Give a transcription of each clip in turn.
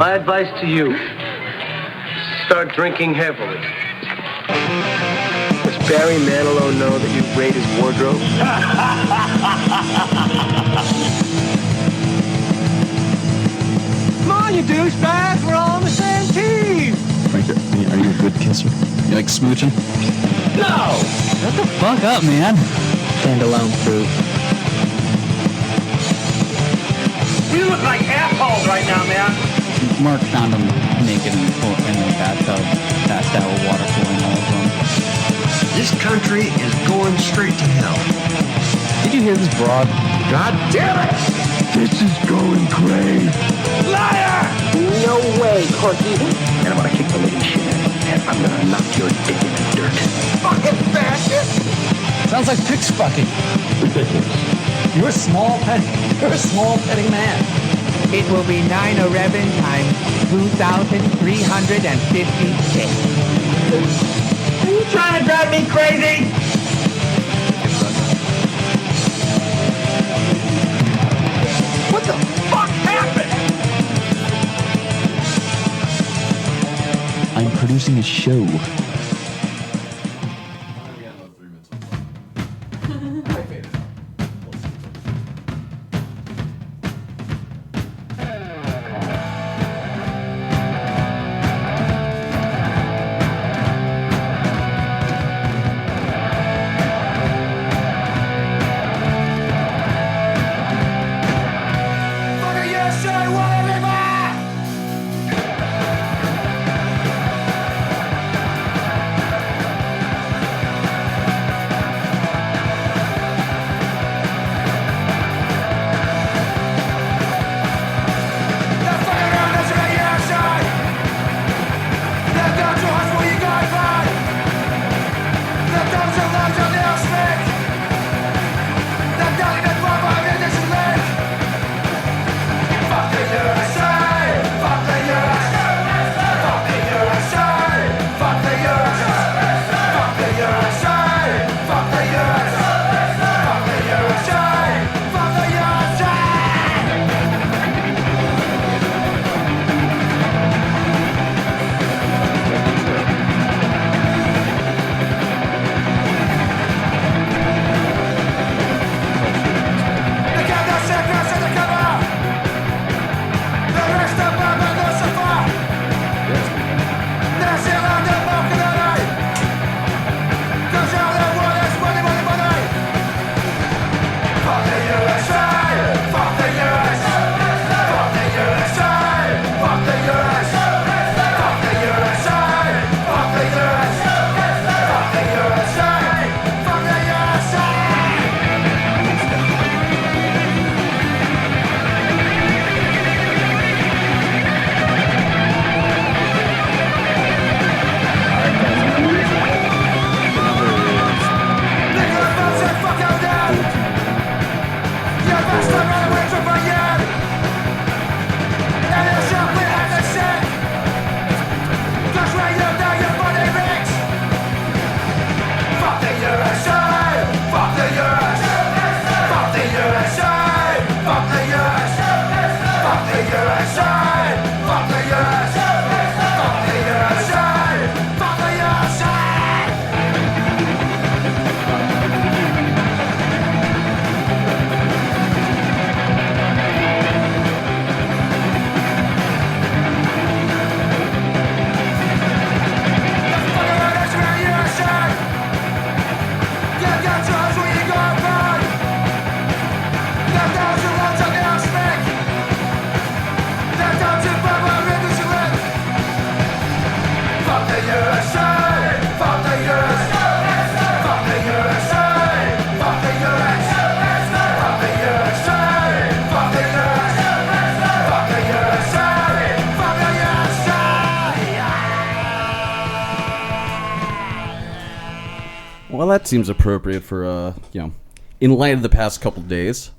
My advice to you, start drinking heavily. Does Barry Manilow know that you raid his wardrobe? Come on, you douchebags, we're all on the same team! Are you a good kisser? You like smooching? No! Shut the fuck up, man. Standalone fruit. We look like assholes right now, man. Mark found him naked in the bathtub, passed out with water flowing all over him. This country is going straight to hell. Did you hear this broad? God damn it! This is going great. Liar! No way, Corky. And I'm gonna kick the living shit out of you, and I'm gonna knock your dick in the dirt. Fucking fascist! Sounds like pigs fucking. Ridiculous. You're a small petting man. It will be 9/11 times 2,356. Are you trying to drive me crazy? What the fuck happened? I'm producing a show. Well, that seems appropriate for, in light of the past couple days.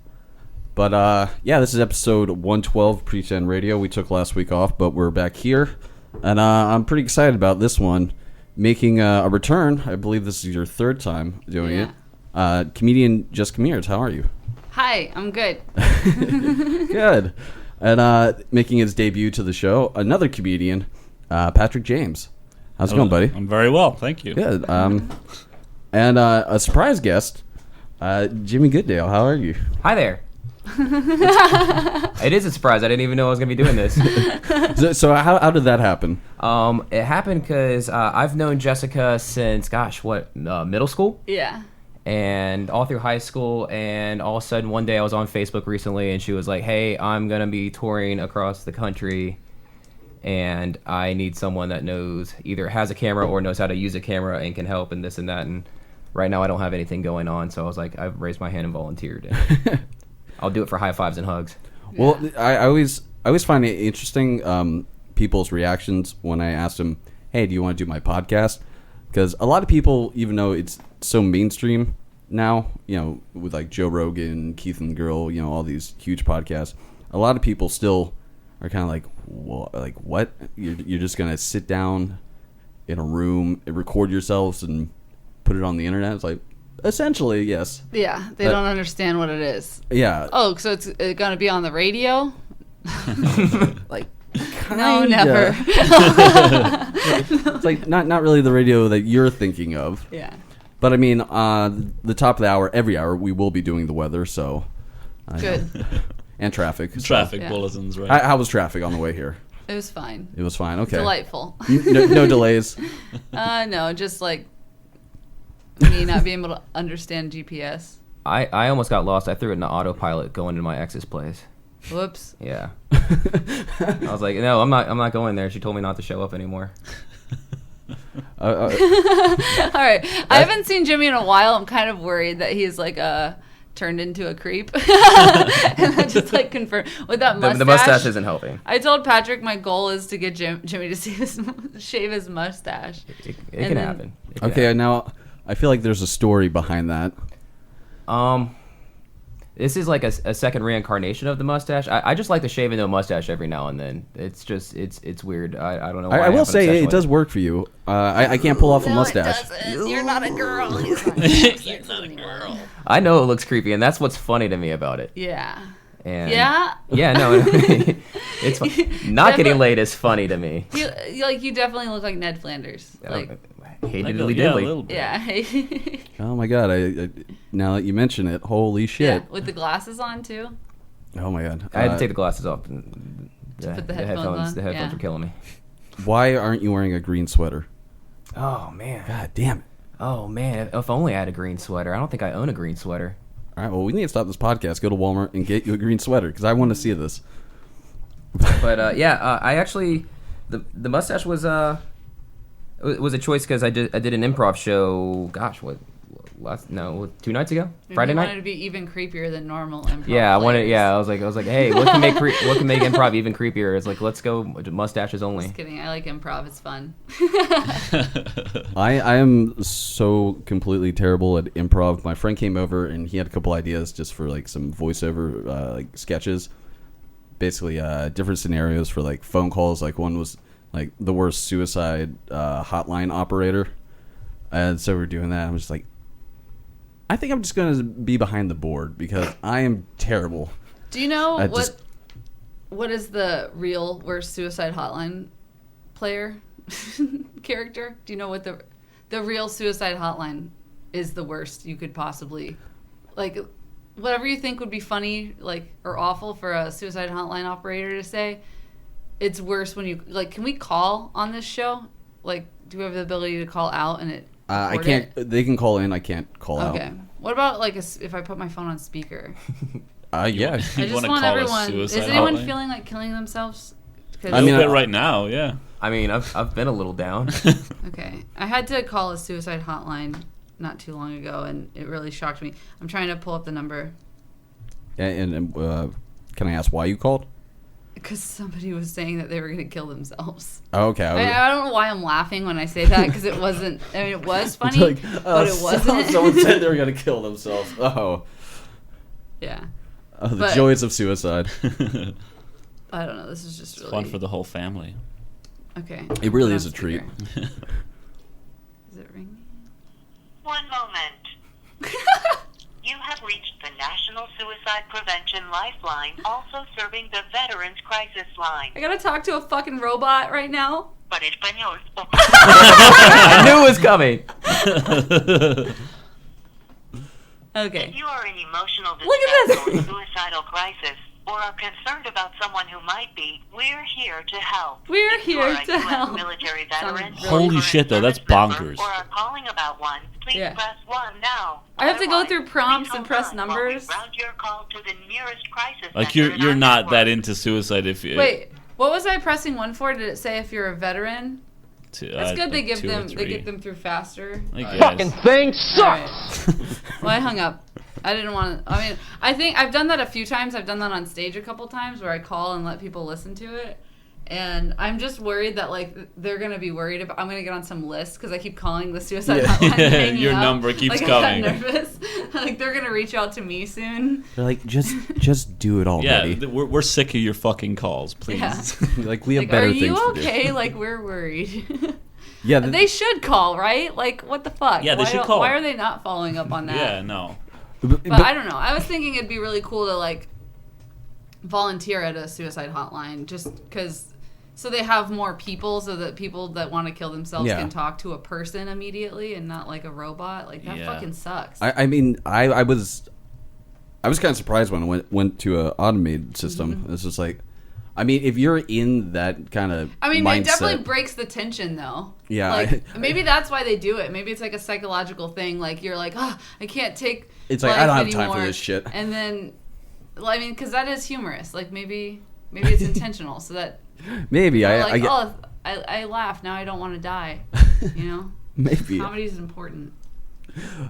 But, this is episode 112 Pretend Radio. We took last week off, but we're back here. And I'm pretty excited about this one. Making a return. I believe this is your third time doing it. Comedian Jessica Mears, how are you? Hi, I'm good. Good. And making his debut to the show, another comedian, Patrick James. How's it going, buddy? I'm very well, thank you. Good. And a surprise guest, Jimmy Goodale. How are you? Hi there. It is a surprise. I didn't even know I was going to be doing this. So how did that happen? It happened because I've known Jessica since, middle school? Yeah. And all through high school, and all of a sudden one day I was on Facebook recently, and she was like, hey, I'm going to be touring across the country, and I need someone that knows, either has a camera or knows how to use a camera and can help and this and that. And right now I don't have anything going on, so I was like, I've raised my hand and volunteered. And I'll do it for high fives and hugs. Well, I always find it interesting, people's reactions when I ask them, hey, do you want to do my podcast? Because a lot of people, even though it's so mainstream now, with like Joe Rogan, Keith and Girl, all these huge podcasts, a lot of people still are kind of like, well, like what? You're just gonna sit down in a room and record yourselves and put it on the internet? It's like, essentially, yes. Yeah, they don't understand what it is. Yeah. Oh, so it's gonna be on the radio? Like, no, never. It's like not really the radio that you're thinking of. Yeah. But I mean, the top of the hour, every hour, we will be doing the weather, so. Good. And traffic. Traffic bulletins, right? How was traffic on the way here? It was fine. It was fine. Okay. Delightful. No delays. No, just like me not being able to understand GPS. I almost got lost. I threw it in the autopilot going to my ex's place. Whoops. Yeah. I was like, no, I'm not going there. She told me not to show up anymore. All right. I haven't seen Jimmy in a while. I'm kind of worried that he's like turned into a creep. And that just like confirmed with that mustache. The mustache isn't helping. I told Patrick my goal is to get Jimmy to shave his mustache. It can happen. Okay, now I feel like there's a story behind that. This is like a second reincarnation of the mustache. I just like to shave into a mustache every now and then. It's just it's weird. I don't know why. I will say it does work for you. I can't pull off a mustache. It doesn't. You're not a girl. You're not a girl. I know it looks creepy, and that's what's funny to me about it. Yeah. And Yeah? Yeah, no. It's fun. Not getting laid is funny to me. You definitely look like Ned Flanders. Like, Hated A diddly. little bit. yeah. Oh my god! I now that you mention it, holy shit! Yeah, with the glasses on too. Oh my god! I had to take the glasses off. To put the headphones on, The headphones yeah. were killing me. Why aren't you wearing a green sweater? Oh man. God damn it! Oh man. If only I had a green sweater. I don't think I own a green sweater. All right, well, we need to stop this podcast. Go to Walmart and get you a green sweater because I want to see this. But I actually the mustache was a choice because I did an improv show. Gosh, 2 nights ago, Friday night. I wanted to be even creepier than normal improv. Yeah, I wanted. players. Yeah, I was like, hey, what can make improv even creepier? It's like, let's go mustaches only. Just kidding. I like improv. It's fun. I am so completely terrible at improv. My friend came over and he had a couple ideas just for like some voiceover like sketches. Basically, different scenarios for like phone calls. Like one was like the worst suicide hotline operator, and so we're doing that. I'm just like, I think I'm just gonna be behind the board because I am terrible. Do you know what is the real worst suicide hotline player character? Do you know what the real suicide hotline is? The worst you could possibly, like, whatever you think would be funny, like, or awful for a suicide hotline operator to say, it's worse when you, like, can we call on this show? Like, do we have the ability to call out and it? I can't. They can call in. I can't call out. Okay. What about like if I put my phone on speaker? Yeah. I You just wanna want call a everyone. Is suicide anyone hotline? feeling like killing themselves? A little bit right now, yeah. I mean, I've been a little down. Okay. I had to call a suicide hotline not too long ago, and it really shocked me. I'm trying to pull up the number. And can I ask why you called? Because somebody was saying that they were going to kill themselves. Oh, okay. I don't know why I'm laughing when I say that, because it wasn't. I mean, it was funny, but it wasn't. Someone said they were going to kill themselves. Oh. Yeah. Oh, the But- joys of suicide. I don't know. This is just really Fun for the whole family. Okay. It really Put is on a treat. speaker. Is it ringing? One moment. You have reached the National Suicide Prevention Lifeline, also serving the Veterans Crisis Line. I gotta talk to a fucking robot right now. Para español. I knew it was coming. Okay. If you are in emotional Look at distress this. or suicidal crisis, or are concerned about someone who might be, we're here to help. We're If you here are a to US help. military veteran, Sounds or Holy current shit, though, that's service member, bonkers. Or are calling about one, please Yeah. press 1 now. I have to go Otherwise, through prompts please and hold press on while we numbers. route your call to the nearest crisis Like center in you're our not that network. into suicide if you Wait, what was I pressing 1 for? Did it say if you're a veteran? That's good. They like give 2 or them. They 3. get them through faster. I guess. Fucking thing All right. sucks. Well, I hung up. I didn't want to. I mean, I think I've done that a few times. I've done that on stage a couple times where I call and let people listen to it. And I'm just worried that like they're gonna be worried about. I'm gonna get on some list because I keep calling the suicide hotline. hanging Your up. number keeps like, coming. I got nervous. Like they're gonna reach out to me soon. They're like, just do it Yeah, already. we're sick of your fucking calls, please. Yeah. Like we have Like, better are things you to do. okay? Like we're worried. Yeah, They should call, right? Like what the fuck? Yeah, they Why should don't- call. Why are they not following up on that? Yeah, no. But I don't know. I was thinking it'd be really cool to like volunteer at a suicide hotline, just because, so they have more people, so that people that want to kill themselves Yeah. can talk to a person immediately and not like a robot. Like that Yeah. fucking sucks. I mean, I was kind of surprised when I went to an automated system. Mm-hmm. It's just like, I mean, if you're in that kind of I mean, mindset, it definitely breaks the tension, though. Yeah, Like, maybe that's why they do it. Maybe it's like a psychological thing. Like, you're like, oh, I can't take It's like, I life don't have time for anymore. this shit. And then, well, I mean, because that is humorous. Like, maybe it's intentional. So that, maybe you're I like, get, oh, I laugh. Now I don't want to die. You know? maybe. Comedy is important.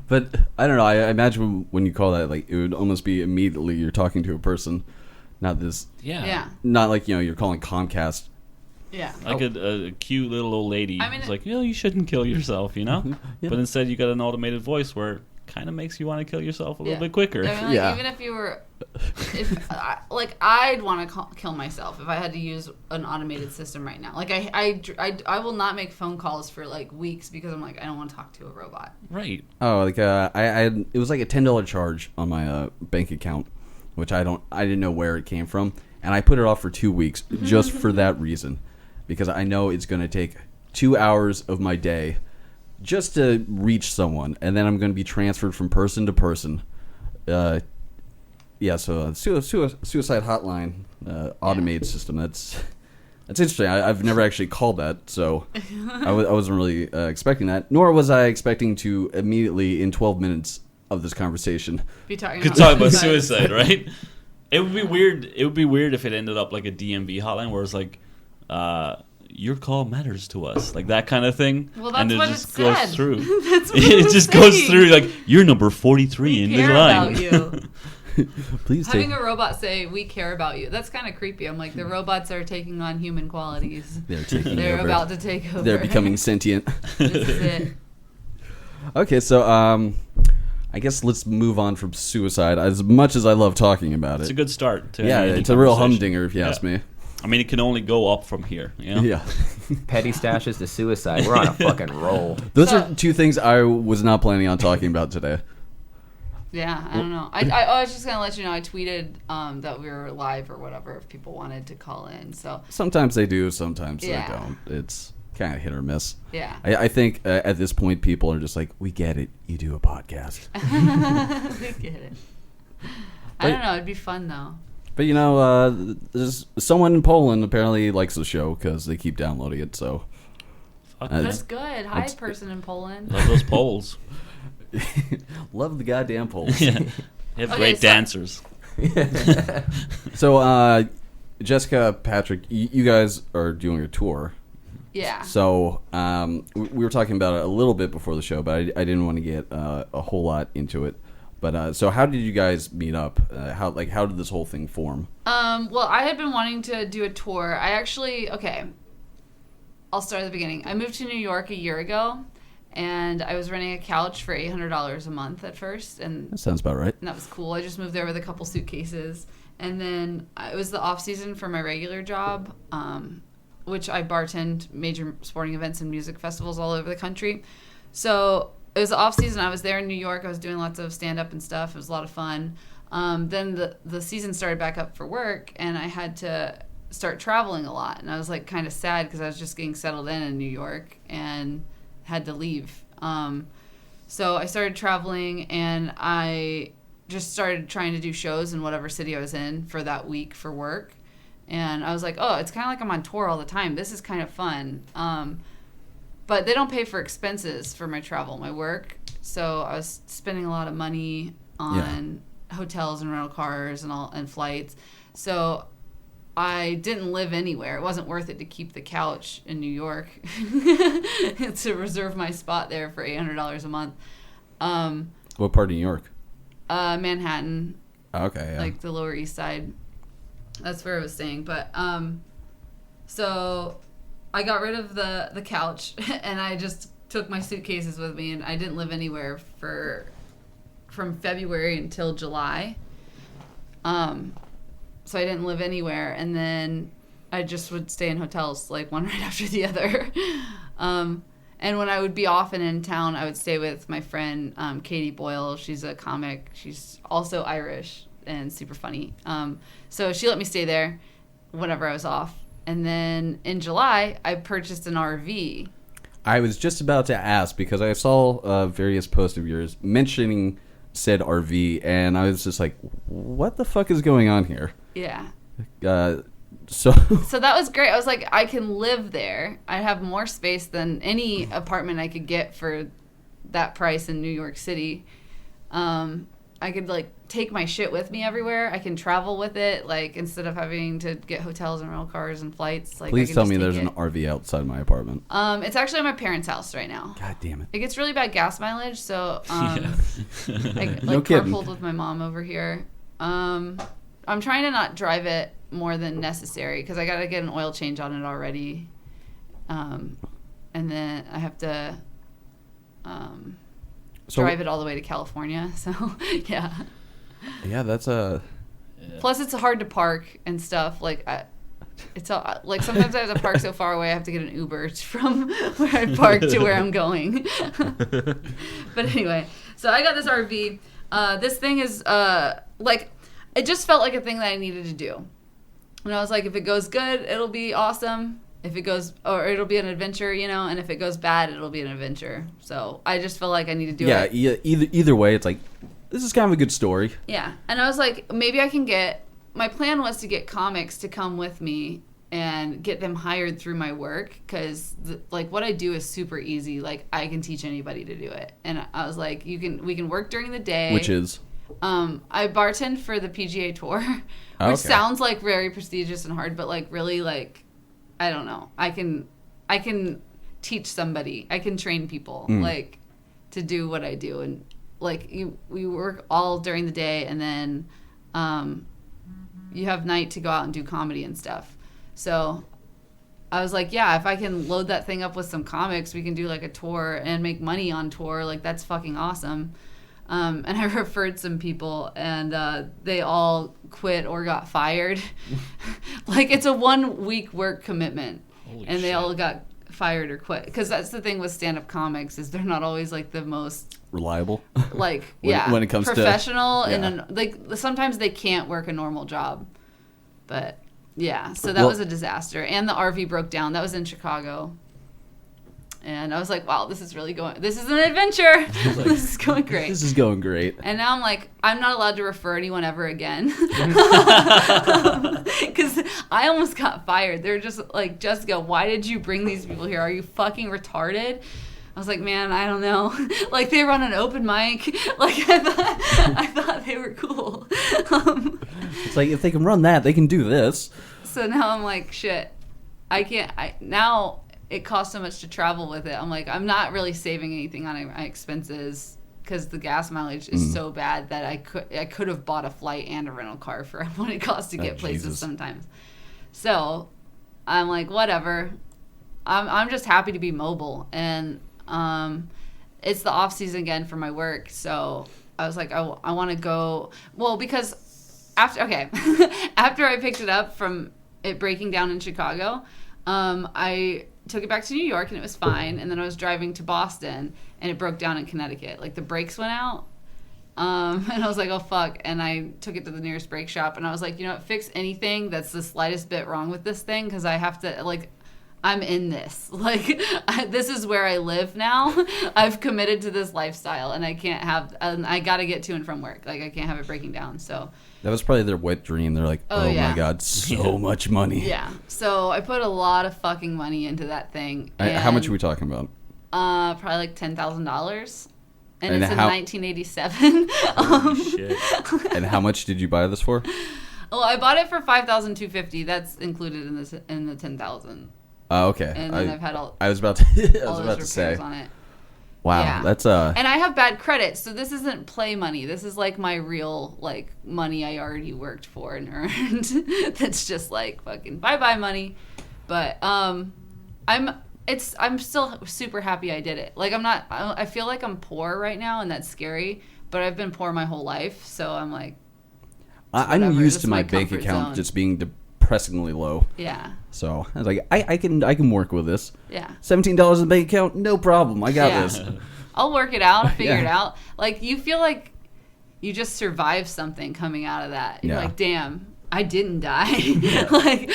But I don't know. I imagine when you call that, like, it would almost be immediately you're talking to a person, not this. Yeah. Yeah. Not like, you know, you're calling Comcast. Yeah. Like a cute little old lady I mean, who's like, you shouldn't kill yourself, you know? Yeah. But instead you got an automated voice where it kind of makes you want to kill yourself a little bit quicker. I mean, like, Yeah. even if you were, like, I'd want to kill myself if I had to use an automated system right now. Like, I will not make phone calls for like weeks because I'm like, I don't want to talk to a robot. Right. Oh, like it was like a $10 charge on my bank account, which I didn't know where it came from, and I put it off for 2 weeks just for that reason, because I know it's going to take 2 hours of my day just to reach someone, and then I'm going to be transferred from person to person. Yeah, so suicide hotline automated system. That's interesting. I've never actually called that, so I wasn't really expecting that. Nor was I expecting to immediately in 12 minutes of this conversation Be talking Could talk about suicide, right? It would be weird. It would be weird if it ended up like a DMV hotline where it's like, your call matters to us, like that kind of thing. Well, that's and it what just it goes said. through. That's what It was just goes saying. through like you're number 43 We in the care line. about you. Please take. Having a robot say "we care about you." That's kind of creepy. I'm like, the robots are taking on human qualities. They're taking They're over. about to take over. They're becoming sentient. This is it. Okay, so I guess let's move on from suicide. As much as I love talking about it, It's a good start. To yeah, any it's a real conversation. humdinger if you ask me. I mean, it can only go up from here. You know? Yeah, Petty stashes to suicide. We're on a fucking roll. those So- are two things I was not planning on talking about today. Yeah, I don't know. I was just gonna let you know. I tweeted that we were live or whatever if people wanted to call in. So Sometimes they do, sometimes Yeah. they don't. It's kind of hit or miss. yeah, I think at this point, people are just like, we get it. You do a podcast. we get it. I don't know. It'd be fun though. But, you know, there's someone in Poland apparently likes the show because they keep downloading it, so. Fuck That's good. Hi, That's- person in Poland. Love those polls. Love the goddamn Poles. Yeah. They have Okay, great so- dancers. So, Jessica, Patrick, you guys are doing a tour. Yeah. So, we were talking about it a little bit before the show, but I didn't want to get a whole lot into it. But so, how did you guys meet up? How did this whole thing form? Well, I had been wanting to do a tour. I'll start at the beginning. I moved to New York a year ago, and I was renting a couch for $800 a month at first, and That sounds about right. that was cool. I just moved there with a couple suitcases, and then it was the off season for my regular job, which I bartend major sporting events and music festivals all over the country. So it was the off season. I was there in New York. I was doing lots of stand up and stuff. It was a lot of fun. Then the season started back up for work, and I had to start traveling a lot. And I was like kind of sad because I was just getting settled in New York and had to leave. So I started traveling, and I just started trying to do shows in whatever city I was in for that week for work. And I was like, oh, it's kind of like I'm on tour all the time. This is kind of fun. But they don't pay for expenses for my travel, my work. So I was spending a lot of money on hotels and rental cars and flights. So I didn't live anywhere. It wasn't worth it to keep the couch in New York to reserve my spot there for $800 a month. What part of New York? Manhattan. Okay, yeah. Like the Lower East Side. That's where I was staying. But so I got rid of the couch, and I just took my suitcases with me, and I didn't live anywhere from February until July. So I didn't live anywhere, and then I just would stay in hotels, like one right after the other. And when I would be off and in town, I would stay with my friend Katie Boyle. She's a comic. She's also Irish and super funny. So she let me stay there whenever I was off. And then in July, I purchased an RV. I was just about to ask because I saw various posts of yours mentioning said RV, and I was just like, what the fuck is going on here? Yeah. So that was great. I was like, I can live there. I have more space than any apartment I could get for that price in New York City. I could like take my shit with me everywhere. I can travel with it, like instead of having to get hotels and rental cars and flights. Like, please tell me there's an RV outside my apartment. It's actually at my parents' house right now. God damn it! It gets really bad gas mileage, so I no kidding. carpooled with my mom over here. I'm trying to not drive it more than necessary because I got to get an oil change on it already, and then I have to drive it all the way to California. So yeah. Yeah, that's Plus, it's hard to park and stuff. Like, like sometimes I have to park so far away, I have to get an Uber from where I park to where I'm going. But anyway, so I got this RV. This thing is like, it just felt like a thing that I needed to do. And I was like, if it goes good, it'll be awesome. If it goes, or it'll be an adventure, you know. And if it goes bad, it'll be an adventure. So I just felt like I need to do it. Yeah, either way, it's like, this is kind of a good story. Yeah. And I was like, maybe I can my plan was to get comics to come with me and get them hired through my work because like what I do is super easy. Like I can teach anybody to do it. And I was like, we can work during the day. Which is? I bartend for the PGA Tour, which sounds like very prestigious and hard, but like really like, I don't know. I can teach somebody. I can train people like to do what I do. And like we work all during the day, and then you have night to go out and do comedy and stuff. So I was like, yeah, if I can load that thing up with some comics, we can do like a tour and make money on tour. Like that's fucking awesome. And I referred some people, and they all quit or got fired. Like it's a 1 week work commitment. Holy and they shit. all got fired or quit because that's the thing with stand-up comics is they're not always like the most reliable, like when it comes professional to, and like sometimes they can't work a normal job. But yeah, so that was a disaster. And the RV broke down. That was in Chicago. And I was like, wow, this is an adventure. This is going great. This is going great. And now I'm like, I'm not allowed to refer anyone ever again. Because I almost got fired. They're just like, Jessica, why did you bring these people here? Are you fucking retarded? I was like, man, I don't know. Like, they run an open mic. Like, I thought they were cool. It's like, if they can run that, they can do this. So now I'm like, shit. I can't. Now it costs so much to travel with it. I'm like, I'm not really saving anything on my expenses because the gas mileage is so bad that I could have bought a flight and a rental car for what it costs to get places sometimes. So I'm like, whatever. I'm just happy to be mobile, and it's the off season again for my work. So I was like, I want to go. Well, because after I picked it up from it breaking down in Chicago, I took it back to New York and it was fine. And then I was driving to Boston and it broke down in Connecticut. Like the brakes went out. And I was like, oh, fuck. And I took it to the nearest brake shop. And I was like, you know what? Fix anything that's the slightest bit wrong with this thing because I have to, like, I'm in this. Like, this is where I live now. I've committed to this lifestyle. And I can't have, I got to get to and from work. Like, I can't have it breaking down. So. That was probably their wet dream. They're like, oh yeah. my God, so much money. Yeah. So I put a lot of fucking money into that thing. How much are we talking about? Probably like $10,000. And it's in how, 1987. Shit. And how much did you buy this for? Well, I bought it for $5,250. That's included in the $10,000. Oh, okay. And then I've had all. I was about to. Repairs on it. Wow, yeah. that's And I have bad credit, so this isn't play money. This is like my real like money I already worked for and earned. That's just like fucking bye money. But I'm still super happy I did it. Like I feel like I'm poor right now, and that's scary. But I've been poor my whole life, so I'm like. I'm used to my bank account just being depressingly low. Yeah. So I was like, I can work with this. Yeah. $17 in the bank account, no problem. I got this. I'll work it out. I'll figure it out. Like you feel like you just survived something coming out of that. You're like, damn, I didn't die. Like.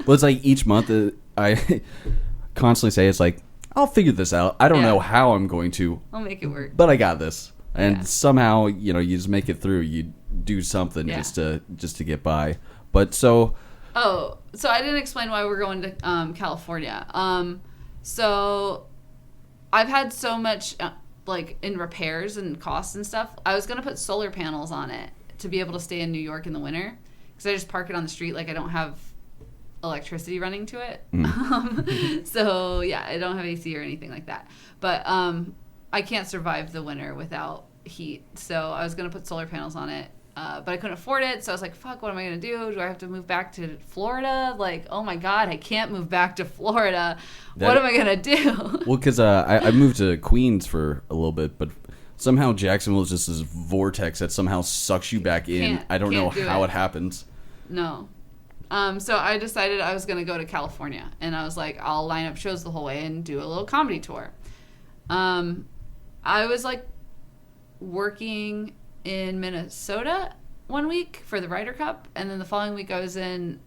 Well, it's like each month I constantly say it's like I'll figure this out. I don't know how I'm going to. I'll make it work. But I got this. And somehow, you just make it through. You do something just to get by. But so. Oh, so I didn't explain why we're going to California. So I've had so much like in repairs and costs and stuff. I was gonna put solar panels on it to be able to stay in New York in the winter because I just park it on the street. Like I don't have electricity running to it. So yeah, I don't have AC or anything like that. But I can't survive the winter without heat. So I was gonna put solar panels on it. But I couldn't afford it, so I was like, fuck, what am I going to do? Do I have to move back to Florida? Like, oh my God, I can't move back to Florida. What am I going to do? Well, because I moved to Queens for a little bit, but somehow Jacksonville is just this vortex that somehow sucks you back in. I don't know how it happens. No. So I decided I was going to go to California, and I was like, I'll line up shows the whole way and do a little comedy tour. I was like working in Minnesota one week for the Ryder Cup, and then the following week I was in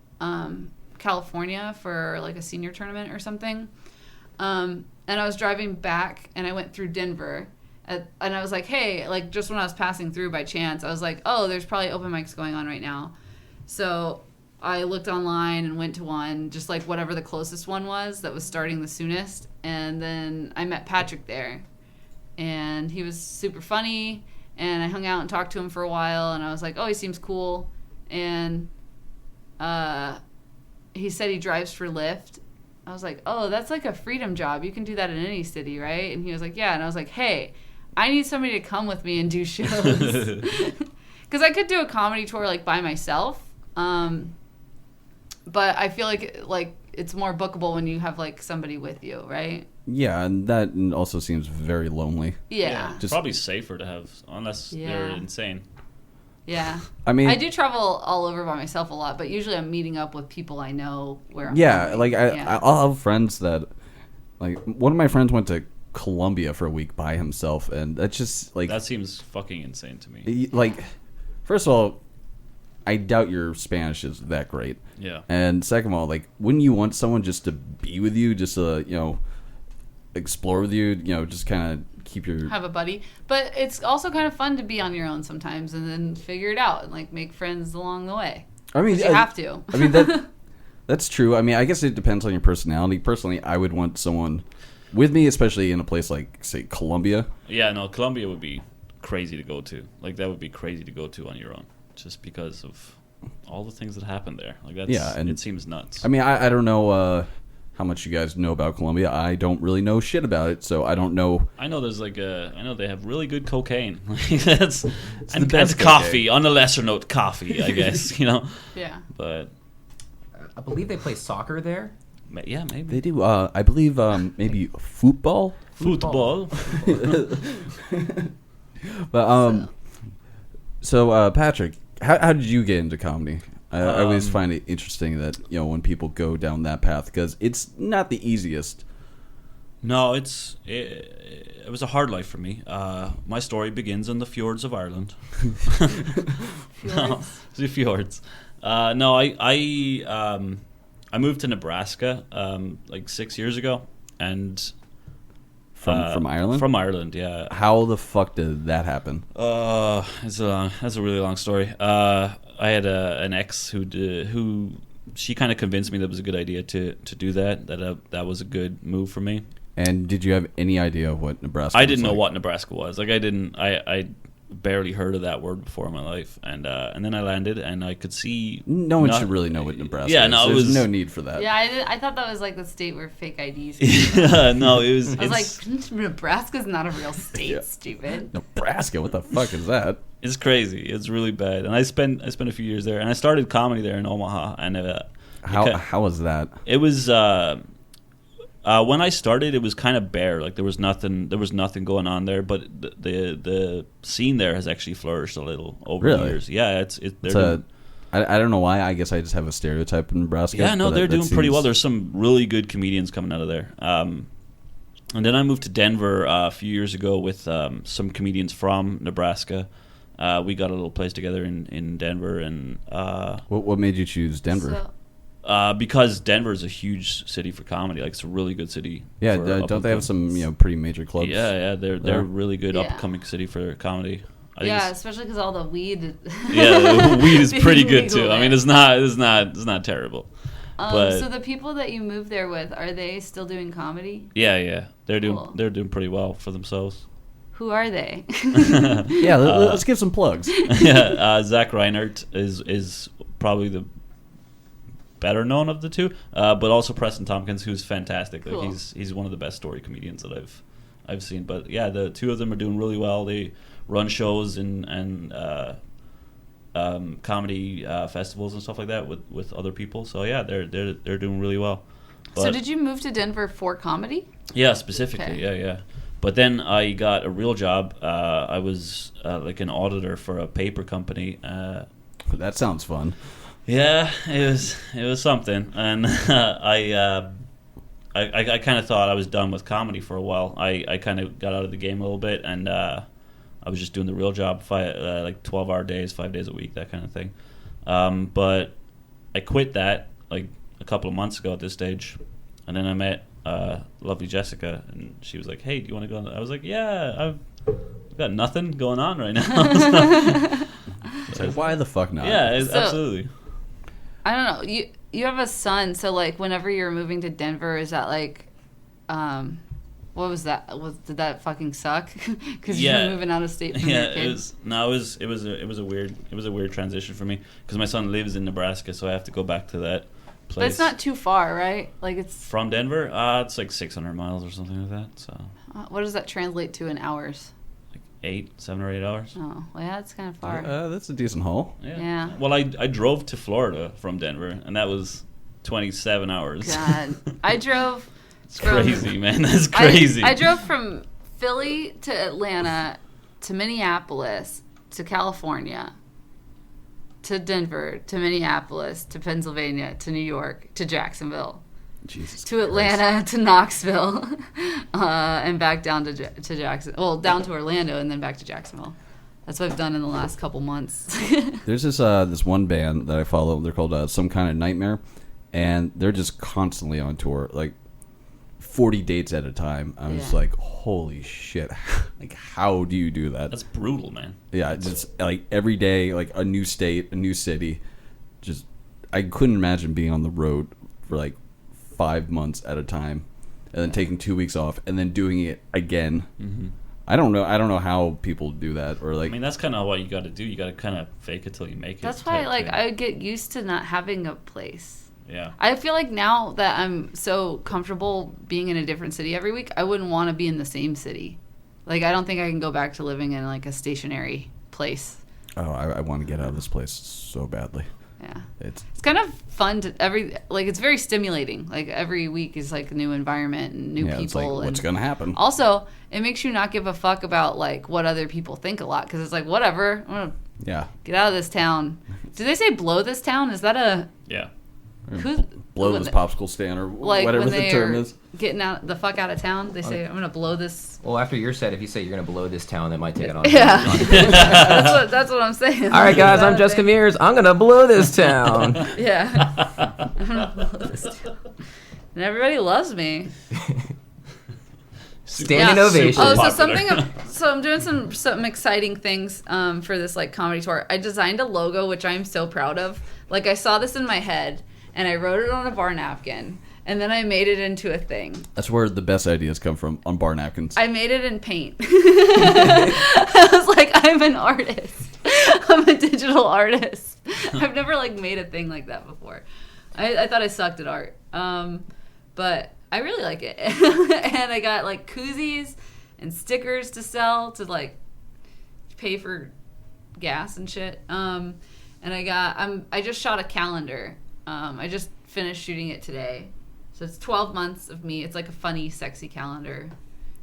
California for like a senior tournament or something. And I was driving back, and I went through Denver, and I was like, hey, like just when I was passing through by chance, I was like, oh, there's probably open mics going on right now. So I looked online and went to one, just like whatever the closest one was that was starting the soonest, and then I met Patrick there, and he was super funny. And I hung out and talked to him for a while, and I was like, oh, he seems cool. And he said he drives for Lyft. I was like, oh, that's like a freedom job. You can do that in any city, right? And he was like, yeah. And I was like, hey, I need somebody to come with me and do shows. Because I could do a comedy tour like by myself. But I feel like it's more bookable when you have like somebody with you, right? Yeah, and that also seems very lonely. Yeah. It's probably safer to have, unless they're insane. Yeah. I mean, I do travel all over by myself a lot, but usually I'm meeting up with people I know where I'm going. Like I'll have friends that, like, one of my friends went to Colombia for a week by himself, and that's just, like... That seems fucking insane to me. Like, first of all, I doubt your Spanish is that great. Yeah. And second of all, like, wouldn't you want someone just to be with you, just to, explore with you, just kind of keep your... Have a buddy. But it's also kind of fun to be on your own sometimes and then figure it out and, like, make friends along the way. I mean... You have to. I mean, that's true. I mean, I guess it depends on your personality. Personally, I would want someone with me, especially in a place like, say, Colombia. Yeah, no, Colombia would be crazy to go to. Like, that would be crazy to go to on your own. Just because of all the things that happened there. Like, that's... and it seems nuts. I mean, I don't know... how much you guys know about Colombia. I don't really know shit about it, so I don't know. I know there's like I know they have really good cocaine. That's the best and coffee. On a lesser note, coffee, I guess, Yeah. But I believe they play soccer there. Yeah, maybe. They do. I believe maybe football. Football. But so Patrick, how did you get into comedy? I always find it interesting that when people go down that path because it's not the easiest. No, it was a hard life for me. My story begins in the fjords of Ireland. No, the fjords. No, I moved to Nebraska like 6 years ago, and from Ireland. From Ireland, yeah. How the fuck did that happen? That's a really long story. I had an ex who she kind of convinced me that it was a good idea to do that was a good move for me. And did you have any idea what Nebraska? I didn't know what Nebraska was. Like I barely heard of that word before in my life, and then I landed, and I could see no one should really know what Nebraska. Yeah, is. no, There's no need for that. Yeah, I thought that was like the state where fake IDs. Yeah, no, it was. I was like, Nebraska's not a real state, Yeah. stupid. Nebraska, what the fuck is that? It's crazy. It's really bad. And I spent a few years there, and I started comedy there in Omaha. And how was that? It was. When I started, it was kind of bare. Like there was nothing going on there. But the scene there has actually flourished a little over the years. Yeah, I don't know why. I guess I just have a stereotype in Nebraska. Yeah, no, they're doing pretty well. seems- There's some really good comedians coming out of there. And then I moved to Denver a few years ago with some comedians from Nebraska. We got a little place together in Denver, and What made you choose Denver? So, because Denver is a huge city for comedy. Like it's a really good city. Yeah, for don't they have up-and-coming- some pretty major clubs? Yeah, they're there? really good Yeah. up and coming city for comedy. I think yeah, it's- especially because all the weed. yeah, the weed is being pretty good legal too. I mean, there. it's not terrible. But So the people that you moved there with, are they still doing comedy? yeah, they're Cool. doing pretty well for themselves. Who are they? Yeah, let's give some plugs. Yeah, Zach Reinhardt is probably the better known of the two, but also Preston Tompkins, who's fantastic. Like Cool. he's one of the best story comedians that I've seen. But yeah, the two of them are doing really well. They run shows and comedy festivals and stuff like that with other people. So yeah, they're doing really well. So But- did you move to Denver for comedy? Yeah, specifically. Okay. Yeah. But then I got a real job. I was like an auditor for a paper company. That sounds fun. Yeah, it was something, and I kind of thought I was done with comedy for a while. I kind of got out of the game a little bit, and I was just doing the real job, like 12-hour days, 5 days a week, that kind of thing. But I quit that like a couple of months ago at this stage, and then I met lovely Jessica, and she was like, "Hey, do you want to go?" I was like, "Yeah, I've got nothing going on right now." So why the fuck not? Yeah, So- absolutely. I don't know. You have a son, so like whenever you're moving to Denver, is that like, what was that? Did that fucking suck? Because Yeah. you're moving out of state from Yeah, your kid. it was a weird transition for me because my son lives in Nebraska, so I have to go back to that place. But it's not too far, right? Like it's. From Denver. It's like 600 miles or something like that. So What does that translate to in hours? like 7 or 8 hours. Oh, well, yeah, it's kind of far. That's a decent haul. Yeah. Well, I drove to Florida from Denver, and that was 27 hours. God, I drove. It's crazy, man. That's crazy. I drove from Philly to Atlanta to Minneapolis to California to Denver to Minneapolis to Pennsylvania to New York to Jacksonville Jesus to Atlanta to Knoxville and back down to Jackson. Well, down to Orlando and then back to Jacksonville. That's what I've done in the last couple months. There's this one band that I follow. They're called Some Kind of Nightmare, and they're just constantly on tour, like 40 dates at a time. I'm just Yeah. like, holy shit! Like, how do you do that? That's brutal, man. Yeah, just like every day, like a new state, a new city. Just, I couldn't imagine being on the road for like 5 months at a time, and then taking 2 weeks off, and then doing it again. Mm-hmm. I don't know how people do that, or like. I mean, that's kind of what you got to do. You got to kind of fake it till you make it. That's why, type like, thing. I get used to not having a place. Yeah. I feel like now that I'm so comfortable being in a different city every week, I wouldn't want to be in the same city. Like, I don't think I can go back to living in, like, a stationary place. Oh, I want to get out of this place so badly. Yeah. It's It's kind of fun to it's very stimulating. Like, every week is, like, a new environment and new people. It's like, what's and gonna happen? Also, it makes you not give a fuck about, like, what other people think a lot. Because it's like, whatever. I'm going to Yeah. Get out of this town. Do they say blow this town? Is that a... Yeah. Who, Blow this popsicle stand or like whatever when the they term are is. getting the fuck out of town, they say, I'm going to blow this... Well, after your set, if you say you're going to blow this town, that might take it on. Yeah. that's what I'm saying. All right, guys, I'm Jessica Mears. I'm going to blow this town. Yeah. I'm going to blow this town. And everybody loves me. Standing ovation. Oh, so I'm doing some exciting things for this like comedy tour. I designed a logo, which I'm so proud of. Like I saw this in my head, and I wrote it on a bar napkin, and then I made it into a thing. That's where the best ideas come from, on bar napkins. I made it in paint. I was like, I'm an artist. I'm a digital artist. I've never like made a thing like that before. I thought I sucked at art, but I really like it. And I got like koozies and stickers to sell to like pay for gas and shit. And I just shot a calendar. I just finished shooting it today. So it's 12 months of me. It's like a funny, sexy calendar.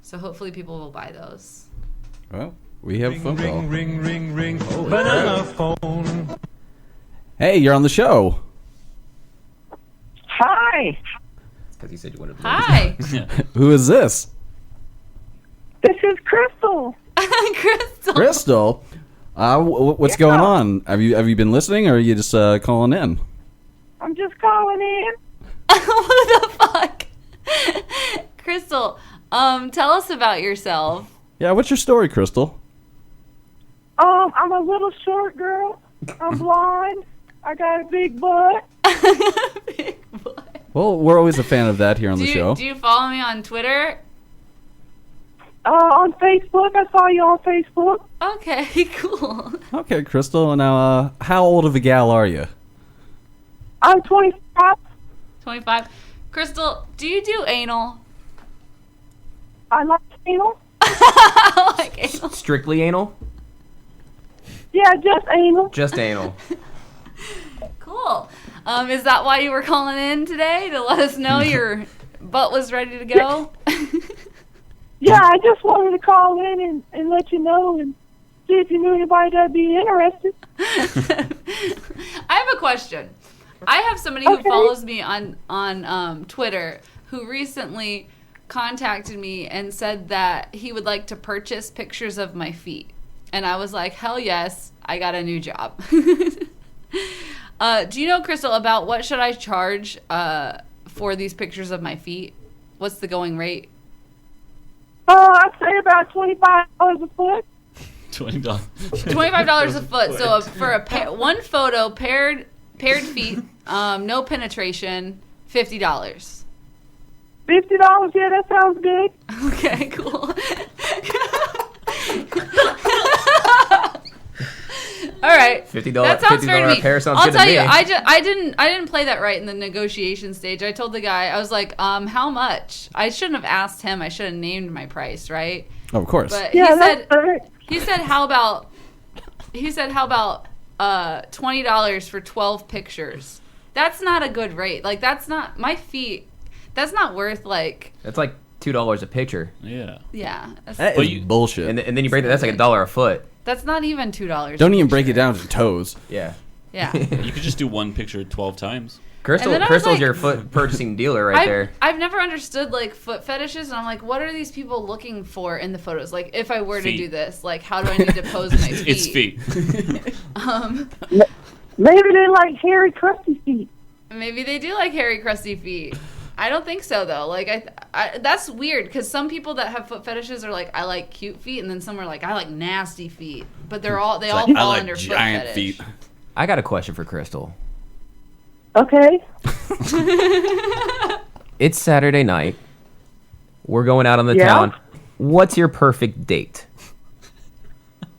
So hopefully people will buy those. Well, we have a phone call. Ring. Banana phone. Hey, you're on the show. Hi. Because you said you wanted to blow Hi. Who is this? This is Crystal. Crystal. Crystal. What's going on? Have you been listening, or are you just calling in? I'm just calling in. What the fuck? Crystal, tell us about yourself. Yeah, what's your story, Crystal? I'm a little short girl. I'm blonde. I got a big butt. Big boy. Well, we're always a fan of that here on the show. Do you follow me on Twitter? On Facebook. I saw you on Facebook. Okay, cool. Okay, Crystal. Now, how old of a gal are you? I'm 25. 25. Crystal, do you do anal? I like anal. I like anal. Strictly anal? Yeah, just anal. Just anal. Cool. Is that why you were calling in today? To let us know your butt was ready to go? Yeah, I just wanted to call in and let you know and see if you knew anybody that'd be interested. I have a question. I have somebody who follows me on Twitter who recently contacted me and said that he would like to purchase pictures of my feet. And I was like, hell yes, I got a new job. Do you know, Crystal, about what should I charge for these pictures of my feet? What's the going rate? I'd say about $25 a foot. $20. $25 a foot. So for one photo, paired feet, no penetration, $50. $50? Yeah, that sounds good. Okay, cool. All right. $50. That sounds fair to me. Pair sounds I'll good tell to you, me. I didn't play that right in the negotiation stage. I told the guy, I was like, how much? I shouldn't have asked him. I should have named my price, right? Oh, of course. But Yeah, he said how about $20 for 12 pictures? That's not a good rate. Like that's not my feet. That's not worth like. That's like $2 a picture. Yeah. Yeah. That is bullshit. And then you break that, that's like $1 a foot. That's not even $2. Don't even break it down to toes. Yeah. Yeah. You could just do one picture 12 times. Crystal's like, your foot purchasing dealer right there. I've never understood like foot fetishes, and I'm like, what are these people looking for in the photos? Like, if I were to do this, like, how do I need to pose my feet? It's feet. Maybe they like hairy, crusty feet. Maybe they do like hairy, crusty feet. I don't think so though. Like, I that's weird because some people that have foot fetishes are like, I like cute feet, and then some are like, I like nasty feet. But they all fall I under like foot giant fetish. feet. I got a question for Crystal. Okay. It's Saturday night. We're going out on the town. What's your perfect date?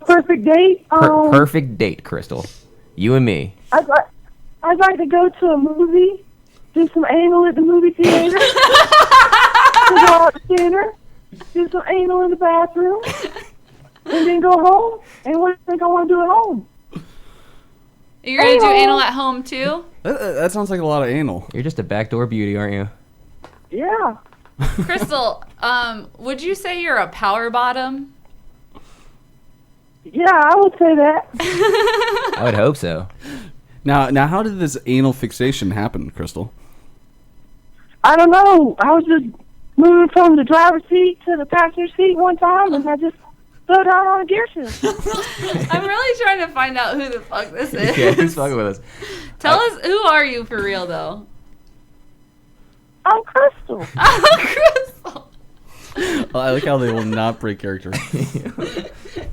Perfect date? Perfect date, Crystal. You and me. I'd like to go to a movie, do some anal at the movie theater, go out to dinner, do some anal in the bathroom, and then go home. And what do you think I want to do at home? You're gonna do anal at home too? That sounds like a lot of anal. You're just a backdoor beauty, aren't you? Yeah. Crystal, would you say you're a power bottom? Yeah, I would say that. I would hope so. Now, how did this anal fixation happen, Crystal? I don't know. I was just moving from the driver's seat to the passenger seat one time, and I just slowed down on a gear shift. I'm really trying to find out who the fuck this is. Yeah, who's fucking with us? Tell us, who are you for real, though? I'm Crystal. Crystal. I like how they will not break character.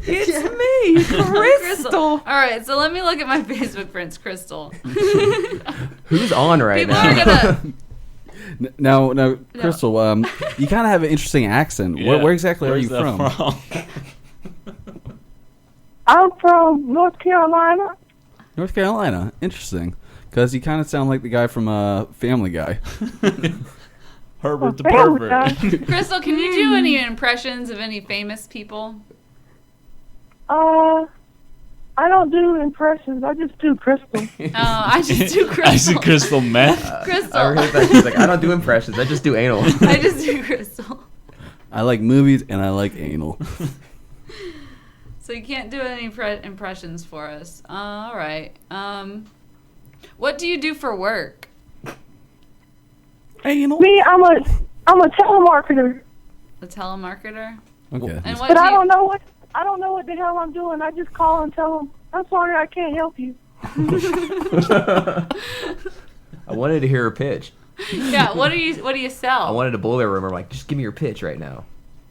It's me, Crystal. All right, so let me look at my Facebook friends, Crystal. Who's on right People now? are gonna. Now, Crystal, you kind of have an interesting accent. Yeah. Where exactly are Where's you that from? I'm from North Carolina. North Carolina. Interesting. Because you kind of sound like the guy from Family Guy. Herbert the Family pervert. Guy. Crystal, can you do any impressions of any famous people? I don't do impressions. I just do Crystal. Oh, I just do Crystal. I see crystal meth. Crystal. I heard that. She's like, I don't do impressions. I just do anal. I just do Crystal. I like movies and I like anal. So you can't do any impressions for us. All right. What do you do for work? Anal. Me, I'm a telemarketer. A telemarketer? Okay. And what But do I you... don't know what the hell I'm doing. I just call and tell them, I'm sorry, I can't help you. I wanted to hear her pitch. Yeah, what do you sell? I wanted a boiler room. I'm like, just give me your pitch right now.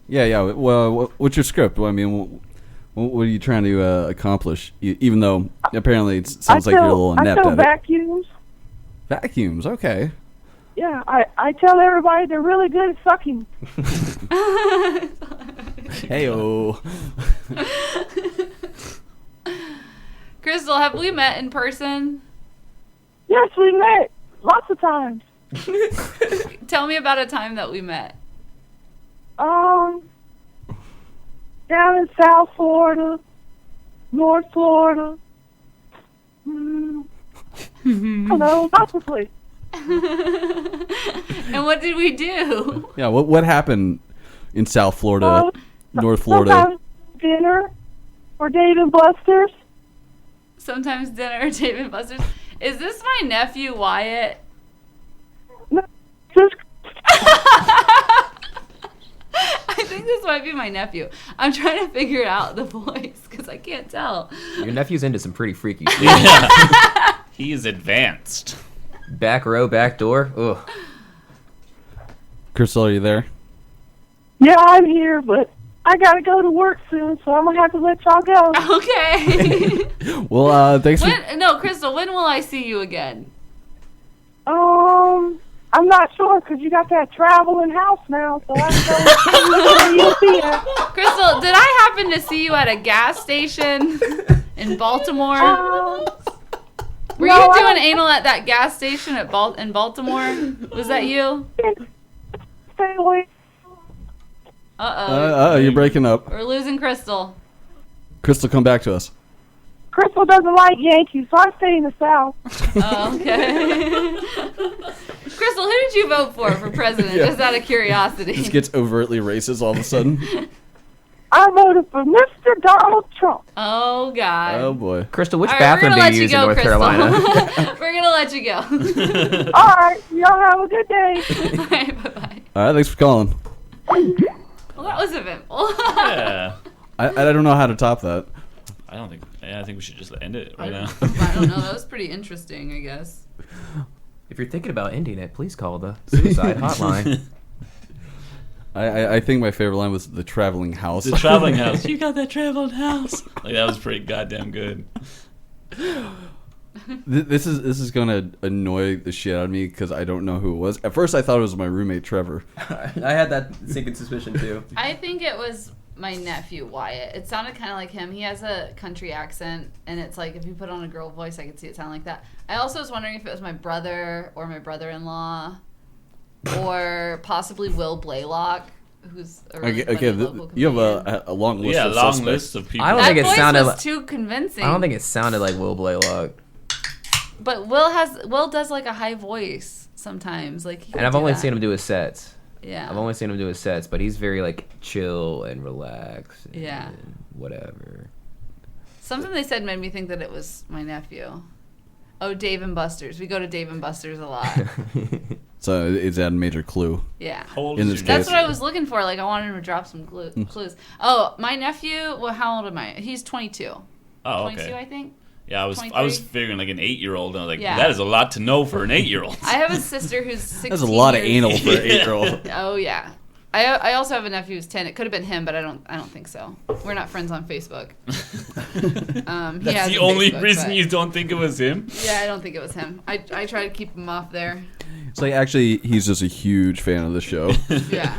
Yeah. Well, what's your script? Well, I mean, what are you trying to accomplish? Even though apparently it sounds like you're a little I inept sell at it. vacuums. Vacuums, okay. Yeah, I tell everybody they're really good at sucking. Hey-o. Crystal, have we met in person? Yes, we met lots of times. Tell me about a time that we met. Down in South Florida, North Florida. Hello, lots of places. And what did we do? Yeah, what happened in South Florida, North Florida? Sometimes dinner or Dave and Buster's. Sometimes dinner, David Buster's. Is this my nephew Wyatt? No, just I think this might be my nephew. I'm trying to figure out the voice because I can't tell. Your nephew's into some pretty freaky shit. Yeah. He is advanced. Back row, back door. Ugh. Crystal, are you there? yeah, I'm here, but I gotta go to work soon, so I'm gonna have to let y'all go. Okay. Well, thanks for... No, Crystal, when will I see you again? I'm not sure because you got that traveling house now, so I don't know where you'll be at. Crystal, did I happen to see you at a gas station in Baltimore? Were no, you I doing don't- anal at that gas station in Baltimore? Was that you? Stay away. Uh-oh. You're breaking up. We're losing Crystal. Crystal, come back to us. Crystal doesn't like Yankees, so I stay in the South. Oh, okay. Crystal, who did you vote for president? Yeah. Just out of curiosity. Just gets overtly racist all of a sudden. I voted for Mr. Donald Trump. Oh, God. Oh, boy. Crystal, which All right, bathroom do you use in North Crystal. Carolina? We're going to let you go. All right, y'all have a good day. All right, bye-bye. All right, thanks for calling. Well, that was eventful. Yeah. I don't know how to top that. I think we should just end it right now. I don't know. That was pretty interesting, I guess. If you're thinking about ending it, please call the suicide hotline. I think my favorite line was the traveling house. The traveling house. You got that traveling house. Like, that was pretty goddamn good. This is gonna annoy the shit out of me because I don't know who it was. At first, I thought it was my roommate Trevor. I had that sinking suspicion too. I think it was my nephew Wyatt. It sounded kind of like him. He has a country accent, and it's like if you put on a girl voice, I could see it sound like that. I also was wondering if it was my brother or my brother-in-law, or possibly Will Blaylock, who's a really funny local you have comedian. a long list. Yeah, of long suspects. list of people. I don't That think it voice sounded was like. too convincing. I don't think it sounded like Will Blaylock. But Will does like a high voice sometimes. Like, And I've only seen him do his sets. Yeah. I've only seen him do his sets, but he's very like chill and relaxed. And Yeah. whatever. Something they said made me think that it was my nephew. Oh, Dave and Buster's. We go to Dave and Buster's a lot. So is that a major clue? Yeah. How old In is this your That's case- what I was looking for. Like, I wanted him to drop some clues. Oh, my nephew, well, how old am I? He's 22. Oh, 22, okay. I think. Yeah, I was 23? figuring like an 8-year-old, and I was like, Yeah. that is a lot to know for an 8-year-old. I have a sister who's 16 That's a lot of years- anal for an 8-year-old. Oh, yeah. I also have a nephew who's 10. It could have been him, but I don't think so. We're not friends on Facebook. He That's has the a only Facebook, reason but- you don't think it was him? Yeah, I don't think it was him. I try to keep him off there. It's like actually he's just a huge fan of the show. Yeah.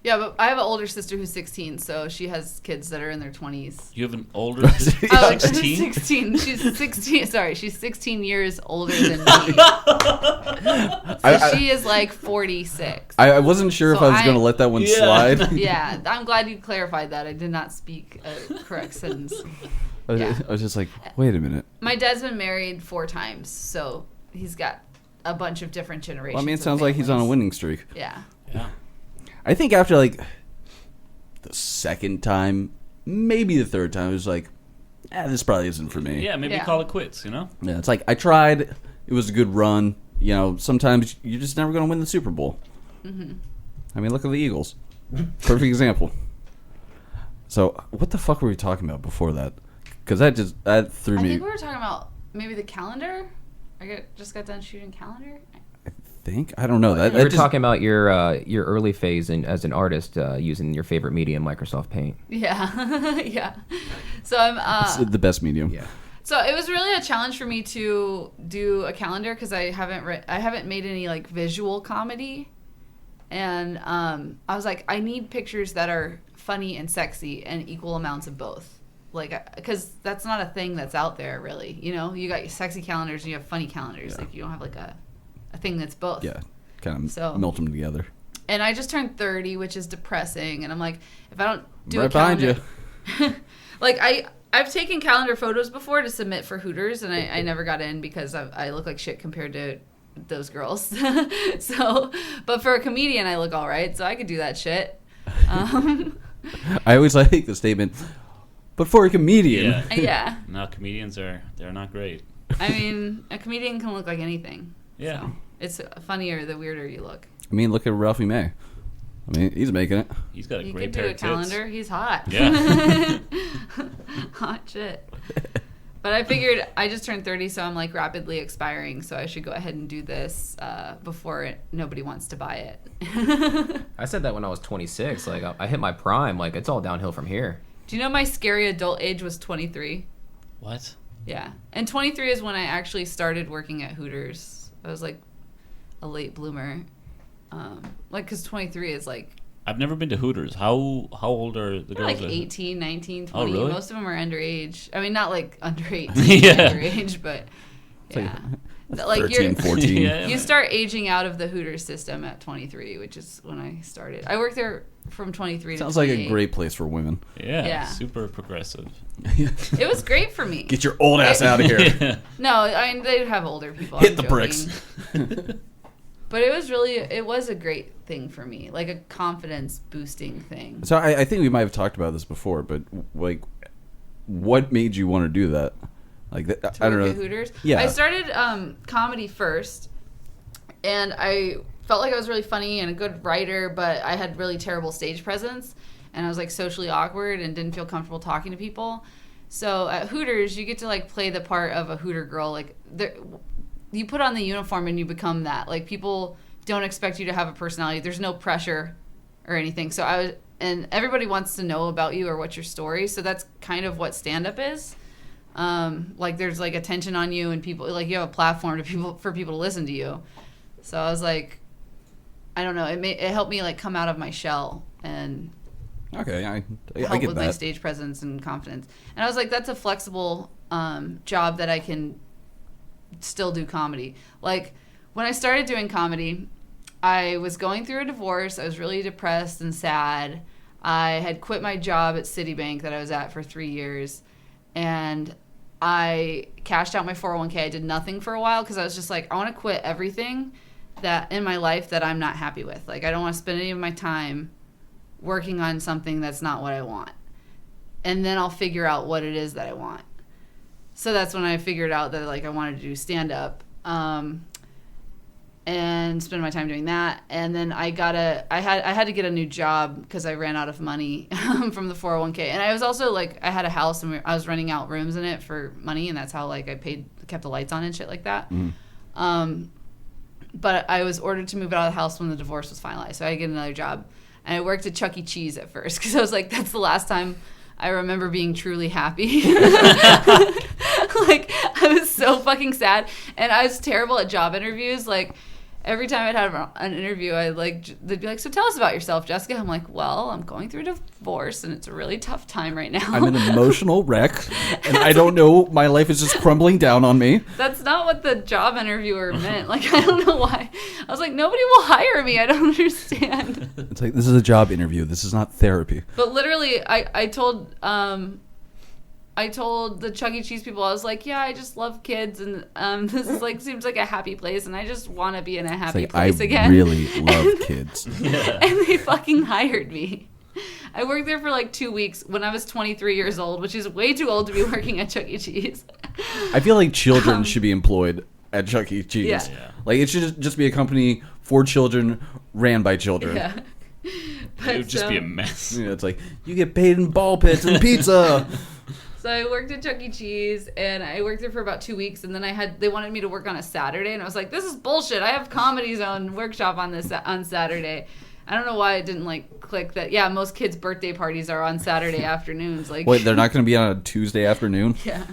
Yeah, but I have an older sister who's 16, so she has kids that are in their 20s. You have an older sister? Oh, 16? 16. She's 16. Sorry, she's 16 years older than me. So she is like 46. I wasn't sure if So I was going to let that one slide. Yeah, I'm glad you clarified that. I did not speak a correct sentence. Yeah. I was just like, wait a minute. My dad's been married 4 times, so he's got a bunch of different generations. Well, I mean, it of sounds like he's on a families. winning streak. Yeah. Yeah. I think after like the second time, maybe the third time, it was like, this probably isn't for me. Yeah, maybe Yeah. call it quits, you know? Yeah, it's like I tried. It was a good run. You know, sometimes you're just never going to win the Super Bowl. Mm-hmm. I mean, look at the Eagles. Perfect example. So, what the fuck were we talking about before that? Because that threw I me. think we were talking about maybe the calendar. Just got done shooting calendar. I don't know. That We were just, talking about your early phase as an artist using your favorite medium, Microsoft Paint. Yeah, yeah. So I'm. it's the best medium. Yeah. So it was really a challenge for me to do a calendar because I haven't made any like visual comedy, and I was like, I need pictures that are funny and sexy and equal amounts of both. Like, because that's not a thing that's out there really. You know, you got your sexy calendars and you have funny calendars. Yeah. Like you don't have like a thing that's both. Yeah, kind of So- melt them together. And I just turned 30, which is depressing. And I'm like, if I don't do Right a behind calendar, like I've taken calendar photos before to submit for Hooters, and I never got in because I look like shit compared to those girls. So, but for a comedian, I look all right, so I could do that shit. I always like the statement, but for a comedian. Yeah. Yeah. No, comedians they're not great. I mean, a comedian can look like anything. Yeah. So it's funnier the weirder you look. I mean, look at Ralphie May. I mean, he's making it. He's got a You great could do pair a of tits. calendar. He's hot. Yeah. Hot shit. But I figured I just turned 30, so I'm like rapidly expiring, so I should go ahead and do this before nobody wants to buy it. I said that when I was 26. Like I hit my prime. Like it's all downhill from here. Do you know my scary adult age was 23? What? Yeah. And 23 is when I actually started working at Hooters. I was like a late bloomer. Like, because 23 is like... I've never been to Hooters. How old are the They're girls? like there? 18, 19, 20. Oh, really? Most of them are underage. I mean, not like under 18, Yeah. underage, but yeah. Like 13, 14. Yeah, You start aging out of the Hooters system at 23, which is when I started. I worked there from 23 Sounds to like 28. a great place for women. Yeah, Yeah. super progressive. It was great for me. Get your old ass out of here. Yeah. No, I mean, they'd have older people. Hit I'm the joking. bricks. But it was a great thing for me, like a confidence boosting thing. So I think we might have talked about this before, but like, what made you want to do that? Like, To I don't work know. at Hooters. Yeah. I started comedy first, and I felt like I was really funny and a good writer, but I had really terrible stage presence, and I was like socially awkward and didn't feel comfortable talking to people. So at Hooters, you get to like play the part of a Hooter girl. Like you put on the uniform and you become that. Like people don't expect you to have a personality. There's no pressure or anything. So and everybody wants to know about you or what's your story. So that's kind of what stand-up is. Like there's like attention on you and people like you have a platform for people to listen to you. So I was like, I don't know. It helped me like come out of my shell and Okay, I help get with that. my stage presence and confidence. And I was like, that's a flexible job that I can still do comedy. Like when I started doing comedy, I was going through a divorce. I was really depressed and sad. I had quit my job at Citibank that I was at for 3 years, and I cashed out my 401k. I did nothing for a while because I was just like, I want to quit everything that in my life that I'm not happy with. Like I don't want to spend any of my time working on something that's not what I want. and then I'll figure out what it is that I want. So that's when I figured out that like I wanted to do stand up, and spend my time doing that. And then I had to get a new job because I ran out of money from the 401k. And I was also like, I had a house and I was renting out rooms in it for money, and that's how like I kept the lights on and shit like that. But I was ordered to move out of the house when the divorce was finalized, so I had to get another job. And I worked at Chuck E. Cheese at first because I was like, that's the last time I remember being truly happy. Like, I was so fucking sad. And I was terrible at job interviews. Like, every time I'd have an interview, they'd be like, so tell us about yourself, Jessica. I'm like, well, I'm going through a divorce, and it's a really tough time right now. I'm an emotional wreck, and I don't know, my life is just crumbling down on me. That's not what the job interviewer meant. Like, I don't know why. I was like, nobody will hire me. I don't understand. It's like, this is a job interview. This is not therapy. But literally, I told the Chuck E. Cheese people, I was like, yeah, I just love kids, and this is like seems like a happy place, and I just want to be in a happy place again. I really love kids. And they fucking hired me. I worked there for like 2 weeks when I was 23 years old, which is way too old to be working at Chuck E. Cheese. I feel like children should be employed at Chuck E. Cheese. Yeah. Like, it should just be a company for children, ran by children. Yeah. It would just be a mess. You know, it's like, you get paid in ball pits and pizza. So I worked at Chuck E. Cheese, and I worked there for about 2 weeks, and then they wanted me to work on a Saturday, and I was like, this is bullshit. I have Comedy Zone workshop on Saturday. I don't know why it didn't like click that. Yeah, most kids' birthday parties are on Saturday afternoons. Like, wait, they're not going to be on a Tuesday afternoon? Yeah.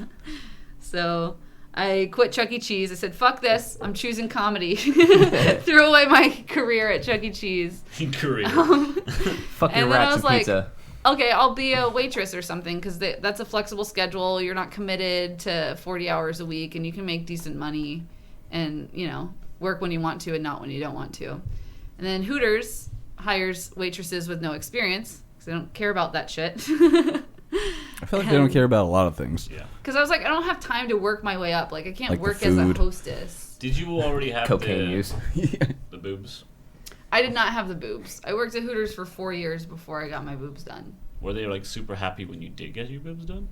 So I quit Chuck E. Cheese. I said, fuck this. I'm choosing comedy. Threw away my career at Chuck E. Cheese. Career. Fuck your rats and pizza. Okay, I'll be a waitress or something because that's a flexible schedule. You're not committed to 40 hours a week, and you can make decent money and, you know, work when you want to and not when you don't want to. And then Hooters hires waitresses with no experience because they don't care about that shit. I feel like they don't care about a lot of things. Yeah. Because I was like, I don't have time to work my way up. Like, I can't Like work the as a food. hostess. Did you already have Cocaine use. the boobs? I did not have the boobs. I worked at Hooters for 4 years before I got my boobs done. Were they like super happy when you did get your boobs done?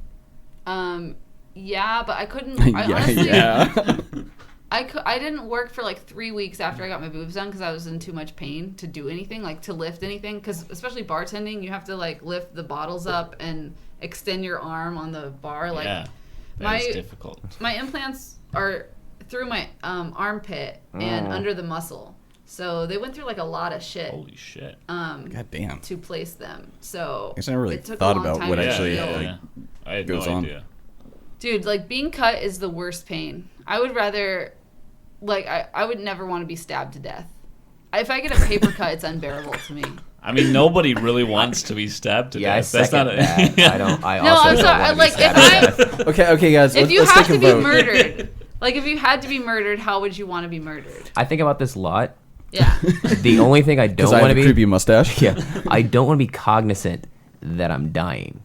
Yeah, but I couldn't. Honestly, yeah. I didn't work for like 3 weeks after I got my boobs done because I was in too much pain to do anything, like to lift anything. Because especially bartending, you have to like lift the bottles up and extend your arm on the bar. Like, yeah, that is difficult. My implants are through my armpit and under the muscle. So they went through like a lot of shit. Holy shit. God damn. To place them. So I guess I never really it took thought a long about time what to actually heal. I had goes no on. idea. Dude, like being cut is the worst pain. I would rather, like, I would never want to be stabbed to death. If I get a paper cut, it's unbearable to me. I mean, nobody really wants to be stabbed to death. That's not that. Yeah. I don't. I No, also I'm don't sorry. want to Like, be stabbed to death. Okay, guys. If you let's have take to a be vote. murdered, like if you had to be murdered, how would you want to be murdered? I think about this a lot. Yeah. The only thing I don't Because I want have to a be, creepy mustache. yeah, I don't want to be cognizant that I'm dying.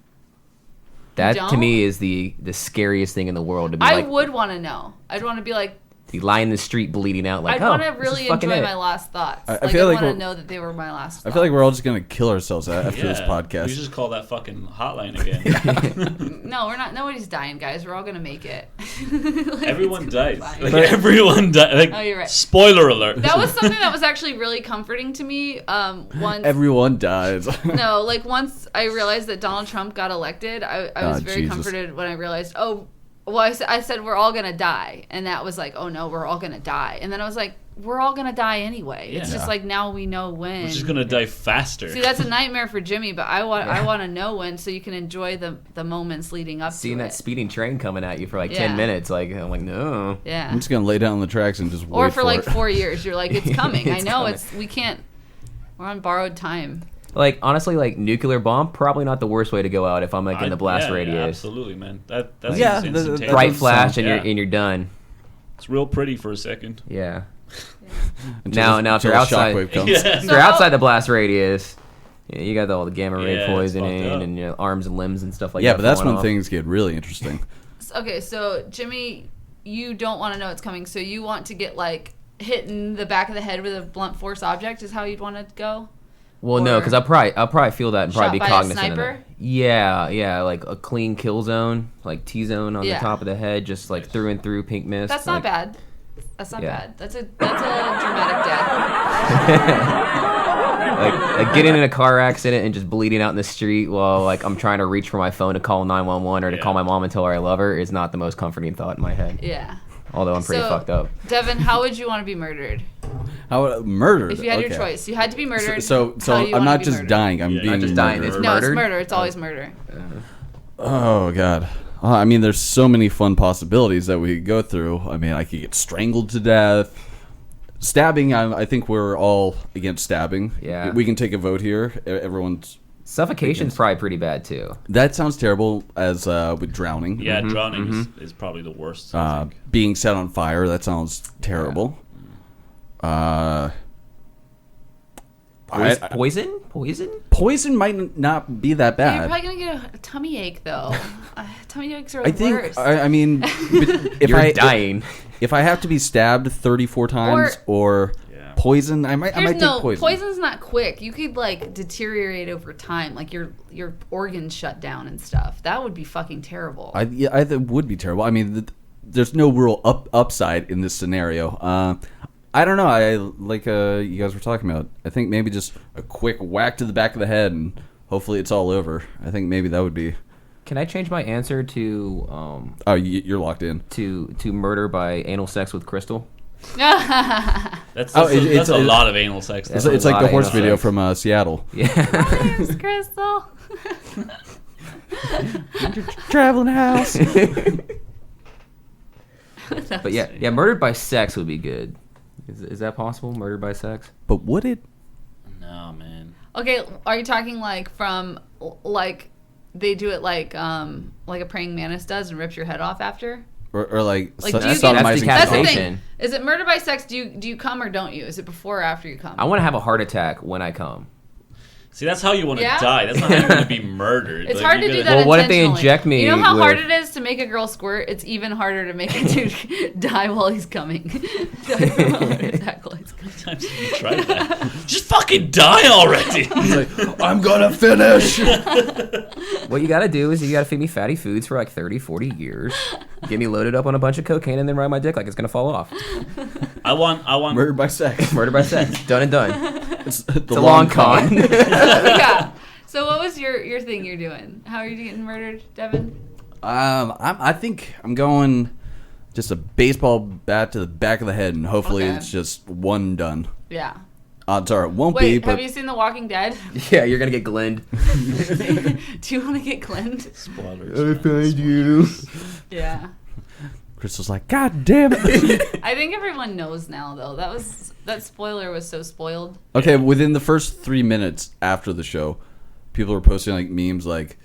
That to don't? me is the scariest thing in the world. To be I like, would want to know. I'd want to be like, be lying in the street bleeding out like, I'd want to this is really fucking enjoy it. my last thoughts. I Like, feel I like want to we're- know that they were my last I thoughts. feel like we're all just going to kill ourselves after this We podcast. should just call that fucking hotline again. No, we're not. Nobody's dying, guys. We're all gonna make it. Like, Everyone it's gonna be dies. fine. Like, everyone dies. Like, Oh, you're right. Spoiler alert. That was something that was actually really comforting to me. Once Everyone dies. no, like once I realized that Donald Trump got elected, I was Oh, very Jesus. comforted when I realized, I said we're all gonna die, and that was like, oh no, we're all gonna die, and then I was like, we're all gonna die anyway. It's Yeah. just like now we know when. We're just gonna die faster. See, that's a nightmare for Jimmy, but I want to know when, so you can enjoy the moments leading up Seeing to that it. speeding train coming at you for like Yeah. 10 minutes, like I'm like, no. Yeah. I'm just going to lay down on the tracks and just wait Or for like it. 4 years, you're like, it's coming. I It's know coming. we can't. We're on borrowed time. Like honestly, like nuclear bomb, probably not the worst way to go out if I'm like in the blast yeah, radius. Yeah, absolutely, man. That's Yeah, instantaneous. Bright doesn't flash sound- and you're done. It's real pretty for a second. Yeah. Until Now if until you're a outside, shockwave comes. Yeah. if you're outside the blast radius, you got all the gamma ray Yeah, it's poisoning fucked up. and arms and limbs and stuff like Yeah, that. but that's falling when off. things get really interesting. Okay, so Jimmy, you don't want to know it's coming, so you want to get like hit in the back of the head with a blunt force object is how you'd want to go? Well, no, because I'll probably feel that and probably be Shot by a cognizant of sniper? that. Yeah, like a clean kill zone, like T-zone on the top of the head, just like through and through pink mist. That's not bad. That's not Yeah. bad. That's a dramatic death. like getting in a car accident and just bleeding out in the street while like I'm trying to reach for my phone to call 911 or to call my mom and tell her I love her is not the most comforting thought in my head. Yeah. Although I'm pretty fucked up. Devin, how would you want to be murdered? Murdered? If you had your choice, you had to be murdered. So how do you I'm wanna not be just murdered? dying. I'm being just dying. It's No, it's murdered? murder. It's always murder. Oh God. I mean, there's so many fun possibilities that we could go through. I mean, I could get strangled to death. Stabbing, I think we're all against stabbing. Yeah. We can take a vote here. Everyone's... Suffocation's probably pretty bad too. That sounds terrible as with drowning. Yeah, drowning is probably the worst. I think. Being set on fire, that sounds terrible. Poison? Poison might not be that You're bad. probably gonna get a tummy ache though. Tummy aches are I the think. worst. I mean, if You're dying. If I have to be stabbed 34 times or poison, I might take poison. Poison's not quick. You could like deteriorate over time, like your organs shut down and stuff. That would be fucking terrible. That would be terrible. I mean, there's no real upside in this scenario. I don't know. I like you guys were talking about. I think maybe just a quick whack to the back of the head and hopefully it's all over. I think maybe that would be. Can I change my answer to? You're locked in. To murder by anal sex with Crystal. That's a lot of anal sex. It's like the horse video from Seattle. Yeah. My name's Crystal. Traveling house. But yeah, murdered by sex would be good. Is that possible? Murdered by sex? But would it? No, man. Okay, are you talking like from like they do it like a praying mantis does and rips your head off after? Or like do you sodomizing. That's the thing. Is it murder by sex? Do you come or don't you? Is it before or after you come? I want to have a heart attack when I come. See, that's how you want to die. That's not how you're going to be murdered. It's hard to do that. Well, what if they inject me? You know how hard it is to make a girl squirt? It's even harder to make a dude die while he's coming. Sometimes you try that. Just fucking die already. He's like, I'm gonna finish. What you gotta do is you gotta feed me fatty foods for like 30, 40 years. Get me loaded up on a bunch of cocaine and then ride my dick like it's gonna fall off. I want murder by sex. Murder by sex. Done and done. It's a long con. Yeah. So what was your thing you're doing? How are you getting murdered, Devin? I think I'm going just a baseball bat to the back of the head, and hopefully it's just one done. Yeah. Odds are it won't be. Wait, But have you seen The Walking Dead? Yeah, you're gonna get glenned. Do you want to get glenned? Spoilers. I find you. Yeah. Crystal's like, God damn it. I think everyone knows now, though. That spoiler was so spoiled. Okay, within the first 3 minutes after the show, people were posting like memes like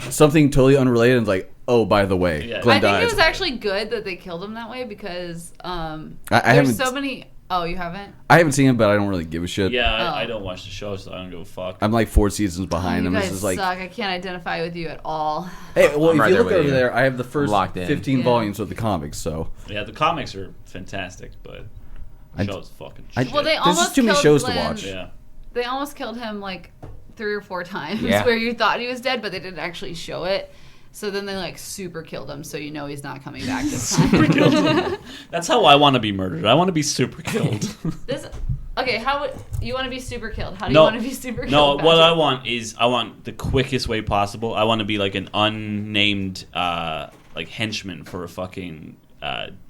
something totally unrelated and like, oh, by the way, Glenn I think dies. it was actually good that they killed him that way because I there's haven't- so many. Oh, you haven't? I haven't seen him, but I don't really give a shit. Yeah, I don't watch the show, so I don't give a fuck. I'm like 4 seasons behind You him. guys This is like, suck. I can't identify with you at all. hey, well, I'm if right you there look with over you. there, I have the first Locked in. 15 Yeah. volumes of the comics, so. Yeah, the comics are fantastic, but the show's fucking shit. Well, they There's almost just too many killed shows Glenn. to watch. Yeah. They almost killed him like 3 or 4 times Yeah. where you thought he was dead, but they didn't actually show it. So then they like super killed him, so you know he's not coming back this time. That's how I want to be murdered. I want to be super killed. Okay, how would you want to be super killed? How do you want to be super killed? No, what Patrick? I want is I want the quickest way possible. I want to be like an unnamed like henchman for a fucking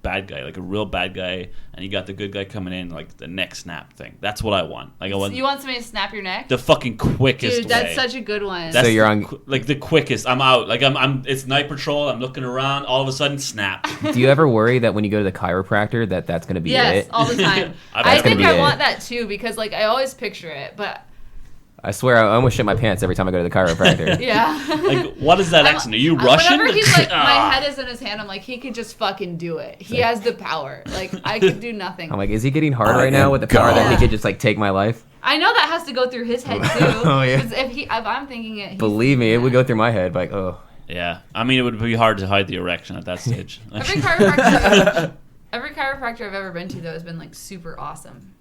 bad guy, like a real bad guy, and you got the good guy coming in like the neck snap thing. That's what I want. Like I want You want somebody to snap your neck? the fucking quickest Dude, that's way. such a good one. That's So you're on- like the quickest. I'm out. Like I'm. It's night patrol. I'm looking around. All of a sudden, snap. Do you ever worry that when you go to the chiropractor that's gonna be Yes, it? all the time. That's I gonna think be I it. want that too because like I always picture it, but I swear I almost shit my pants every time I go to the chiropractor. yeah. Like what is that accent? Are you Russian? Whenever he's like, my Ah. head is in his hand, I'm like, he could just fucking do it. He has the power. Like, I could do nothing. I'm like, is he getting hard right now with the power that he could just like take my life? I know that has to go through his head too. Oh, yeah. 'Cause if I'm thinking it, Believe me, it would go through my head. Like, oh, Yeah, I mean it would be hard to hide the erection at that stage. every chiropractor. Every chiropractor I've ever been to, though, has been, like, super awesome.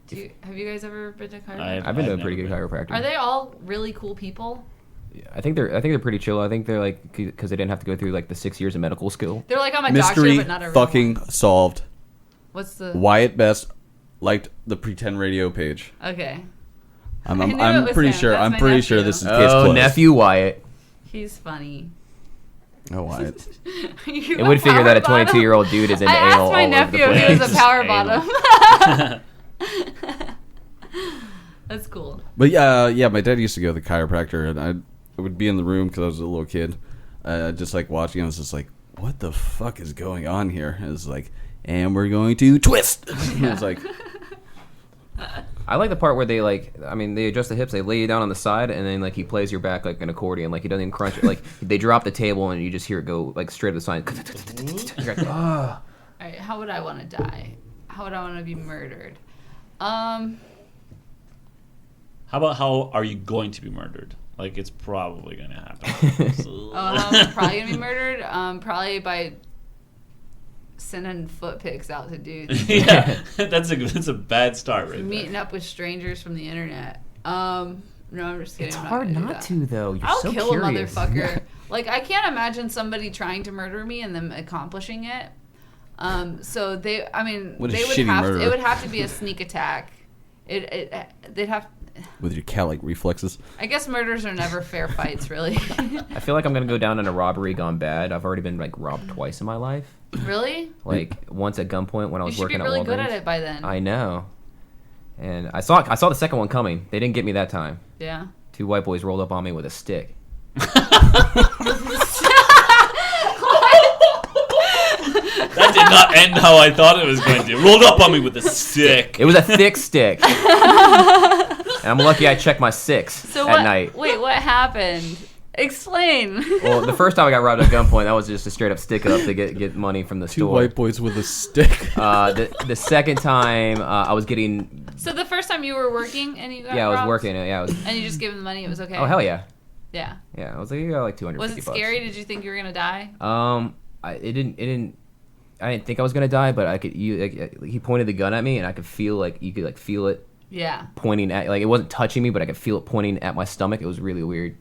Have you guys ever been to a chiropractor? I've been to a pretty good chiropractor. Are they all really cool people? I think they're pretty chill. I think they're like, because they didn't have to go through like the 6 years of medical school. They're like, I'm a Mystery doctor, but not a real fucking one. solved. What's the... Wyatt Best liked the Pretend Radio page. Okay. I'm I knew it pretty was him. sure. That's I'm my pretty sure nephew. this is case closed. Nephew Wyatt. He's funny. Oh, Wyatt. It would figure that a 22-year-old dude is into anal all I over asked the my nephew if he place. was a power bottom. That's cool. But yeah, my dad used to go to the chiropractor, and I would be in the room because I was a little kid, just like watching. I was just like, "What the fuck is going on here?" And it's like, and we're going to twist. And it's like, I like the part where they they adjust the hips, they lay you down on the side, and then like he plays your back like an accordion, like he doesn't even crunch it. Like they drop the table and you just hear it go like straight to the side. You're like, oh. All right, how would I want to die? How would I want to be murdered? How about how are you going to be murdered? Like, it's probably going to happen. I'm probably going to be murdered? Probably by sending foot pics out to dudes. Yeah, that's a bad start right Meeting up with strangers from the internet. No, I'm just kidding. It's I'm hard gonna do not that. to, though. You're I'll so kill curious. a motherfucker. Like, I can't imagine somebody trying to murder me and them accomplishing it. So they, I mean, What a they would shitty have murderer. to, it would have to be a sneak attack. They'd have. with your cat-like reflexes. I guess murders are never fair fights, really. I feel like I'm gonna go down in a robbery gone bad. I've already been like robbed twice in my life. Really? Like once at gunpoint when I was You should be working really at Walgreens. good at it by then. I know. And I saw the second one coming. They didn't get me that time. Yeah. 2 white boys rolled up on me with a stick. That did not end how I thought it was going to. Rolled up on me with a stick. It was a thick stick. And I'm lucky I checked my 6 So at night. Wait, what happened? Explain. Well, the first time I got robbed at gunpoint, that was just a straight up stick up to get money from the 2 store. white boys with a stick. The second time I was getting. So the first time you were working and you got Yeah, I was robbed? working. Yeah, I was. And you just gave them the money. It was okay. Oh hell yeah. Yeah. Yeah, I was like, you got like 250 Was it scary? Did you think you were gonna die? I didn't think I was gonna die, but I could. He pointed the gun at me, and I could feel like you could like feel it. Yeah. Pointing at, like, it wasn't touching me, but I could feel it pointing at my stomach. It was really weird.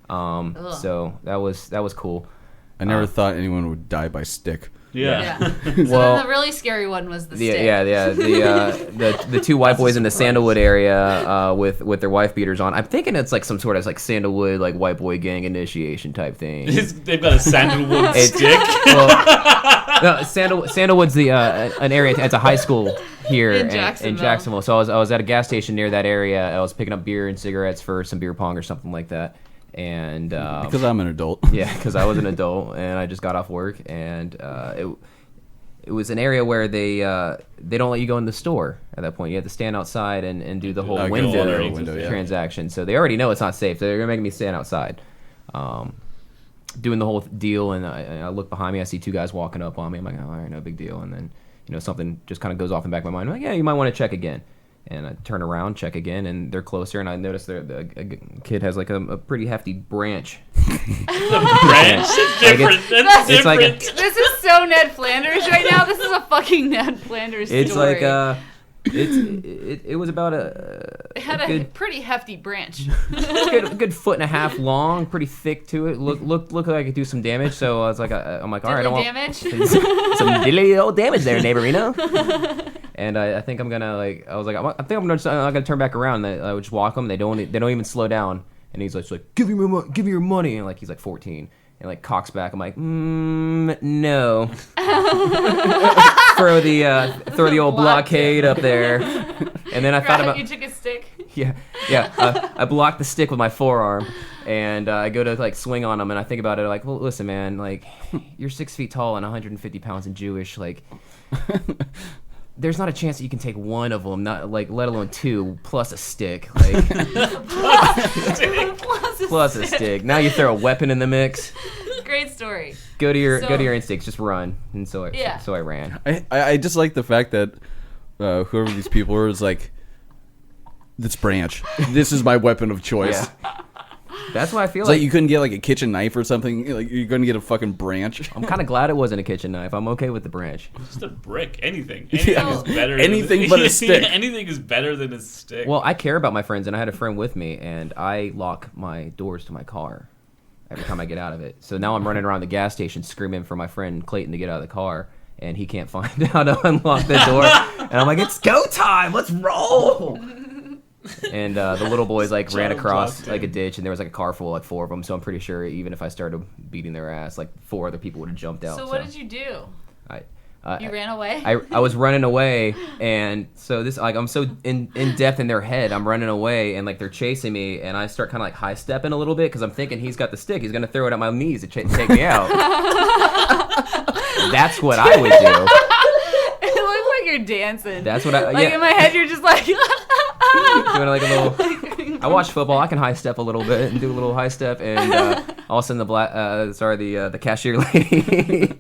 So that was cool. I never thought anyone would die by stick. Yeah. So Well, then the really scary one was the stick. The 2 white boys in the Sandalwood area with their wife beaters on. I'm thinking it's like some sort of like Sandalwood like white boy gang initiation type thing. They've got a sandalwood stick. No, Sandalwood's an area. It's a high school here In in Jacksonville. So I was at a gas station near that area. I was picking up beer and cigarettes for some beer pong or something like that. And Because I'm an adult. yeah, because I was an adult and I just got off work, and it was an area where they don't let you go in the store at that point. You have to stand outside and do the whole Okay, window yeah. transaction. So they already know it's not safe. So they're gonna make me stand outside, doing the whole deal. And I look behind me, I see 2 guys walking up on me. I'm like, oh, all right, no big deal. And then something just kind of goes off in the back of my mind. I'm like, yeah, you might want to check again. And I turn around, check again, and they're closer. And I notice the kid has like a pretty hefty branch. Branch? It's different. That's it's like different. This is so Ned Flanders right now. This is a fucking Ned Flanders story. It's like it was about It had a pretty hefty branch. a good 1.5 feet long, pretty thick to it. Looked like I could do some damage. So I was like, I'm like, all right, I want damage? some dilly old damage there, neighborino. And I think I'm gonna I was like, I think I'm gonna turn back around. And I would just walk them. They don't even slow down. And he's like, give me your money. And like he's like 14. And like cocks back. I'm like, no. throw the old blockade up there. And then I thought about. You took a stick. Yeah. I blocked the stick with my forearm, and I go to like swing on him, and I think about it like, well, listen, man, like you're 6 feet tall and 150 pounds and Jewish, like. There's not a chance that you can take one of them, not like, let alone 2 plus a stick, like plus a stick. Now you throw a weapon in the mix. Great story. Go to your instincts, just run. And so I ran. I just like the fact that whoever these people are is like, this branch. This is my weapon of choice. Yeah. That's why I feel It's like you couldn't get like a kitchen knife or something. Like you're going to get a fucking branch. I'm kind of glad it wasn't a kitchen knife. I'm okay with the branch. Just a brick. Anything. Yeah. Is better. Anything but a stick. Anything is better than a stick. Well, I care about my friends, and I had a friend with me, and I lock my doors to my car every time I get out of it. So now I'm running around the gas station screaming for my friend Clayton to get out of the car, and he can't find how to unlock the door. And I'm like, it's go time. Let's roll. And the little boys like ran across like a ditch, and there was like a car full of like 4 of them. So I'm pretty sure even if I started beating their ass, like 4 other people would have jumped out. So what did you do? You ran away? I was running away, and so this like I'm so in depth in their head. I'm running away, and like they're chasing me, and I start kind of like high stepping a little bit because I'm thinking he's got the stick. He's gonna throw it at my knees to take me out. That's what I would do. It looks like you're dancing. That's what I like in my head. You're just like doing like a little. I watch football. I can high step a little bit and do a little high step, and all of a sudden the cashier lady.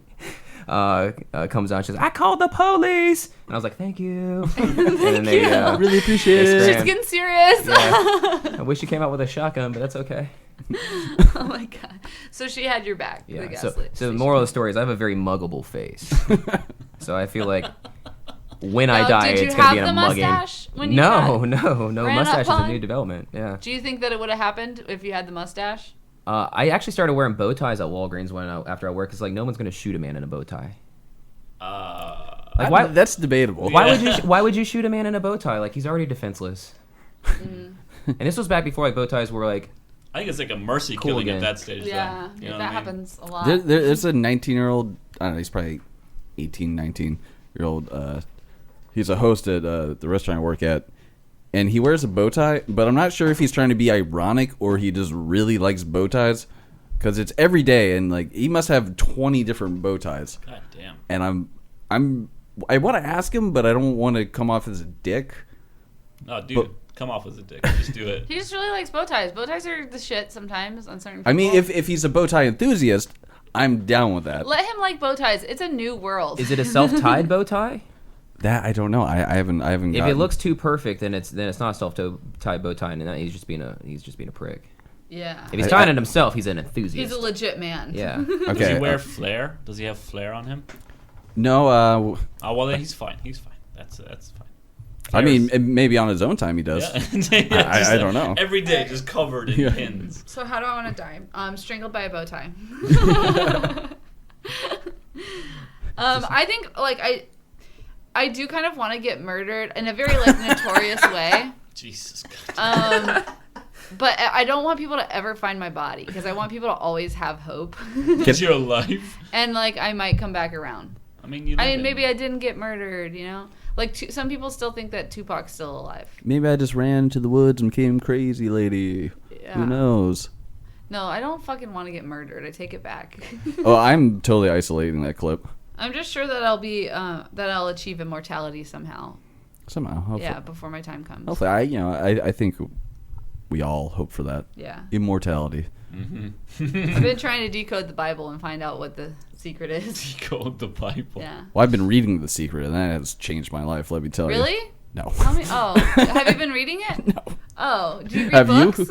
Comes out. She's like, I called the police, and I was like, thank you. And then they really appreciate it. She's getting serious. Yeah. I wish she came out with a shotgun, but that's okay. Oh my god! So she had your back. Yeah. The So the moral of the story is I have a very muggable face. So I feel like when I die, it's gonna be a mugging. No mustache is a new development. Yeah. Do you think that it would have happened if you had the mustache? I actually started wearing bow ties at Walgreens after I work. Because like no one's gonna shoot a man in a bow tie. Like why? That's debatable. Why would you shoot a man in a bow tie? Like he's already defenseless. And this was back before like bow ties were like. I think it's like a mercy killing at that stage. Yeah, though. You know that happens a lot. There's a 19-year-old. I don't know. He's probably 18, 19-year-old. He's a host at the restaurant I work at, and he wears a bow tie. But I'm not sure if he's trying to be ironic or he just really likes bow ties, because it's every day, and like he must have 20 different bow ties. God damn. And I want to ask him, but I don't want to come off as a dick. No, dude. Come off as a dick. Just do it. He just really likes bow ties. Bow ties are the shit sometimes on certain people. I mean, if he's a bow tie enthusiast, I'm down with that. Let him like bow ties. It's a new world. Is it a self-tied bow tie? That I don't know. I haven't. If it looks too perfect, then it's not a self-tied bow tie, and then he's just being a prick. Yeah. If he's tying it himself, he's an enthusiast. He's a legit man. Yeah. Okay. Does he wear flair? Does he have flair on him? No. Oh well, then he's fine. He's fine. That's fine. I mean, maybe on his own time he does. Yeah. I don't know. Every day, just covered in pins. So how do I want to die? Strangled by a bow tie. I think like I do kind of want to get murdered in a very like notorious way. Jesus God. But I don't want people to ever find my body because I want people to always have hope. It's your life. And like I might come back around. I mean, maybe I didn't get murdered, you know? Like, some people still think that Tupac's still alive. Maybe I just ran into the woods and became crazy lady. Yeah. Who knows? No, I don't fucking want to get murdered. I take it back. Oh, I'm totally isolating that clip. I'm just sure that I'll achieve immortality somehow. Somehow, hopefully. Yeah, before my time comes. Hopefully, I think we all hope for that. Yeah. Immortality. Mm-hmm. I've been trying to decode the Bible and find out what the secret is. Decode the Bible. Yeah. Well, I've been reading The Secret, and that has changed my life. Let me tell you. Really? No. Tell me. Oh, have you been reading it? No. Oh, do you read have books? You?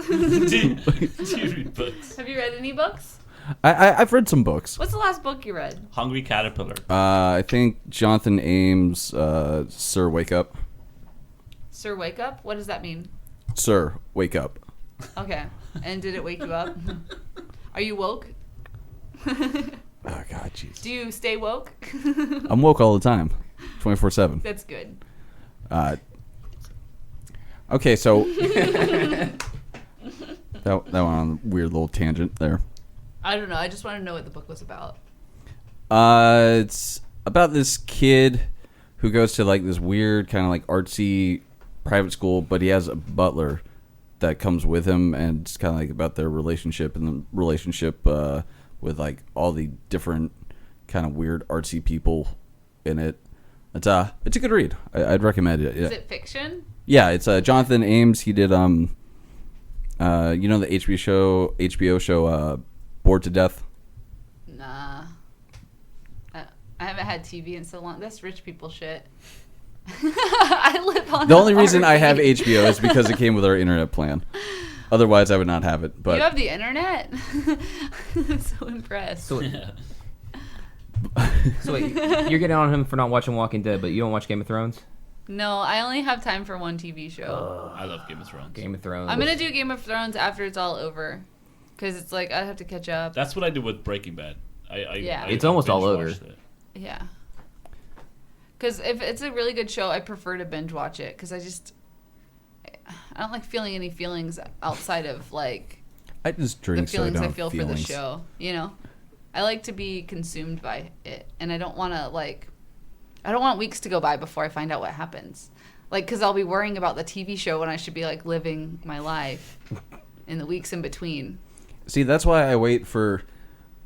do you read books? Have you read any books? I've read some books. What's the last book you read? Hungry Caterpillar. I think Jonathan Ames' Sir, Wake Up. Sir, Wake Up? What does that mean? Sir, Wake Up. Okay. And did it wake you up? Are you woke? Oh, God, jeez. Do you stay woke? I'm woke all the time. 24/7. That's good. Okay, so... that went on a weird little tangent there. I don't know. I just want to know what the book was about. It's about this kid who goes to, like, this weird kind of, like, artsy private school, but he has a butler that comes with him, and it's kind of like about their relationship and the relationship with like all the different kind of weird artsy people in it. It's a good read. I'd recommend it. Yeah. Is it fiction? Yeah, it's Jonathan Ames. He did the HBO show Bored to Death. Nah, I haven't had TV in so long. That's rich people shit. I live on The only reason I have HBO is because it came with our internet plan. Otherwise, I would not have it. But You have the internet? I'm so impressed. So, so wait, you're getting on him for not watching Walking Dead, but you don't watch Game of Thrones? No, I only have time for one TV show. I love Game of Thrones. Game of Thrones. I'm gonna do Game of Thrones after it's all over, because it's like I have to catch up. That's what I did with Breaking Bad. Yeah. It's almost all over. binge-watched it. Yeah. Because if it's a really good show, I prefer to binge watch it, because I don't like feeling any feelings outside of like I just drink the feelings so I I don't feel have for the feelings. show. You know, I like to be consumed by it, and I don't want to I don't want weeks to go by before I find out what happens. Like, because I'll be worrying about the TV show when I should be like living my life in the weeks in between. See, that's why I wait for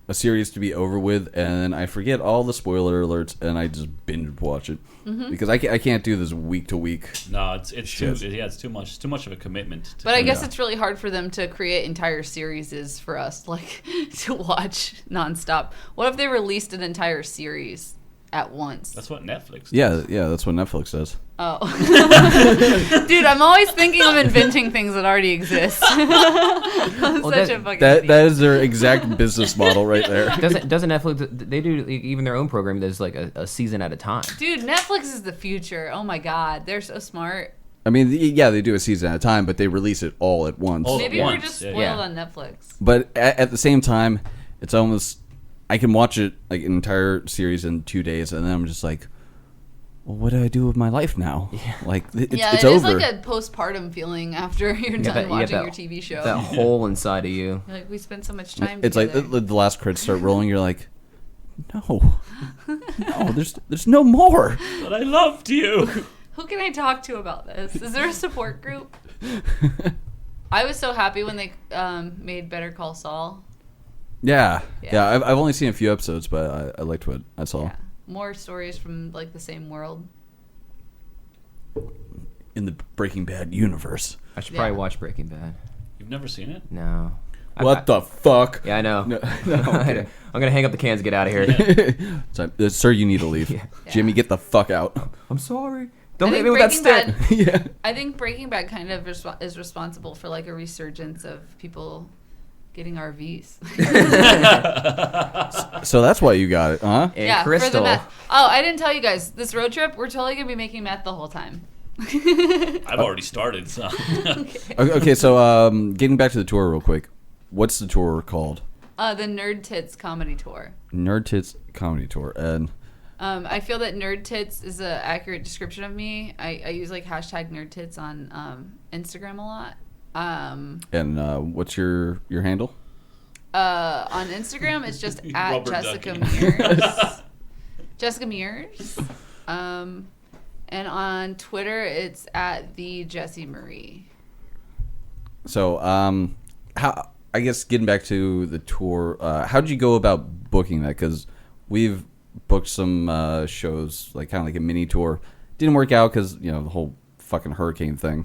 a series to be over with, and I forget all the spoiler alerts, and I just binge watch it because I can't do this week to week. No, it's too Shit. it's too much. It's too much of a commitment. But I guess it's really hard for them to create entire series for us, like, to watch nonstop. What if they released an entire series at once? That's what Netflix does. Yeah, that's what Netflix does. Oh. Dude, I'm always thinking of inventing things that already exist. I'm such a fucking that idiot. is their exact business model right there. Doesn't Netflix? They do even their own program. That's like a season at a time. Dude, Netflix is the future. Oh my god, they're so smart. I mean, yeah, they do a season at a time, but they release it all at once. All Maybe at we're once, just yeah. spoiled Yeah. on Netflix. But at the same time, it's almost I can watch it like an entire series in 2 days, and then I'm just like, well, what do I do with my life now? Yeah. Like it's It over. is like a postpartum feeling after you're done watching your TV show. That hole inside of you. You're like, we spent so much time It's together. like the last credits start rolling. You're like, no, there's no more. But I loved you. Who can I talk to about this? Is there a support group? I was so happy when they made Better Call Saul. Yeah. Yeah. I've only seen a few episodes, but I liked what I saw. Yeah. More stories from like the same world. In the Breaking Bad universe. I should probably watch Breaking Bad. You've never seen it? No. What the fuck? Yeah, I know. No, I'm gonna hang up the cans and get out of here. So, sir, you need to leave. Jimmy, get the fuck out. I'm sorry. Don't I hit think me with that Breaking stick. Bad. I think Breaking Bad kind of is responsible for like a resurgence of people getting RVs. So that's why you got it, huh? And yeah, Crystal. for the meth. Oh, I didn't tell you guys. This road trip, we're totally gonna be making meth the whole time. I've already started, so. Okay, so getting back to the tour real quick. What's the tour called? The Nerd Tits comedy tour. Nerd Tits Comedy Tour. And I feel that Nerd Tits is an accurate description of me. I use like hashtag Nerd Tits on Instagram a lot. What's your handle? On Instagram, it's just at Rubber Jessica ducky. Mears. Jessica Mears. And on Twitter, it's at the Jessie Marie. So, how? I guess getting back to the tour, how did you go about booking that? Because we've booked some shows, like kind of like a mini tour. Didn't work out because the whole fucking hurricane thing.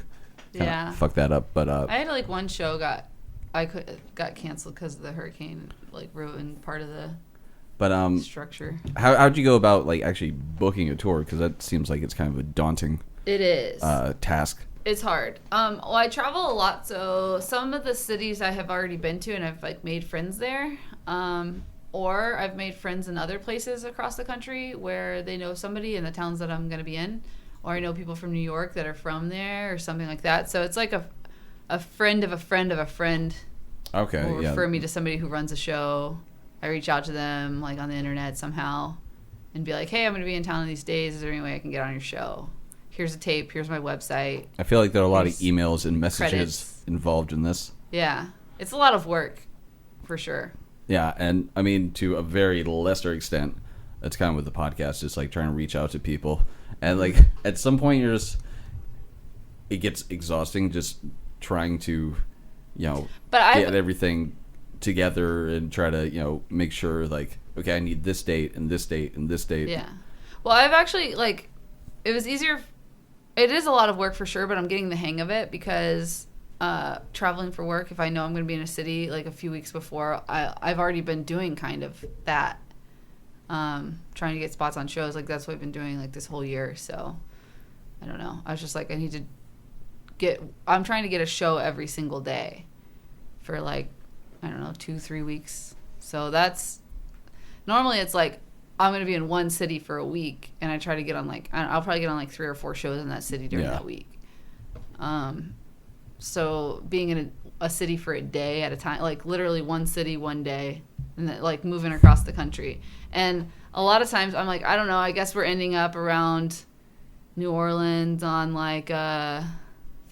Yeah. Fucked that up. But I had like one show got canceled because of the hurricane, like ruined part of the structure. How'd you go about like actually booking a tour? Because that seems like it's kind of a daunting. It is. Task. It's hard. Well, I travel a lot, so some of the cities I have already been to, and I've like made friends there. Or I've made friends in other places across the country where they know somebody in the towns that I'm going to be in, or I know people from New York that are from there, or something like that. So it's like a friend of a friend of a friend. Okay. Will refer me to somebody who runs a show. I reach out to them like on the internet somehow, and be like, "Hey, I'm going to be in town these days. Is there any way I can get on your show? Here's a tape. Here's my website." I feel like there are a lot of emails and messages credits involved in this. Yeah, it's a lot of work, for sure. Yeah, and I mean, to a very lesser extent, that's kind of with the podcast, just like trying to reach out to people. And like, at some point, it gets exhausting just trying to, get everything together and try to, make sure, like, okay, I need this date and this date and this date. Yeah. Well, I've actually, like, it was easier. It is a lot of work for sure, but I'm getting the hang of it because traveling for work, if I know I'm going to be in a city like a few weeks before, I've already been doing kind of that, trying to get spots on shows. Like, that's what I've been doing like this whole year. So I don't know. I was just like, I'm trying to get a show every single day. for like, I don't know, 2-3 weeks. So that's normally it's like I'm gonna be in one city for a week, and I try to get on like I'll probably get on like 3 or 4 shows in that city during that week. So being in a city for a day at a time, like literally one city one day, and then, like moving across the country. And a lot of times I'm like, I don't know, I guess we're ending up around New Orleans on like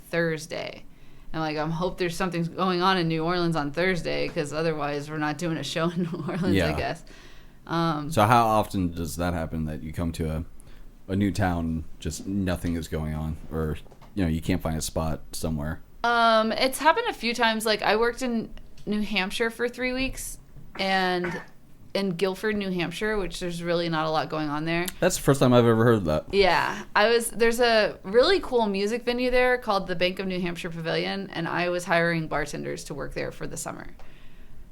Thursday. And like, I hope there's something going on in New Orleans on Thursday, because otherwise we're not doing a show in New Orleans, I guess. So how often does that happen, that you come to a new town, just nothing is going on, or you can't find a spot somewhere? It's happened a few times. Like I worked in New Hampshire for 3 weeks, and in Guilford, New Hampshire, which there's really not a lot going on there. That's the first time I've ever heard of that. Yeah, there's a really cool music venue there called the Bank of New Hampshire Pavilion, and I was hiring bartenders to work there for the summer.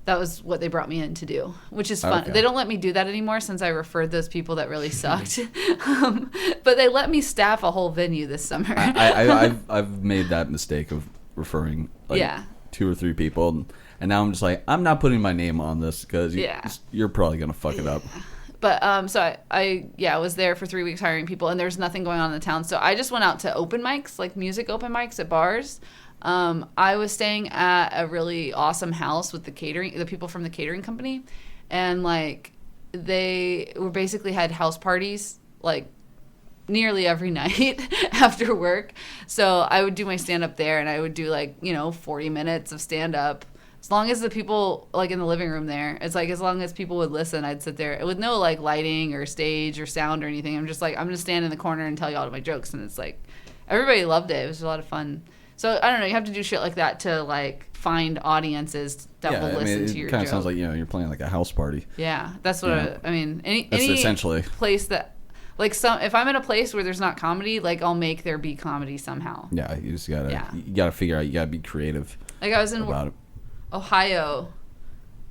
That was what they brought me in to do, which is fun. Okay. They don't let me do that anymore since I referred those people that really sucked. But they let me staff a whole venue this summer. I've made that mistake of referring 2 or 3 people, and now I'm just like, I'm not putting my name on this because you're probably gonna fuck it up. But so I was there for 3 weeks hiring people, and there's nothing going on in the town. So I just went out to open mics, like music open mics at bars. I was staying at a really awesome house with the people from the catering company, and like they were basically had house parties like nearly every night after work. So I would do my stand up there, and I would do like 40 minutes of stand up. As long as the people like in the living room there, it's like as long as people would listen, I'd sit there with no like lighting or stage or sound or anything. I'm just like, I'm gonna stand in the corner and tell you all my jokes, and it's like everybody loved it. It was a lot of fun. So I don't know, you have to do shit like that to like find audiences that will listen to your joke. It kind of sounds like you're playing like a house party. Yeah, that's what I mean. Any essentially place that like if I'm in a place where there's not comedy, like I'll make there be comedy somehow. Yeah, you just gotta figure out. You gotta be creative. Like I was in about it. Ohio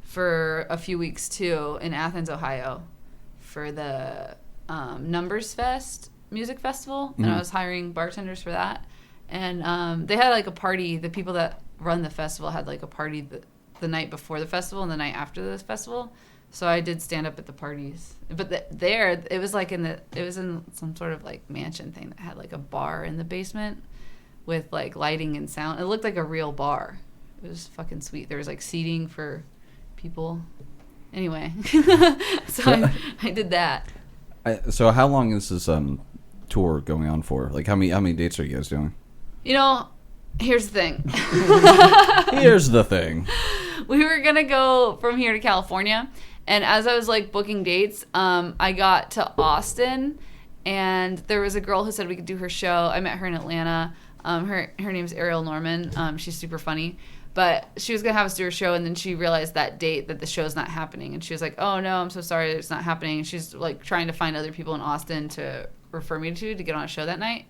for a few weeks too, in Athens, Ohio, for the Numbers Fest music festival, and I was hiring bartenders for that. And they had like a party. The people that run the festival had like a party the night before the festival and the night after the festival. So I did stand up at the parties. But it was like it was in some sort of like mansion thing that had like a bar in the basement with like lighting and sound. It looked like a real bar. It was fucking sweet. There was like seating for people. Anyway, so I did that. So how long is this tour going on for? Like how many dates are you guys doing? Here's the thing. Here's the thing. We were gonna go from here to California, and as I was like booking dates, I got to Austin, and there was a girl who said we could do her show. I met her in Atlanta. Her name's Ariel Norman. She's super funny. But she was going to have us do her show, and then she realized that date that the show's not happening. And she was like, oh, no, I'm so sorry it's not happening. And she's, like, trying to find other people in Austin to refer me to get on a show that night.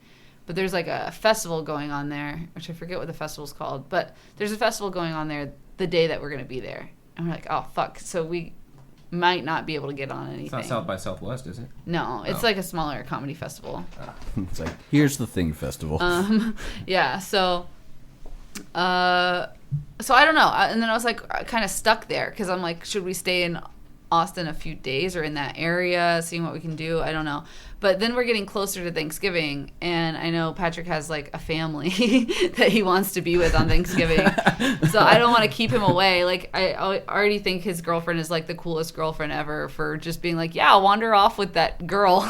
But there's, like, a festival going on there, which I forget what the festival's called. But there's a festival going on there the day that we're going to be there. And we're like, oh, fuck. So we might not be able to get on anything. It's not South by Southwest, is it? No, it's like a smaller comedy festival. It's like, here's the thing festival. Yeah, so I don't know. And then I was like kind of stuck there because I'm like, should we stay in Austin a few days or in that area, seeing what we can do? I don't know. But then we're getting closer to Thanksgiving, and I know Patrick has like a family that he wants to be with on Thanksgiving. So I don't want to keep him away. Like I already think his girlfriend is like the coolest girlfriend ever for just being like, yeah, I'll wander off with that girl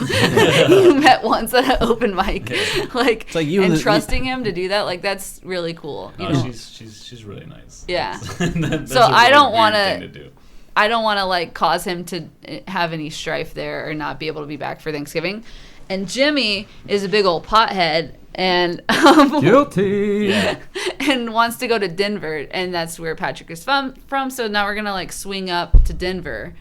you met once at an open mic. Like you and trusting him to do that, like that's really cool. No, you know? she's really nice. Yeah. That's so a I really don't weird want thing to to do. I don't want to like cause him to have any strife there or not be able to be back for Thanksgiving. And Jimmy is a big old pothead and guilty. Yeah. and wants to go to Denver, and that's where Patrick is from. So now we're gonna like swing up to Denver,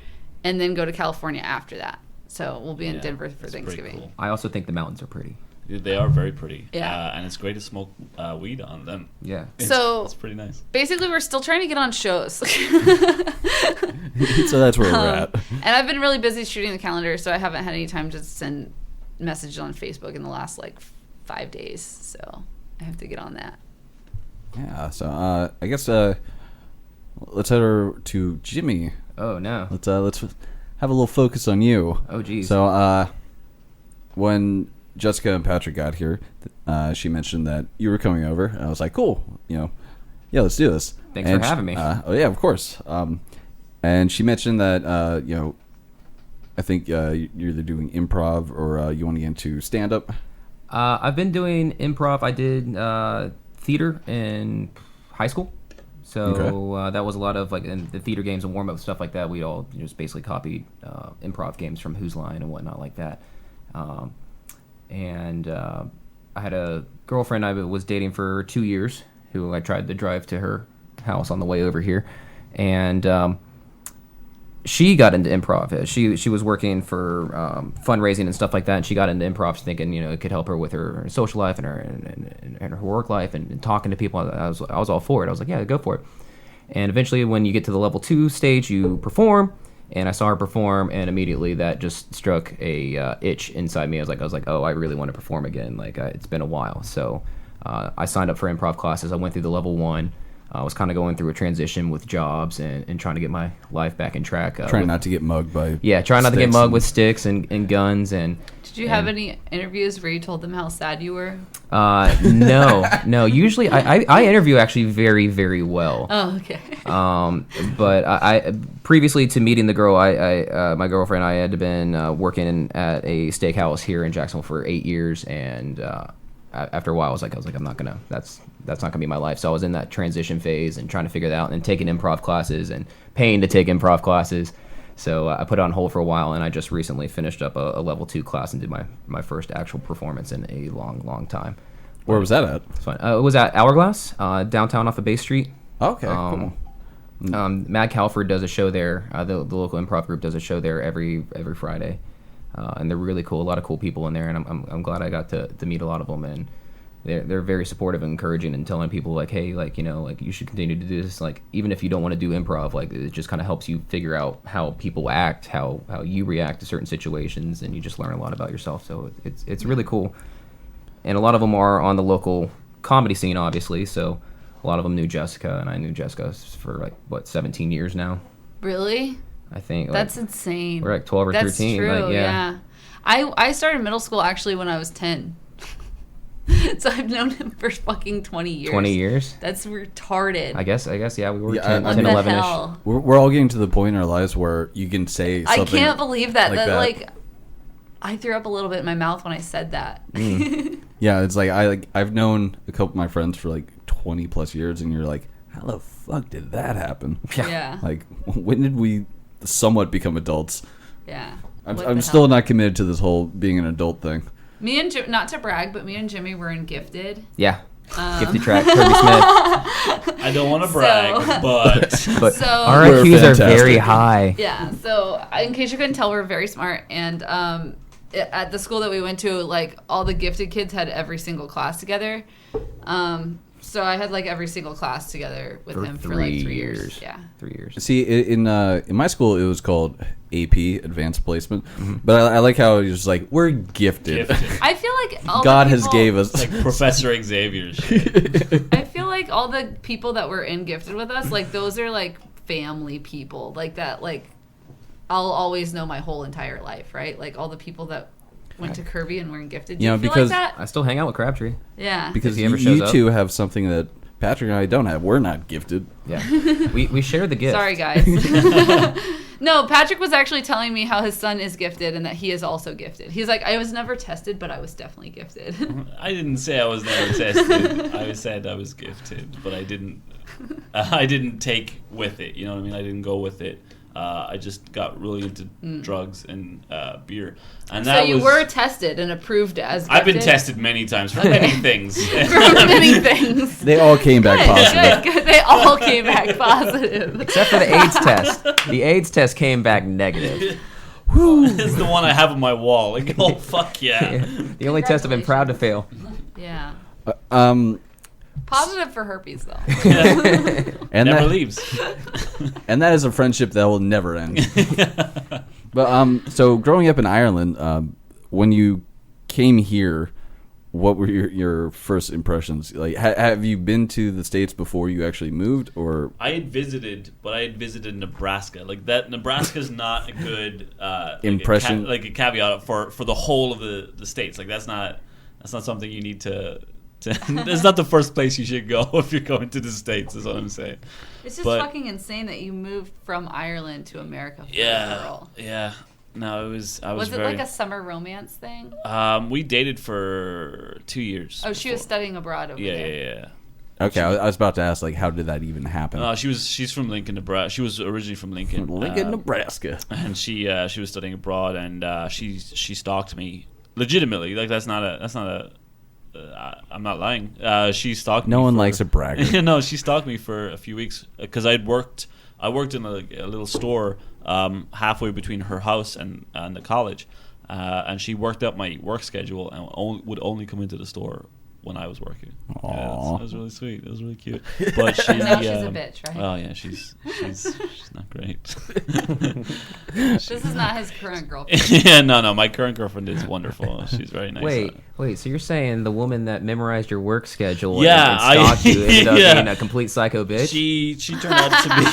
and then go to California after that. So we'll be in Denver for Thanksgiving. Cool. I also think the mountains are pretty. Dude, they are very pretty. Yeah. And it's great to smoke weed on them. Yeah. So it's pretty nice. Basically, we're still trying to get on shows. So that's where we're at. And I've been really busy shooting the calendar, so I haven't had any time to send messages on Facebook in the last like 5 days. So I have to get on that. Yeah. So I guess let's head over to Jimmy. Oh no. Let's have a little focus on you. Oh geez. So when Jessica and Patrick got here, she mentioned that you were coming over, and I was like, cool, yeah, let's do this. Thanks for having me. Oh yeah, of course. And she mentioned that I think you're either doing improv or you want to get into stand up. I've been doing improv. I did theater in high school. So that was a lot of like in the theater games and warm up stuff like that. We all just basically copied improv games from Who's Line and whatnot like that. And I had a girlfriend I was dating for 2 years who I tried to drive to her house on the way over here, and she got into improv. She was working for fundraising and stuff like that, and she got into improv thinking it could help her with her social life and her work life and talking to people. I was all for it. I was like, yeah, go for it. And eventually, when you get to the level 2 stage, you perform. And I saw her perform, and immediately that just struck a itch inside me. I was like, oh, I really want to perform again. Like it's been a while, so I signed up for improv classes. I went through the level 1. I was kind of going through a transition with jobs and trying to get my life back in track. Trying not to get mugged by trying not to get mugged with sticks and guns. And did you have any interviews where you told them how sad you were? No. Usually, I interview actually very, very well. Oh, okay. But I previously to meeting the girl, my girlfriend, I had been working at a steakhouse here in Jacksonville for 8 years, and after a while, I was like, I'm not gonna. That's not gonna be my life. So I was in that transition phase and trying to figure that out, and taking improv classes and paying to take improv classes. So I put it on hold for a while, and I just recently finished up a level 2 class and did my first actual performance in a long time. Where was that at? It's fun. It was at Hourglass, downtown off of Bay Street. Okay, cool. Matt Calford does a show there. The local improv group does a show there every Friday, and they're really cool. A lot of cool people in there, and I'm glad I got to meet a lot of them. And they're very supportive and encouraging and telling people like, hey, like like you should continue to do this. Like even if you don't want to do improv, like it just kind of helps you figure out how people act, how you react to certain situations, and you just learn a lot about yourself. So it's really cool. And a lot of them are on the local comedy scene, obviously. So a lot of them knew Jessica, and I knew Jessica for 17 years now. Really? I think that's insane. We're 12 or 13. That's true. Yeah. I started middle school actually when I was 10. So I've known him for fucking 20 years. 20 years? That's retarded. I guess, yeah, we were 10, 11-ish. We're all getting to the point in our lives where you can say something. I can't believe that. Like I threw up a little bit in my mouth when I said that. Yeah, it's like I've known a couple of my friends for 20 plus years, and you're like, how the fuck did that happen? Yeah. Like, when did we somewhat become adults? Yeah. I'm still not committed to this whole being an adult thing. Me and not to brag, but me and Jimmy were in Gifted. Yeah. Gifted track, Kirby Smith. I don't want to brag, but so our IQs are very high. Yeah. So in case you couldn't tell, we're very smart, and at the school that we went to, all the gifted kids had every single class together. So I had every single class together with him for 3 years. Yeah. 3 years. See, in my school, it was called AP, Advanced Placement. Mm-hmm. But I like how it's just we're gifted. I feel like all God the has gave us Professor Xavier's shit. I feel like all the people that were in Gifted with us, those are family people, that I'll always know my whole entire life, right? All the people that went to Kirby and were in Gifted. Do you feel because like that? I still hang out with Crabtree. Yeah. Because you two have something that Patrick and I don't have. We're not gifted. Yeah. we share the gift. Sorry, guys. No, Patrick was actually telling me how his son is gifted and that he is also gifted. He's like, I was never tested, but I was definitely gifted. I didn't say I was never tested. I said I was gifted, but I didn't take with it. You know what I mean? I didn't go with it. I just got really into drugs and beer. And so you were tested and approved as gifted? I've been tested many times for many things. For many things. They all came back positive. Good. They all came back positive. Except for the AIDS test. The AIDS test came back negative. This is the one I have on my wall. Oh, fuck yeah. The only test I've been proud to fail. Yeah. Positive for herpes, though. And never leaves. And that is a friendship that will never end. But so growing up in Ireland, when you came here, what were your first impressions? Like, have you been to the States before you actually moved, or? I had visited, but I had visited Nebraska. Like that, Nebraska's not a good impression. like a caveat for the whole of the states. Like that's not something you need to. That's not the first place you should go if you're going to the States. Is what I'm saying. It's just fucking insane that you moved from Ireland to America for a girl. Yeah. No, it was. Was it like a summer romance thing? We dated for 2 years. Oh, she was studying abroad over there. Yeah. Okay, I was about to ask, like, how did that even happen? She's from Lincoln, Nebraska. She was originally from Lincoln, Nebraska, and she was studying abroad, and she stalked me legitimately. Like that's not a. I'm not lying. She stalked me. No one likes a bragger. No, she stalked me for a few weeks because I worked in a little store halfway between her house and the college, and she worked out my work schedule and would only come into the store when I was working. Yeah, it was really sweet. It was really cute. But now she's a bitch, right? Oh yeah, she's not great. This is not his current girlfriend. Yeah, no, my current girlfriend is wonderful. She's very nice. Wait, so you're saying the woman that memorized your work schedule and stalked you ended up being a complete psycho bitch? She turned out to be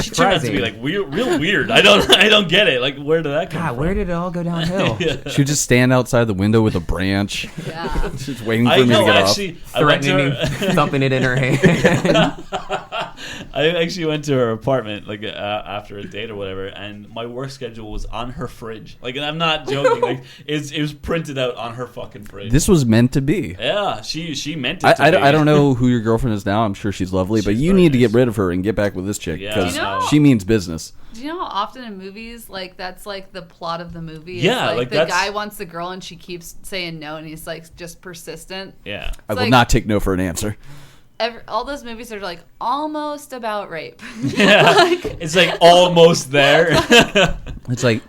she turned out to be like real weird. I don't get it. Like where did that come from? Where did it all go downhill? She would just stand outside the window with a branch. Yeah. Just waiting for me to get off. Threatening me, thumping it in her hand. I actually went to her apartment like after a date or whatever, and my work schedule was on her fridge. Like, and I'm not joking. Like, it was printed out on her fucking fridge. This was meant to be. Yeah, she meant it. I don't know who your girlfriend is now. I'm sure she's lovely, but you need to get rid of her and get back with this chick because she means business. Do you know how often in movies, like, that's like the plot of the movie? Yeah, like the guy wants the girl and she keeps saying no, and he's like just persistent. Yeah, I will not take no for an answer. All those movies are like almost about rape. Yeah, it's like almost there. It's like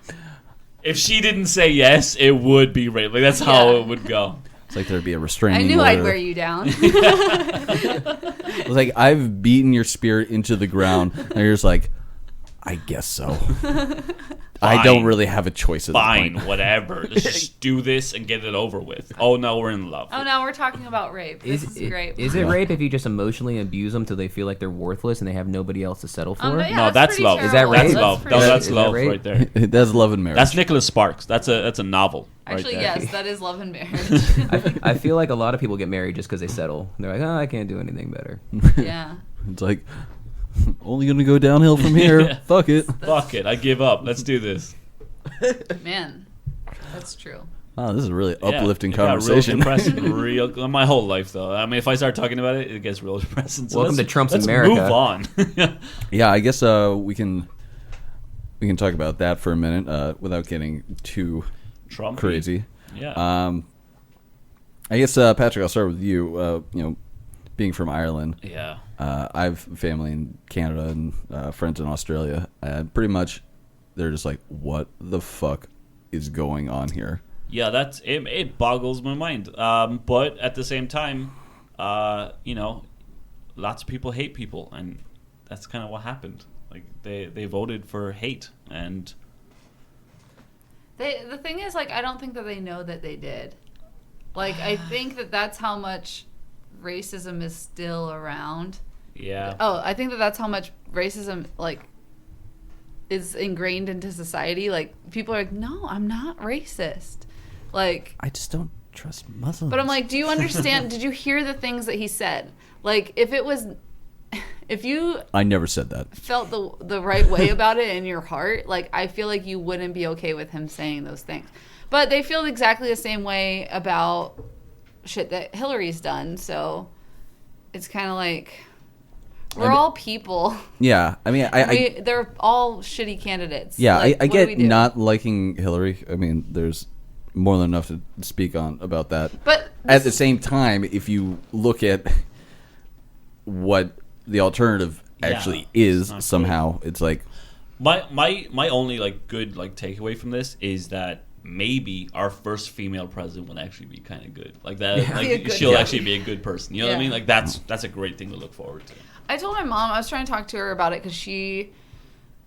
if she didn't say yes, it would be rape. Like that's how it would go. It's like there'd be a restraining I knew order. I'd wear you down. It's like I've beaten your spirit into the ground, and you're just like, I guess so. I don't really have a choice at this point. Fine, whatever. Let's just do this and get it over with. Oh, no, we're in love. Oh, no, we're talking about rape. This is great. Is it rape if you just emotionally abuse them till they feel like they're worthless and they have nobody else to settle for? Yeah, no, that's love. Is that rape? That's love. No, that's love right there. That's love and marriage. That's Nicholas Sparks. That's a novel. Actually, right yes, that is love and marriage. I feel like a lot of people get married just because they settle. They're like, oh, I can't do anything better. Yeah. It's like, only going to go downhill from here. Yeah. Fuck it. Fuck it. I give up. Let's do this. Man, that's true. Wow, this is a really uplifting it got conversation. Real depressing, my whole life, though. I mean, if I start talking about it, it gets real depressing. So Welcome to Trump's let's America. Move on. Yeah, I guess we can talk about that for a minute without getting too Trump crazy. Yeah. I guess Patrick, I'll start with you. Being from Ireland. Yeah. I have family in Canada and friends in Australia. Pretty much, they're just like, "What the fuck is going on here?" Yeah, it boggles my mind. But at the same time, lots of people hate people, and that's kind of what happened. Like they voted for hate, and the thing is, like, I don't think that they know that they did. Like, I think that's how much racism is still around. Yeah. Oh, I think that's how much racism, like, is ingrained into society. Like, people are like, no, I'm not racist. Like, I just don't trust Muslims. But I'm like, do you understand? Did you hear the things that he said? Like, if you I never said that. Felt the right way about it in your heart, like, I feel like you wouldn't be okay with him saying those things. But they feel exactly the same way about shit that Hillary's done. So it's kind of like we're all people. Yeah, I mean, they're all shitty candidates. Yeah, like, I get not liking Hillary. I mean, there's more than enough to speak on about that. But at the same time, if you look at what the alternative actually is, somehow it's like my only like good like takeaway from this is that maybe our first female president would actually be kind of good. Like that, like she'll actually be a good person. You know what I mean? Like that's a great thing to look forward to. I told my mom, I was trying to talk to her about it because she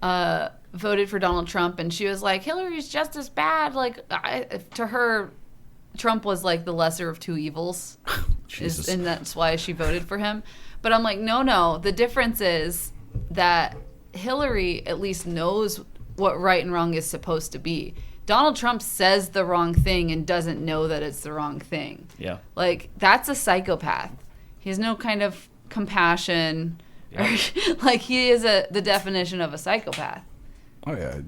voted for Donald Trump, and she was like, Hillary's just as bad. Like, to her, Trump was like the lesser of two evils, Jesus. and that's why she voted for him. But I'm like, no. The difference is that Hillary at least knows what right and wrong is supposed to be. Donald Trump says the wrong thing and doesn't know that it's the wrong thing. Yeah. Like, that's a psychopath. He has no kind of compassion. Yeah. Or, like, he is the definition of a psychopath. Oh yeah,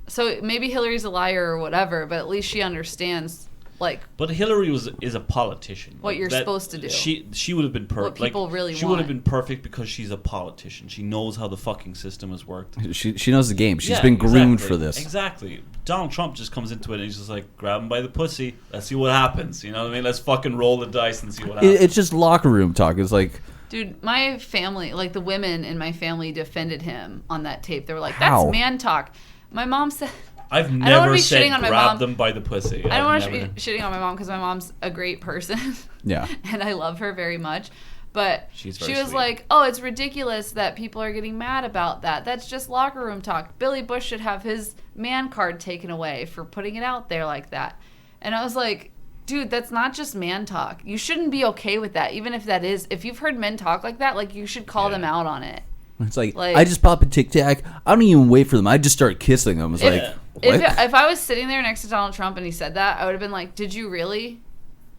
So maybe Hillary's a liar or whatever, but at least she understands, like... But Hillary is a politician. What you're supposed to do. She would have been perfect. What people really She want. would have been perfect because she's a politician. She knows how the fucking system has worked. she knows the game. She's been groomed for this. Exactly. Donald Trump just comes into it and he's just like, grab him by the pussy. Let's see what happens. You know what I mean? Let's fucking roll the dice and see what happens. It's just locker room talk. It's like... Dude, my family, like the women in my family defended him on that tape. They were like, How? that's man talk. My mom said... I've I don't never wanna be said shitting on my grab mom. them by the pussy. I don't I've want to be never- shitting on my mom because my mom's a great person. Yeah. And I love her very much. But She's she very was sweet. like, oh, it's ridiculous that people are getting mad about that. That's just locker room talk. Billy Bush should have his man card taken away for putting it out there like that. And I was like, dude, that's not just man talk. You shouldn't be okay with that, even if that is. If you've heard men talk like that, like, you should call them out on it. It's like, I just pop a Tic Tac. I don't even wait for them. I just start kissing them. It's like, what? If I was sitting there next to Donald Trump and he said that, I would have been like, did you really?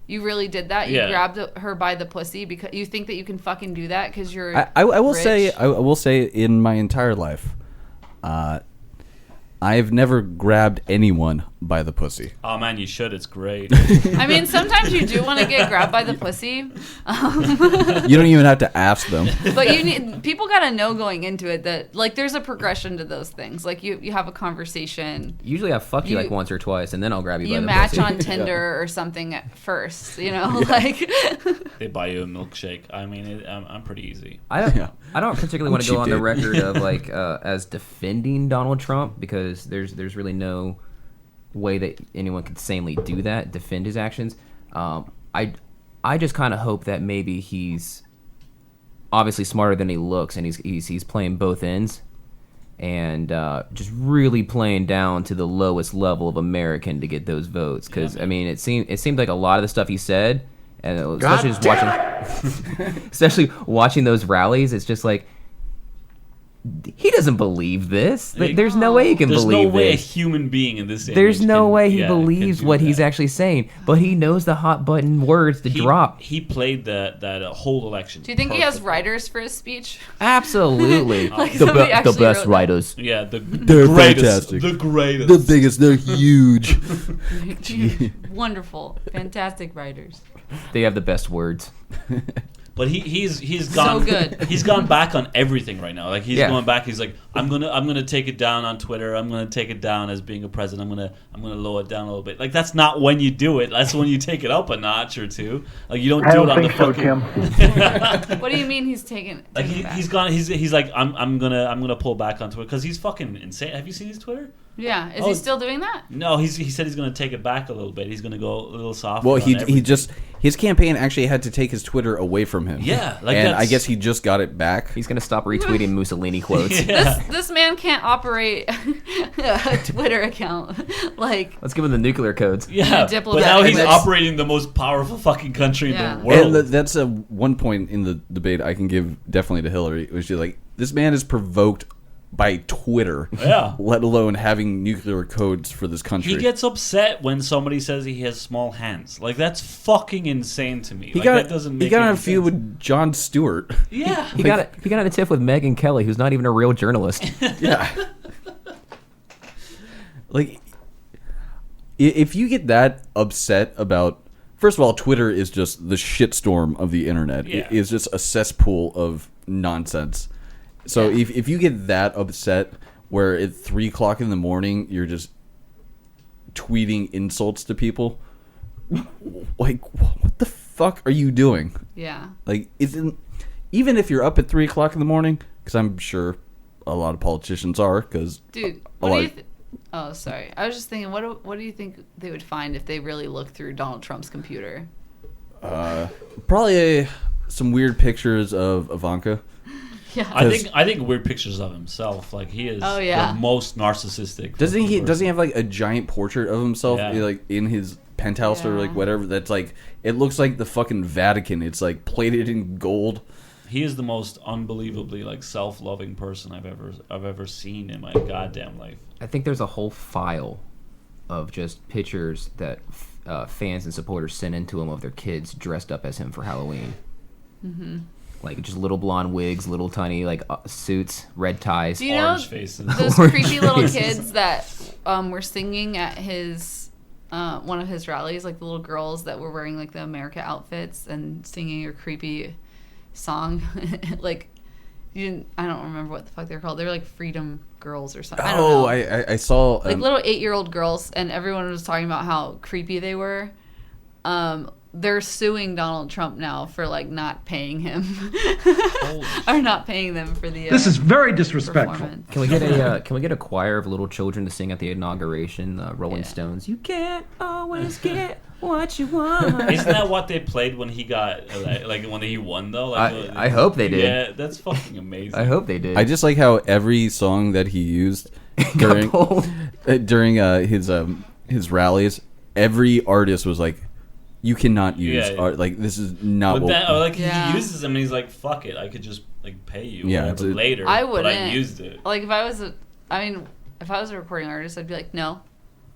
You really did that? You Yeah. grabbed her by the pussy because you think that you can fucking do that because you're I will rich? say, I will say, in my entire life, I've never grabbed anyone by the pussy. Oh man, you should. It's great. I mean, sometimes you do want to get grabbed by the pussy. You don't even have to ask them. But people gotta know going into it that, like, there's a progression to those things. Like, you have a conversation. Usually I fuck you like once or twice, and then I'll grab you by You the match pussy. on Tinder or something at first, you know, like. They buy you a milkshake. I mean, I'm pretty easy. I don't particularly want to go on the record of like as defending Donald Trump because there's really no way that anyone could sanely do that, defend his actions. I just kind of hope that maybe he's obviously smarter than he looks, and he's playing both ends, and just really playing down to the lowest level of American to get those votes. Because I mean, it seemed like a lot of the stuff he said, and especially just especially watching those rallies, it's just like, he doesn't believe this. There's no way he can There's believe no way this. a human being in this There's image no can- way he yeah, believes can do what that. he's actually saying, but he knows the hot button words to drop. He played that whole election. Do you think he has writers for his speech? Absolutely. Like, somebody actually wrote that. writers. Yeah, They're greatest, fantastic. the greatest, The biggest. They're huge. Wonderful, fantastic writers. They have the best words. But he's So gone good. He's gone back on everything right now. Like he's Yeah. going back. He's like, I'm gonna take it down on Twitter. I'm gonna take it down as being a president. I'm gonna lower it down a little bit. Like that's not when you do it. That's when you take it up a notch or two. Like you don't I do don't it on the think so, fucking. Tim. What do you mean he's taking? Like taking it back? he's gone. He's like I'm gonna pull back on Twitter because he's fucking insane. Have you seen his Twitter? Yeah, is Oh, he still doing that? No, he said he's gonna take it back a little bit. He's gonna go a little softer. Well, on he everything. just his campaign actually had to take his Twitter away from him. Yeah, like and I that's- guess he just got it back. He's gonna stop retweeting Mussolini quotes. This man can't operate a Twitter account. Like, Let's give him the nuclear codes. Yeah, but diplomat. now he's That's- operating the most powerful fucking country Yeah. in the world. And that's a one point in the debate I can give definitely to Hillary. It was just like, this man is provoked by Twitter, Yeah. let alone having nuclear codes for this country. He gets upset when somebody says he has small hands. Like that's fucking insane to me. He Like, got that doesn't make he got in any a feud sense. with Jon Stewart. Yeah. He got in a tiff with Megyn Kelly, who's not even a real journalist. Yeah. Like, if you get that upset about, first of all, Twitter is just the shitstorm of the internet. Yeah. It is just a cesspool of nonsense. So if you get that upset where at 3 o'clock in the morning you're just tweeting insults to people, like, what the fuck are you doing? yeah. Like, even if you're up at 3 o'clock in the morning, because I'm sure a lot of politicians are, because Dude, what do you oh, sorry. I was just thinking, what do you think they would find if they really looked through Donald Trump's computer? probably some weird pictures of Ivanka. Yeah. I think weird pictures of himself. Like he is Oh, yeah. the most narcissistic. Doesn't he? fucking Doesn't he person. have like a giant portrait of himself, Yeah. like in his penthouse or Yeah. like whatever? That's like it looks like the fucking Vatican. It's like plated in gold. He is the most unbelievably like self-loving person I've ever seen in my goddamn life. I think there's a whole file of just pictures that fans and supporters sent into him of their kids dressed up as him for Halloween. Mm-hmm. Like just little blonde wigs, little tiny like suits, red ties. Do you know Orange faces. those Orange creepy little faces. kids that were singing at his one of his rallies, like the little girls that were wearing like the America outfits and singing a creepy song? Like I don't remember what the fuck they're called. They were like Freedom Girls or something. I don't know. I saw Like little 8-year-old girls, and everyone was talking about how creepy they were. They're suing Donald Trump now for like not paying him or not paying them for the. This is very disrespectful. performance. Can we get a choir of little children to sing at the inauguration? Rolling Stones. You can't always get what you want. Isn't that what they played when he got like when he won though? Like, I hope they did. Yeah, that's fucking amazing. I hope they did. I just like how every song that he used during his rallies, every artist was like, "You cannot use art. Like this is not." But that, or like Yeah. he uses them and he's like, "Fuck it, I could just like pay you Yeah, whatever later." I but wouldn't. I used it. Like if I was a recording artist, I'd be like, no,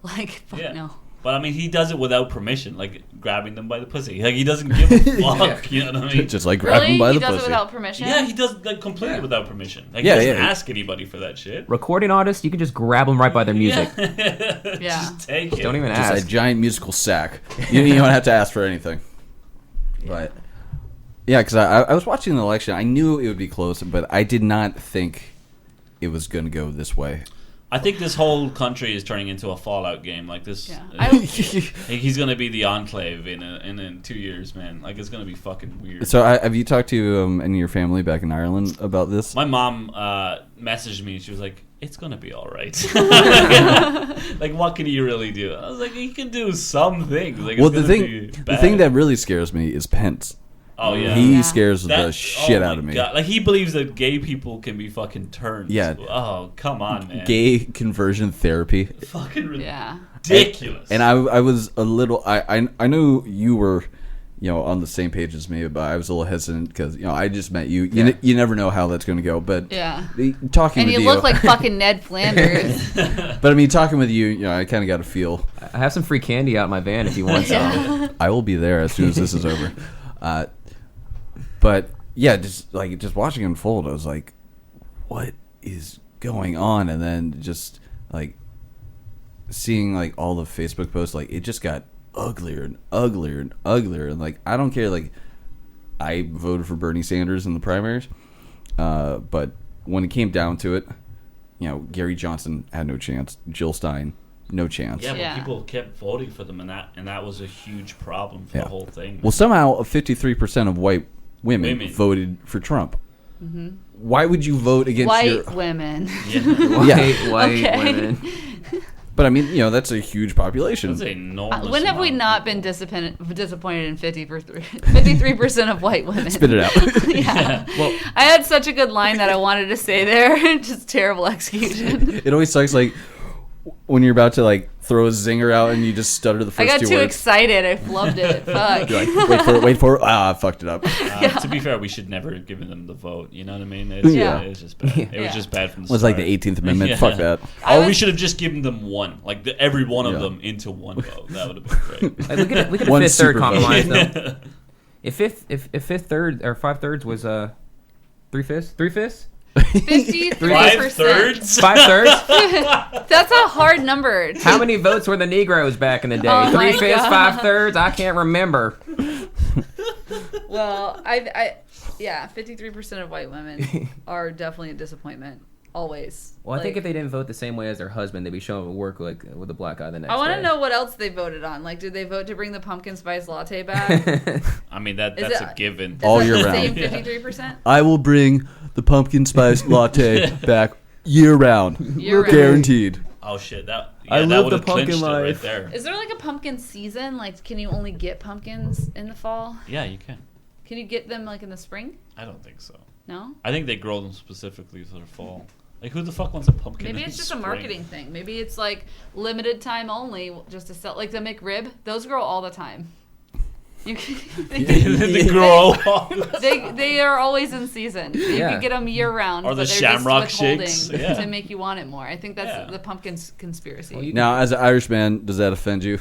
like fuck Yeah. no. But I mean, he does it without permission, like grabbing them by the pussy. Like he doesn't give a fuck. You know what I mean? just like grab Really? him by He the does pussy. it without permission? Yeah, he does like completely without permission. Like Yeah, he doesn't yeah. ask anybody for that shit. Recording artists, you can just grab them right by their music. Yeah. Just take it. Don't even Just ask. a giant musical sack. You don't have to ask for anything. But yeah, because I was watching the election. I knew it would be close, but I did not think it was going to go this way. I think this whole country is turning into a Fallout game. Like this, Yeah. he's gonna be the Enclave in 2 years, man. Like it's gonna be fucking weird. So have you talked to any of your family back in Ireland about this? My mom messaged me. She was like, "It's gonna be all right." Like, what can you really do? I was like, "You can do some things." Like, Well, it's the thing that really scares me is Pence. Oh yeah, He scares the shit out of me. God. Like he believes that gay people can be fucking turned. Yeah. Oh come on, man. Gay conversion therapy. Fucking Yeah. ridiculous. And I was a little. I knew you were, on the same page as me, but I was a little hesitant because I just met you. You never know how that's going to go. But Yeah. talking And with you look like fucking Ned Flanders. But I mean, talking with you, I kind of got a feel. I have some free candy out in my van if you want some. I will be there as soon as this is over. But yeah, just watching it unfold, I was like, what is going on? And then just like seeing like all the Facebook posts, like it just got uglier and uglier and uglier. And like, I don't care. Like, I voted for Bernie Sanders in the primaries, but when it came down to it, Gary Johnson had no chance. Jill Stein, no chance. Yeah, but people kept voting for them, and that was a huge problem for the whole thing. Well, somehow 53% of white women voted for Trump. Mm-hmm. Why would you vote against White women. White women. But I mean, that's a huge population. That's enormous. When have we not been disappointed in 53% of white women? Spit it out. Yeah. Well, I had such a good line that I wanted to say there. Just terrible execution. it always sucks, like when you're about to like throw a zinger out and you just stutter the first I got two too words. excited. I flubbed it. Fuck. You're like, wait for it. I fucked it up. To be fair, we should never have given them the vote. You know what I mean? It's just bad. It was just bad from the It was start. like the 18th Amendment. Fuck that. We should have just given them one. Like every one of them into one vote. That would have been great. Like, look at One a fifth third super compromise vote. though. If fifth third or 5/3 was 3/5, 53%. 5/3? 5/3. That's a hard number. How many votes were the Negroes back in the day? Oh my 3/5, God. 5/3. I can't remember. Well, 53% of white women are definitely a disappointment. Always. Well, I think if they didn't vote the same way as their husband, they'd be showing up at work like with a black eye the next I want day. to know what else they voted on. Like, did they vote to bring the pumpkin spice latte back? I mean, that's a given. Is All that year the round. same 53%? I will bring the pumpkin spice latte back year round. Year round. Guaranteed. Oh shit! That I that live would the have pumpkin clinched it right life. there. Is there like a pumpkin season? Like, can you only get pumpkins in the fall? Yeah, you can. Can you get them like in the spring? I don't think so. No? I think they grow them specifically for the fall. Like, who the fuck wants a pumpkin? Maybe in it's just spring? a marketing thing. Maybe it's like limited time only, just to sell. Like the McRib, those grow all the time. You can, they grow. They are always in season. You Yeah. can get them year round. Or the but they're Shamrock just withholding shakes. Yeah. to make you want it more. I think that's Yeah. the pumpkin conspiracy. Well, you- Now, as an Irishman, does that offend you?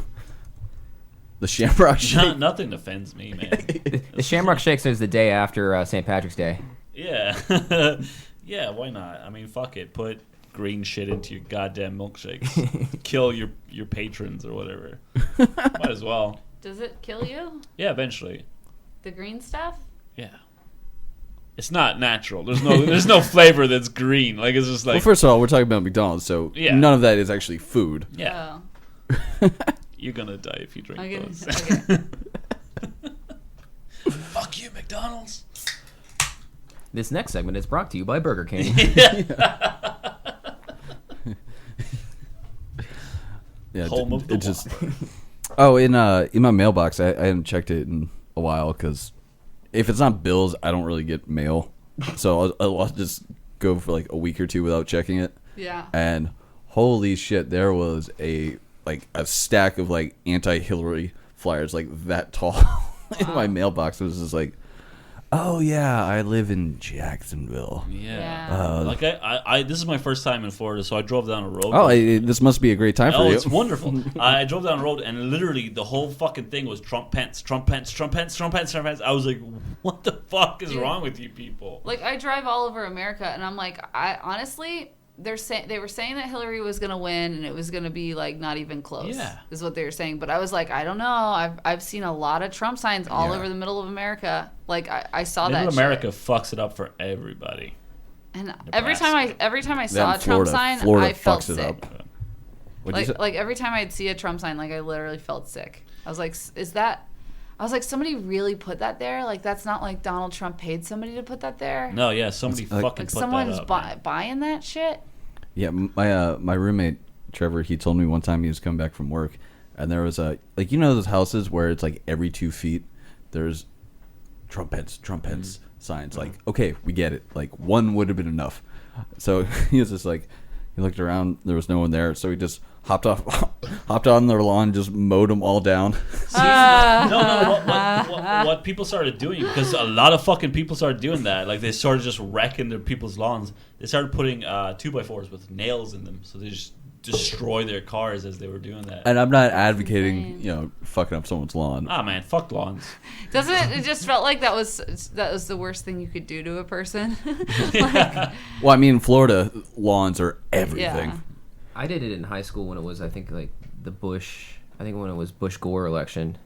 The Shamrock Shake? Nothing offends me, man. The Shamrock Shakes is the day after St. Patrick's Day. Yeah. Yeah, why not? I mean, fuck it. Put green shit into your goddamn milkshakes. Kill your patrons or whatever. Might as well. Does it kill you? Yeah, eventually. The green stuff? Yeah. It's not natural. There's no flavor that's green. Like, it's just like... Well, first of all, we're talking about McDonald's, so Yeah. none of that is actually food. Yeah. Oh. You're gonna die if you drink Okay. those. Okay. Fuck you, McDonald's. This next segment is brought to you by Burger King. Yeah, Home of the it just. Whopper. Oh, in my mailbox, I haven't checked it in a while because if it's not bills, I don't really get mail, so I'll just go for like a week or two without checking it. Yeah. And holy shit, there was a stack of like anti-Hillary flyers like that tall in my mailbox. It was just like, oh yeah, I live in Jacksonville. Yeah. Like I this is my first time in Florida, so I drove down a road. Oh, this must be a great time for you. Oh, it's wonderful. I drove down the road, and literally the whole fucking thing was Trump Pence, Trump Pence, Trump Pence, Trump Pence, Trump Pence. I was like, what the fuck is wrong with you people? Like, I drive all over America, and I'm like, honestly, they were saying that Hillary was gonna win, and it was gonna be like not even close. Yeah. Is what they were saying. But I was like, I don't know. I've seen a lot of Trump signs all over the middle of America. Like I saw Middle that. America shit. fucks it up for everybody. And every time I saw a That Trump Florida- sign, Florida I felt fucks it sick. up. What'd you say? Like every time I'd see a Trump sign, like I literally felt sick. I was like, I was like, somebody really put that there? Like, that's not like Donald Trump paid somebody to put that there. No, yeah, somebody fucking Like put someone's that up. buying that shit. Yeah, my roommate Trevor, he told me one time he was coming back from work, and there was like, you know those houses where it's like every 2 feet there's Trump Pence signs. Like, okay, we get it. Like, one would have been enough. So he was just like, he looked around, there was no one there, so he just hopped on their lawn, just mowed them all down. What people started doing, because a lot of fucking people started doing that, like they started just wrecking their people's lawns. They started putting 2x4s with nails in them, so they just destroy their cars as they were doing that. And I'm not advocating, fucking up someone's lawn. Ah, man, fuck lawns. Doesn't it just felt like that was the worst thing you could do to a person? Well, I mean, in Florida, lawns are everything. Yeah. I did it in high school when it was, I think, like when it was Bush-Gore election.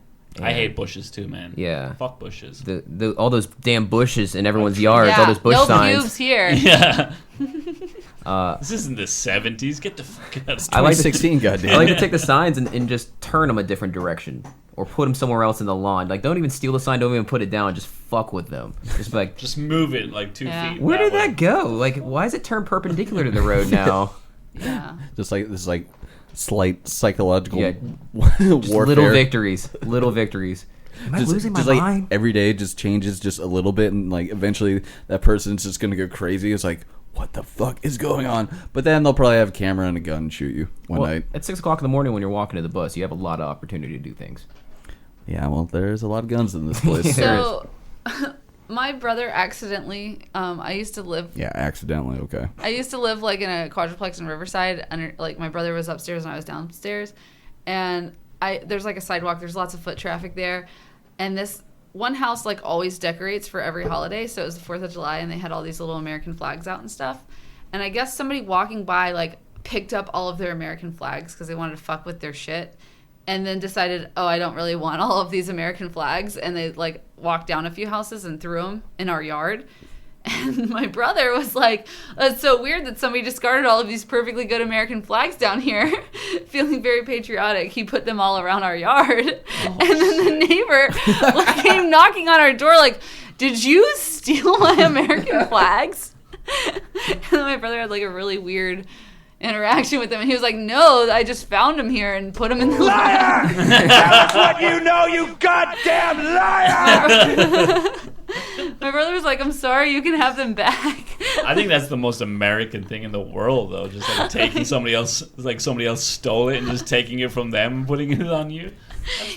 I hate bushes too, man. Yeah. Fuck bushes. All those damn bushes in everyone's yards, all those bush no signs. pubes here. Yeah. This isn't the 70s. Get the fuck out of here. I like 2016, goddamn. I like to take the signs and just turn them a different direction. Or put them somewhere else in the lawn. Like, don't even steal the sign, don't even put it down, just fuck with them. Just be like, just move it like 2 feet. where did way. that go? Like, why is it turned perpendicular to the road now? Yeah. Just like this, like slight psychological Yeah. warfare. Little victories. Little victories. Am I losing my like, mind? every day just changes just a little bit, and like eventually that person's just gonna go crazy. It's like, what the fuck is going on? But then they'll probably have a camera and a gun and shoot you one night. At 6 o'clock in the morning when you're walking to the bus, you have a lot of opportunity to do things. Yeah, well, there's a lot of guns in this place. So, my brother accidentally, I used to live. Yeah, accidentally. Okay. I used to live like in a quadruplex in Riverside. Like my brother was upstairs and I was downstairs, and there's like a sidewalk. There's lots of foot traffic there, and this one house like always decorates for every holiday. So it was the 4th of July, and they had all these little American flags out and stuff. And I guess somebody walking by like picked up all of their American flags because they wanted to fuck with their shit. And then decided, oh, I don't really want all of these American flags. And they, like, walked down a few houses and threw them in our yard. And my brother was like, it's so weird that somebody discarded all of these perfectly good American flags down here. Feeling very patriotic. He put them all around our yard. And then the neighbor came knocking on our door like, did you steal my American flags? And then my brother had, like, a really weird interaction with him. And he was like, no, I just found him here and put him in the Liar! Tell us what you know, you goddamn liar! My brother was like, I'm sorry, you can have them back. I think that's the most American thing in the world, though. Just like taking somebody else stole it and just taking it from them and putting it on you.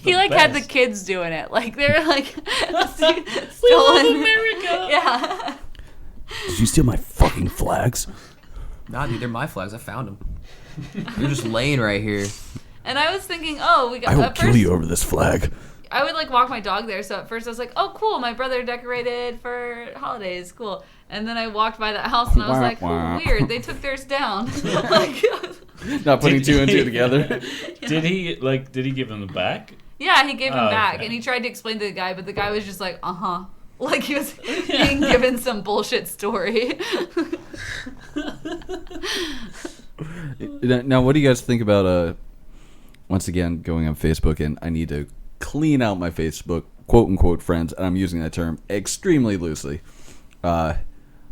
He like best. had the kids doing it. Like they're like stolen. We love America. Yeah. Did you steal my fucking flags? Nah, dude, they're my flags. I found them. They're just laying right here. And I was thinking, oh, we got. I will at kill first, you over this flag. I would like walk my dog there. So at first I was like, oh, cool, my brother decorated for holidays, cool. And then I walked by that house and I was like, oh, weird, they took theirs down. Like, Not putting two and two together. Did he give them back? yeah, he gave him back, okay. and he tried to explain to the guy, but the guy was just like, like he was being given some bullshit story. Now, what do you guys think about once again going on Facebook, and I need to clean out my Facebook quote unquote friends, and I'm using that term extremely loosely. I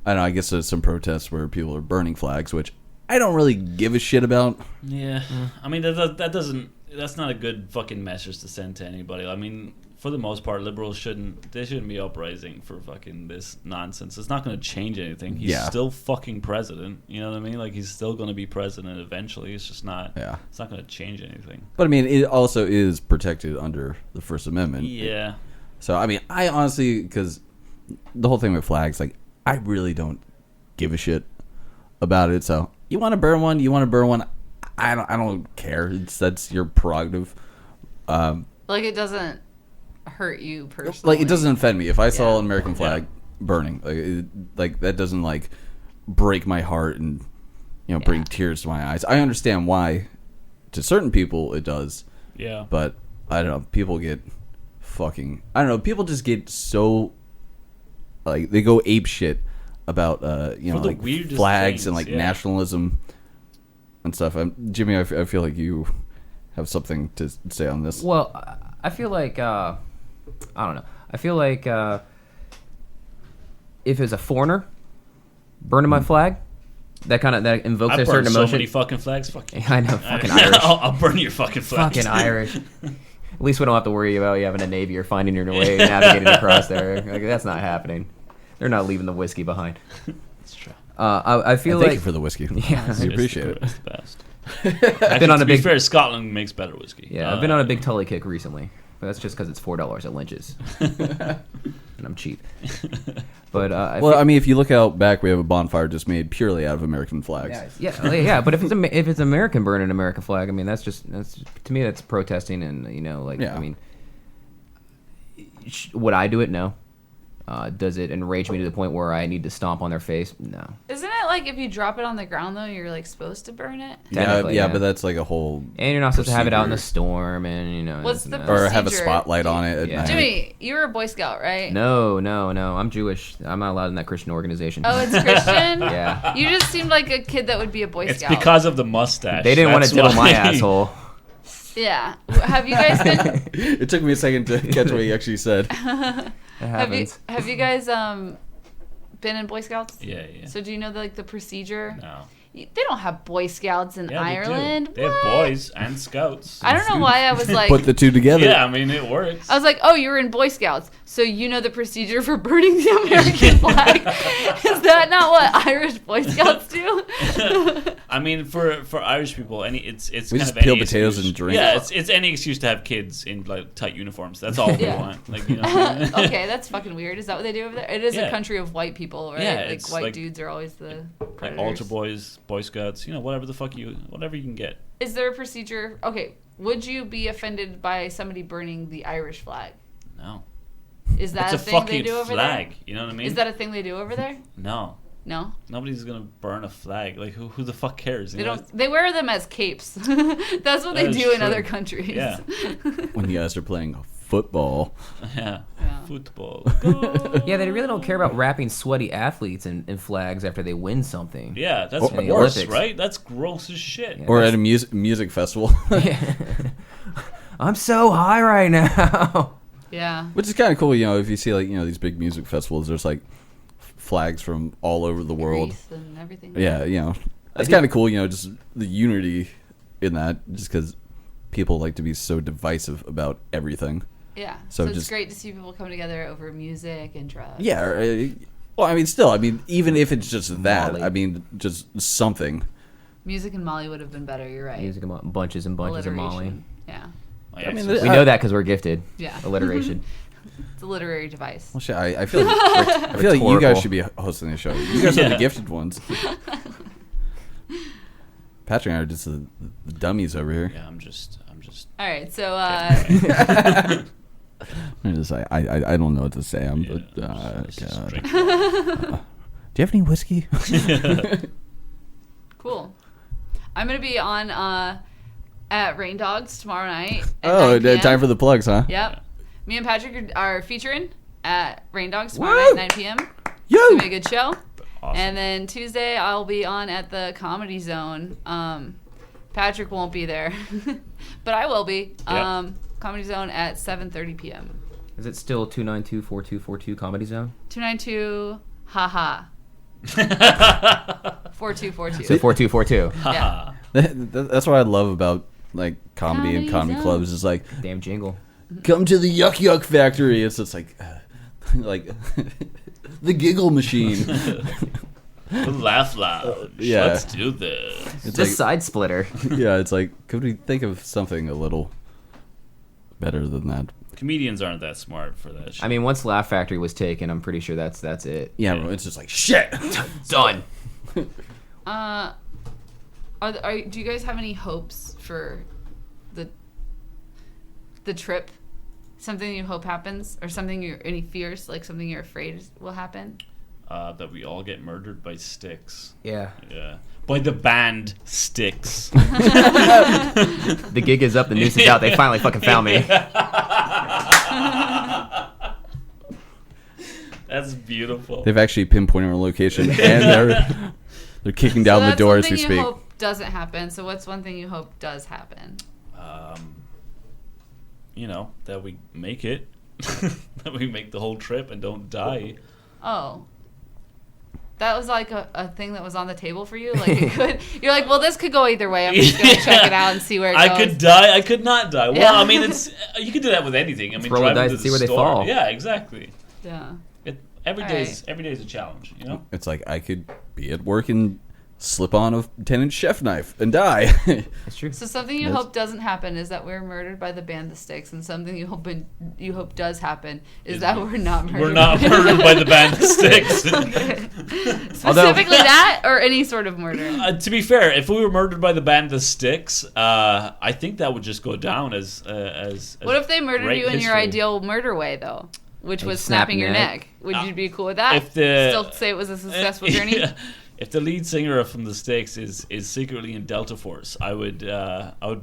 don't know, I guess there's some protests where people are burning flags, which I don't really give a shit about. Yeah, I mean that's not a good fucking message to send to anybody. I mean, for the most part, liberals shouldn't be uprising for fucking this nonsense. It's not going to change anything. He's still fucking president. You know what I mean? Like, he's still going to be president eventually. It's just not. Yeah. It's not going to change anything. But I mean, it also is protected under the First Amendment. Yeah. So I mean, I honestly, because the whole thing with flags, like, I really don't give a shit about it. So you want to burn one, I don't care. That's your prerogative. Like, it doesn't hurt you personally. Like, it doesn't offend me if I saw an American flag burning. Like that doesn't like break my heart and bring tears to my eyes. I understand why to certain people it does. Yeah. But I don't know. People get fucking. I don't know. People just get so like they go ape shit about like flags things, and like nationalism and stuff. Jimmy, I feel like you have something to say on this. Well, I feel like I don't know. I feel like if it's a foreigner burning my flag, that invokes a certain emotion. So many fucking flags. Fuck you. I know, fucking Irish. I'll burn your fucking flags. Fucking Irish. At least we don't have to worry about you having a navy or finding your way navigating across there. Like, that's not happening. They're not leaving the whiskey behind. That's true. I feel thank like you for the whiskey. Yeah, we appreciate it. It's the best. I've been on a big. To be fair, Scotland makes better whiskey. Yeah, I've been on a big Tully kick recently, but that's just because it's $4 at Lynch's, and I'm cheap. But I mean, if you look out back, we have a bonfire just made purely out of American flags. Yeah. But if it's American burning an American flag, I mean, that's to me that's protesting, and I mean, would I do it? No. Does it enrage me to the point where I need to stomp on their face? No. Isn't it like if you drop it on the ground though, you're like supposed to burn it? Yeah, but that's like a whole. And you're not supposed to have it out in the storm, and What's the or have a spotlight on it. Yeah. Jimmy, you were a Boy Scout, right? No. I'm Jewish. I'm not allowed in that Christian organization. Oh, it's Christian. Yeah. You just seemed like a kid that would be a Boy It's Scout. It's because of the mustache. They didn't want to diddle my asshole. Yeah. Have you guys been? It took me a second to catch what he actually said. Have you guys been in Boy Scouts? Yeah. So do you know the procedure? No. They don't have Boy Scouts in Ireland. They have boys and scouts. I don't know why I was like. Put the two together. Yeah, I mean it works. I was like, oh, you're in Boy Scouts, so you know the procedure for burning the American flag. Is that not what Irish Boy Scouts do? I mean, for Irish people, it's we kind just of any peel potatoes excuse. and drink. Yeah, it's any excuse to have kids in like tight uniforms. That's all we want. Like, you know. Okay, that's fucking weird. Is that what they do over there? It is a country of white people, right? Yeah, like white dudes are always the predators. Like altar boys, Boy Scouts, whatever the fuck whatever you can get. Is there a procedure? Okay, would you be offended by somebody burning the Irish flag? No. Is that it's a thing they do fucking over flag, there? You know what I mean? Is that a thing they do over there? No. No? Nobody's gonna burn a flag. Like who the fuck cares? They don't. They wear them as capes. That's what they do in other countries. Yeah. When you guys are playing football. Yeah. Football. Yeah, they really don't care about wrapping sweaty athletes in flags after they win something. Yeah, that's the worse, Olympics. right? That's gross as shit. Or at a music festival. I'm so high right now. Yeah. Which is kind of cool, if you see these big music festivals, there's like flags from all over the world. Greece and everything. Yeah, That's kind of cool, just the unity in that, just because people like to be so divisive about everything. Yeah. So it's just great to see people come together over music and drugs. Yeah. Well, even if it's just that, Molly. Just something. Music and Molly would have been better. You're right. Music and bunches and bunches of Molly. Alliteration. Yeah. We know that because we're gifted. Yeah. Alliteration. It's a literary device. Well, shit, I feel like you guys should be hosting the show. You guys are the gifted ones. Patrick and I are just the dummies over here. Yeah, I'm just. All right, so I don't know what to say. Do you have any whiskey? cool. I'm gonna be on at Rain Dogs tomorrow night. Oh, time for the plugs, huh? Yep. Me and Patrick are featuring at Rain Dogs tomorrow night, 9 p.m. Yo! It's gonna be a good show. Awesome. And then Tuesday I'll be on at the Comedy Zone. Patrick won't be there, but I will be. Yep. Comedy Zone at 7:30 p.m. Is it still 292-4242 Comedy Zone? 292 haha 4242. So 4242. Yeah. That's what I love about like comedy and comedy Zone. clubs is like, Damn jingle. come to the Yuck Yuck Factory. It's just like the giggle machine. The Laugh Lounge. Yeah. Let's do this. It's The like, side splitter. yeah, it's like, could we think of something a little better than that? Comedians aren't that smart for that shit. I mean, once Laugh Factory was taken, I'm pretty sure that's it. Yeah, it's just like shit. Done. Do you guys have any hopes for the trip? Something you hope happens, or any fears, like something you're afraid will happen? That we all get murdered by Styx. Yeah. Yeah. By the band Styx. The gig is up, the news is out. They finally fucking found me. That's beautiful. They've actually pinpointed our location, and they're kicking down the door as we That's speak. one thing you hope doesn't happen. So what's one thing you hope does happen? That we make it. That we make the whole trip and don't die. Oh. That was like a thing that was on the table for you? Like it could. You're like, well, this could go either way. I'm just going to check it out and see where it goes. I could die. I could not die. Well, Yeah. I mean, you could do that with anything. I mean, roll the driving dice to and the see where they store. fall. Yeah, exactly. Yeah. Every day is a challenge, It's like I could be at work and slip on a 10-inch chef knife and die. That's true. So something you hope doesn't happen is that we're murdered by the band The Styx, and something you hope does happen is that we're not murdered. We're not murdered by the band The Styx. Specifically that, or any sort of murder. To be fair, if we were murdered by the band The Styx, I think that would just go down as What if they murdered great you in your history. ideal murder way, though? Which Like was snapping your snapping neck. Would you be cool with that? if the- Still say it was a successful journey? If the lead singer from the Styx is secretly in Delta Force, I would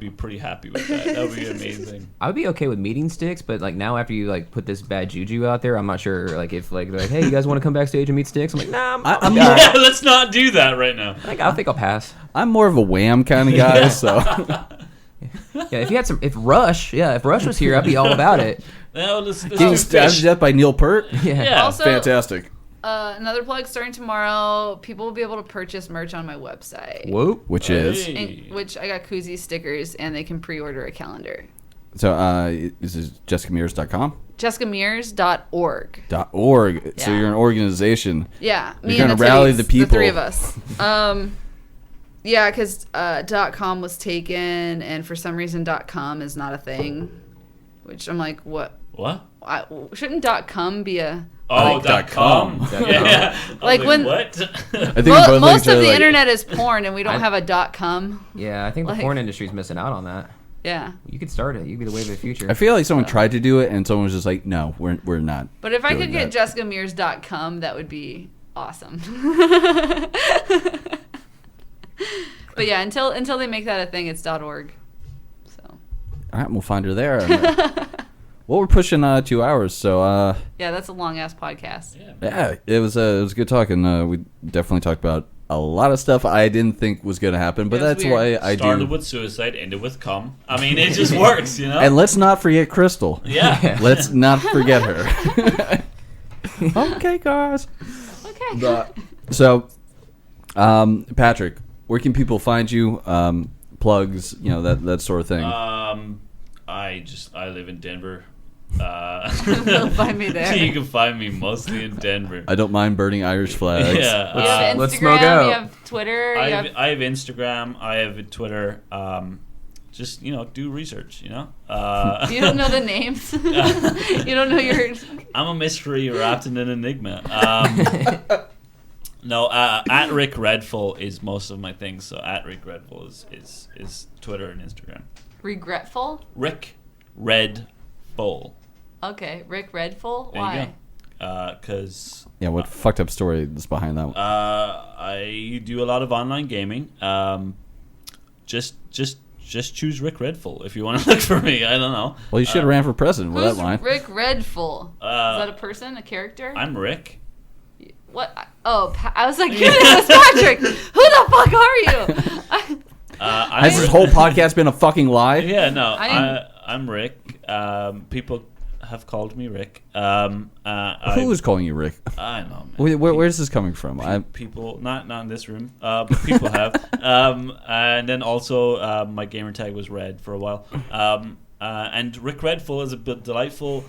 be pretty happy with that. That would be amazing. I would be okay with meeting Styx, but like now after you like put this bad juju out there, I'm not sure like if like they're like, hey, you guys want to come backstage and meet Styx? I'm like, nah, I'm all right. Yeah, let's not do that right now. Like, I think I'll pass. I'm more of a Wham kind of guy, so Yeah, if Rush was here, I'd be all about it. No, let's getting do stabbed fish. to death by Neil Peart. Yeah. Also, Fantastic. another plug starting tomorrow. People will be able to purchase merch on my website. Whoa. Which is Hey. Which I got koozie stickers, and they can pre-order a calendar. so. This is JessicaMears.com. JessicaMears.org. .org. So Yeah. you're an organization. Yeah, You're me gonna and the rally titties, the people. The three of us. Yeah, because .com was taken, and for some reason .com is not a thing. Which I'm like, what? What? Shouldn't .com be a... Oh, like, .com. Yeah. I was Like when- what? I think we both looked most at of it the like- internet is porn, and we don't have a .com. Yeah, I think the Like- porn industry's missing out on that. Yeah. You could start it. You could be the wave of the future. I feel like someone tried to do it, and someone was just like, "No, we're not." But if I doing could get that. JessicaMears.com, that would be awesome. But yeah, until they make that a thing, it's .org. So All right, we'll find her there. Well, we're pushing 2 hours, so yeah, that's a long ass podcast. yeah, it was good talking. We definitely talked about a lot of stuff I didn't think was going to happen, but It was that's weird. why I Started do. with suicide, ended with cum. I mean, it just works, you know? And let's not forget Crystal. Yeah. Let's not forget her. Okay, guys. Okay. So, Patrick, where can people find you? Plugs, that sort of thing. I live in Denver. You'll find me there. You can find me mostly in Denver. I don't mind burning Irish flags. Yeah. You have Instagram, let's smoke out. you have Twitter. I have Instagram. I have Twitter. Just do research. You don't know the names. You don't know your. I'm a mystery wrapped in an enigma. No, at Rick Redful is most of my things. So at Rick Redful is Twitter and Instagram. Regretful. Rick Redful. Okay, Rick Redful. There Why? you go. Because what fucked up story is behind that one? I do a lot of online gaming. Just choose Rick Redful if you want to look for me. I don't know. Well, you should have ran for president with Who's that line. Rick Redful? Is that a person, a character? I'm Rick. What? Oh, I was like, it was Patrick. Who the fuck are you? Has this whole podcast been a fucking lie? Yeah, no. I'm Rick. People have called me Rick. Who is calling you Rick? I know, man. Where's this coming from? People, not in this room, but people have. And then also, my gamer tag was Red for a while. And Rick Redful is a bit delightful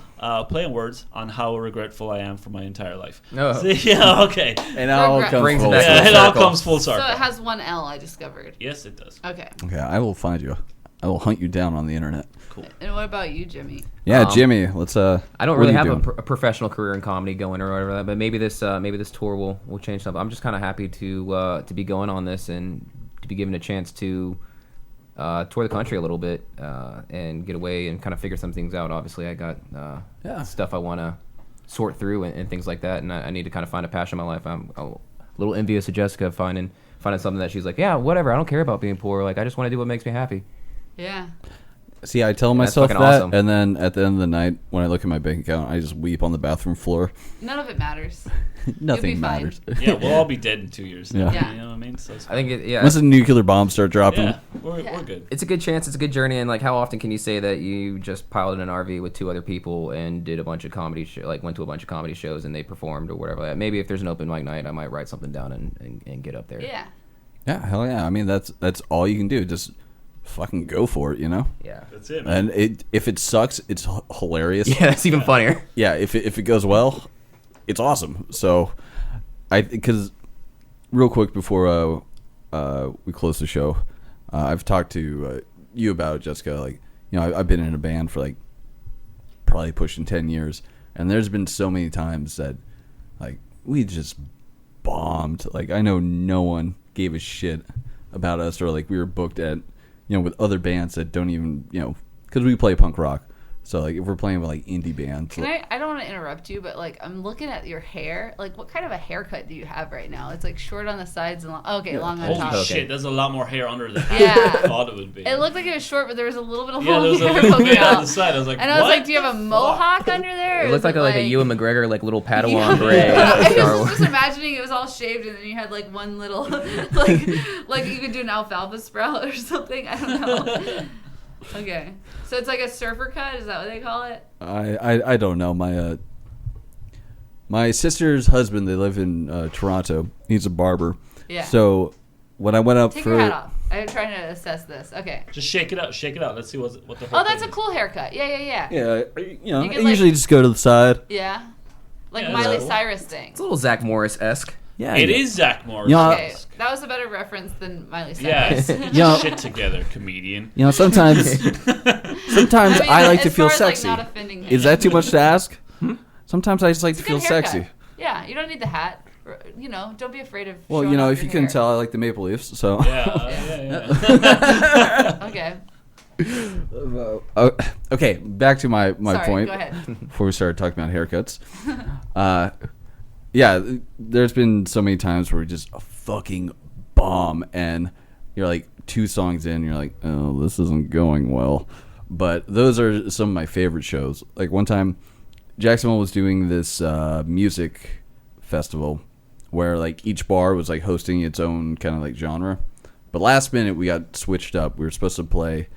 play on words on how regretful I am for my entire life. No. So, yeah, okay. And all Brings comes it back full Yeah, full it all circle. comes full So circle. it has one L, I discovered. Yes, it does. Okay. Okay, I will find you. I will hunt you down on the internet. Cool. And what about you, Jimmy? Yeah, Jimmy, let's. I don't what really are you have doing? a professional career in comedy going or whatever, but maybe this tour will change something. I'm just kind of happy to be going on this and to be given a chance to tour the country a little bit and get away and kind of figure some things out. Obviously, I got stuff I want to sort through and things like that, and I need to kind of find a passion in my life. I'm a little envious of Jessica finding something that she's like, yeah, whatever. I don't care about being poor. Like, I just want to do what makes me happy. Yeah. See, I tell myself that, fucking awesome. and then at the end of the night, when I look at my bank account, I just weep on the bathroom floor. None of it matters. Nothing You'll be fine. matters. Yeah, we'll all be dead in 2 years. Yeah. Yeah. You know what I mean? So it's I think Once the nuclear bombs start dropping, yeah, we're good. it's a good chance. It's a good journey. And like, how often can you say that you just piled in an RV with two other people and did a bunch of comedy, went to a bunch of comedy shows and they performed or whatever? Maybe if there's an open mic night, I might write something down and get up there. Yeah. yeah, hell yeah. I mean, that's all you can do. Just fucking go for it, Yeah. That's it, man. And if it sucks, it's hilarious. Yeah, that's even funnier. Yeah, if it goes well, it's awesome. So, because real quick before we close the show, I've talked to you about it, Jessica. Like, I've been in a band for like probably pushing 10 years, and there's been so many times that like we just bombed. Like, I know no one gave a shit about us, or like we were booked at with other bands that don't even because we play punk rock. So like if we're playing with like indie bands. I don't want to interrupt you, but like I'm looking at your hair. Like, what kind of a haircut do you have right now? It's like short on the sides and long. Okay, long on top. Holy shit, there's a lot more hair under the hat Yeah. than I thought it would be. It looked like it was short, but there was a little bit of Yeah, long there was a hair little poking bit on out. the side. I was like, And I was what like, do you have a the mohawk under there? or It is looked like a Ewan McGregor, like little Padawan Yeah. beret. I from Star was Wars. just imagining it was all shaved and then you had like one little like you could do an alfalfa sprout or something. I don't know. Okay, so it's like a surfer cut. Is that what they call it? I don't know. My sister's husband, they live in Toronto. He's a barber. Yeah. So when I went up Take for your hat off. I'm trying to assess this. Okay. Just shake it out. Let's see what the whole Oh, that's a thing is. cool haircut. Yeah. yeah, You I could, usually just go to the side. Yeah. Like Yeah, Miley that's- Cyrus thing. It's a little Zach Morris-esque. Yeah, It is Zach Morris. Okay, that was a better reference than Miley Yeah, Cyrus. Yeah. shit together, comedian. Sometimes I like to as feel far as, like, sexy. not offending him. Is that too much to ask? Sometimes I just like It's to a feel good haircut. sexy. Yeah, you don't need the hat. Don't be afraid of. Well, showing off if you your can hair. tell, I like the Maple Leafs. So Yeah. Okay. Okay, back to my Sorry, point. go ahead. Before we started talking about haircuts, yeah, there's been so many times where we just a fucking bomb, and you're like 2 songs in, you're like, oh, this isn't going well. But those are some of my favorite shows. Like one time, Jacksonville was doing this music festival where like each bar was like hosting its own kind of like genre. But last minute we got switched up. We were supposed to play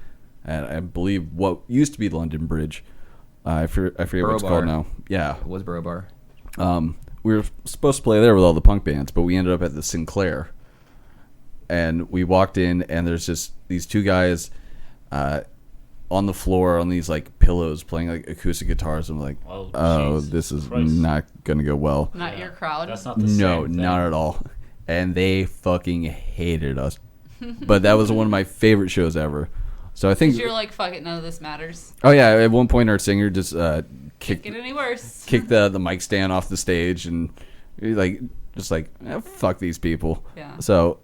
at, I believe, what used to be London Bridge. I forget what Borough it's Bar. called now. Yeah. It was Borough Bar. We were supposed to play there with all the punk bands, but we ended up at the Sinclair. and we walked in, and there's just these two guys on the floor on these like pillows playing like acoustic guitars. I'm like, oh, this is not gonna go well. Not your crowd. That's not the same No, thing. not at all. And they fucking hated us. But that was one of my favorite shows ever. So I think you're like, fuck it, none of this matters. Oh yeah, at one point our singer just Can't get any worse. kicked the mic stand off the stage, and fuck these people. Yeah. So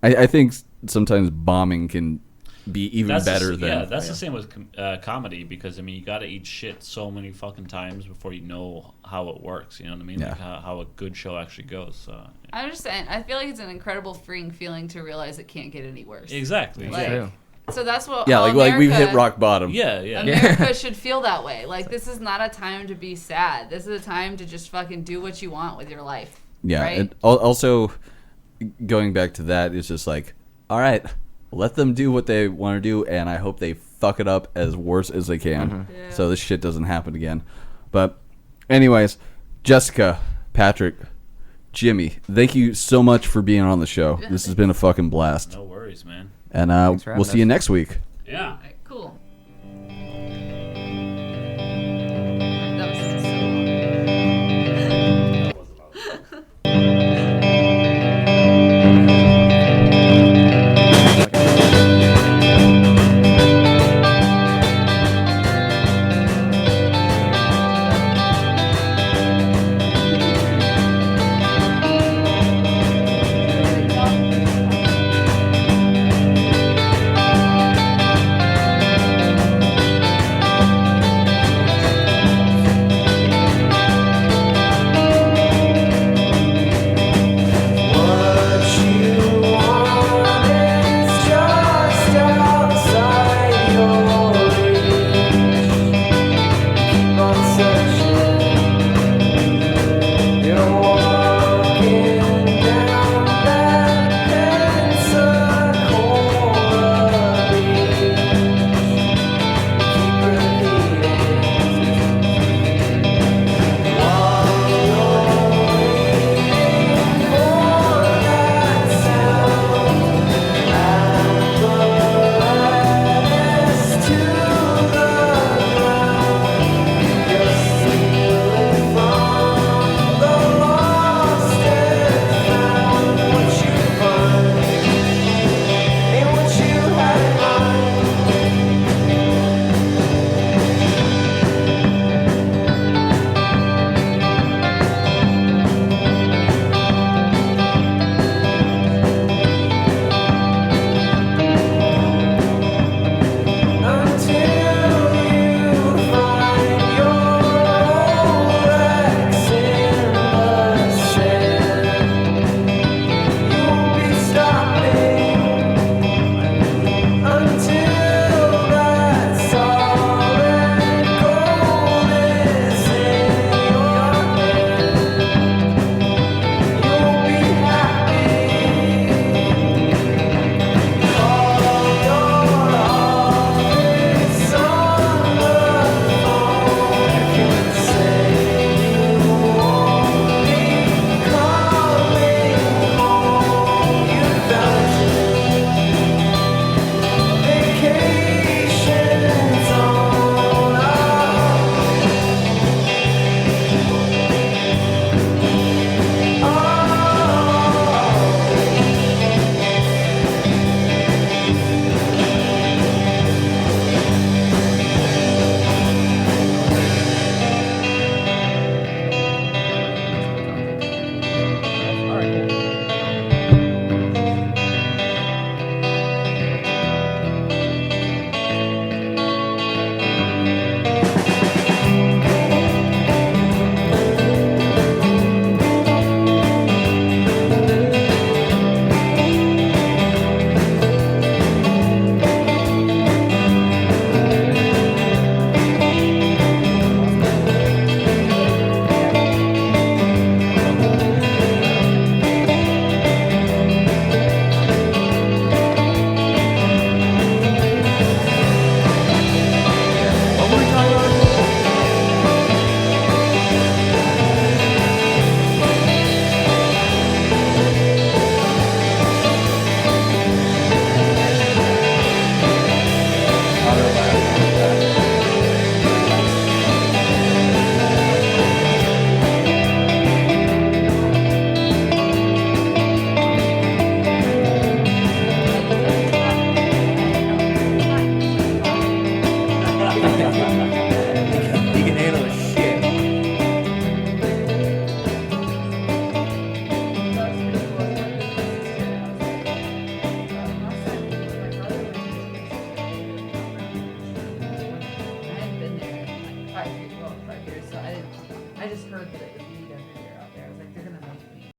I think sometimes bombing can be even better than that's the same with comedy, because I mean you got to eat shit so many fucking times before you know how it works. You know what I mean? Yeah. Like how a good show actually goes. So I understand. I feel like it's an incredible freeing feeling to realize it can't get any worse. exactly. Like, True. so that's what. yeah, all like we've hit America- rock bottom. Yeah. America should feel that way. Like, this is not a time to be sad. This is a time to just fucking do what you want with your life. Yeah, Right? and also going back to that, it's just like, all right, let them do what they want to do, and I hope they fuck it up as worse as they can, Yeah. so this shit doesn't happen again. But anyways, Jessica, Patrick, Jimmy, thank you so much for being on the show. This has been a fucking blast. No worries, man. And Thanks for we'll having see you us. next week. Yeah.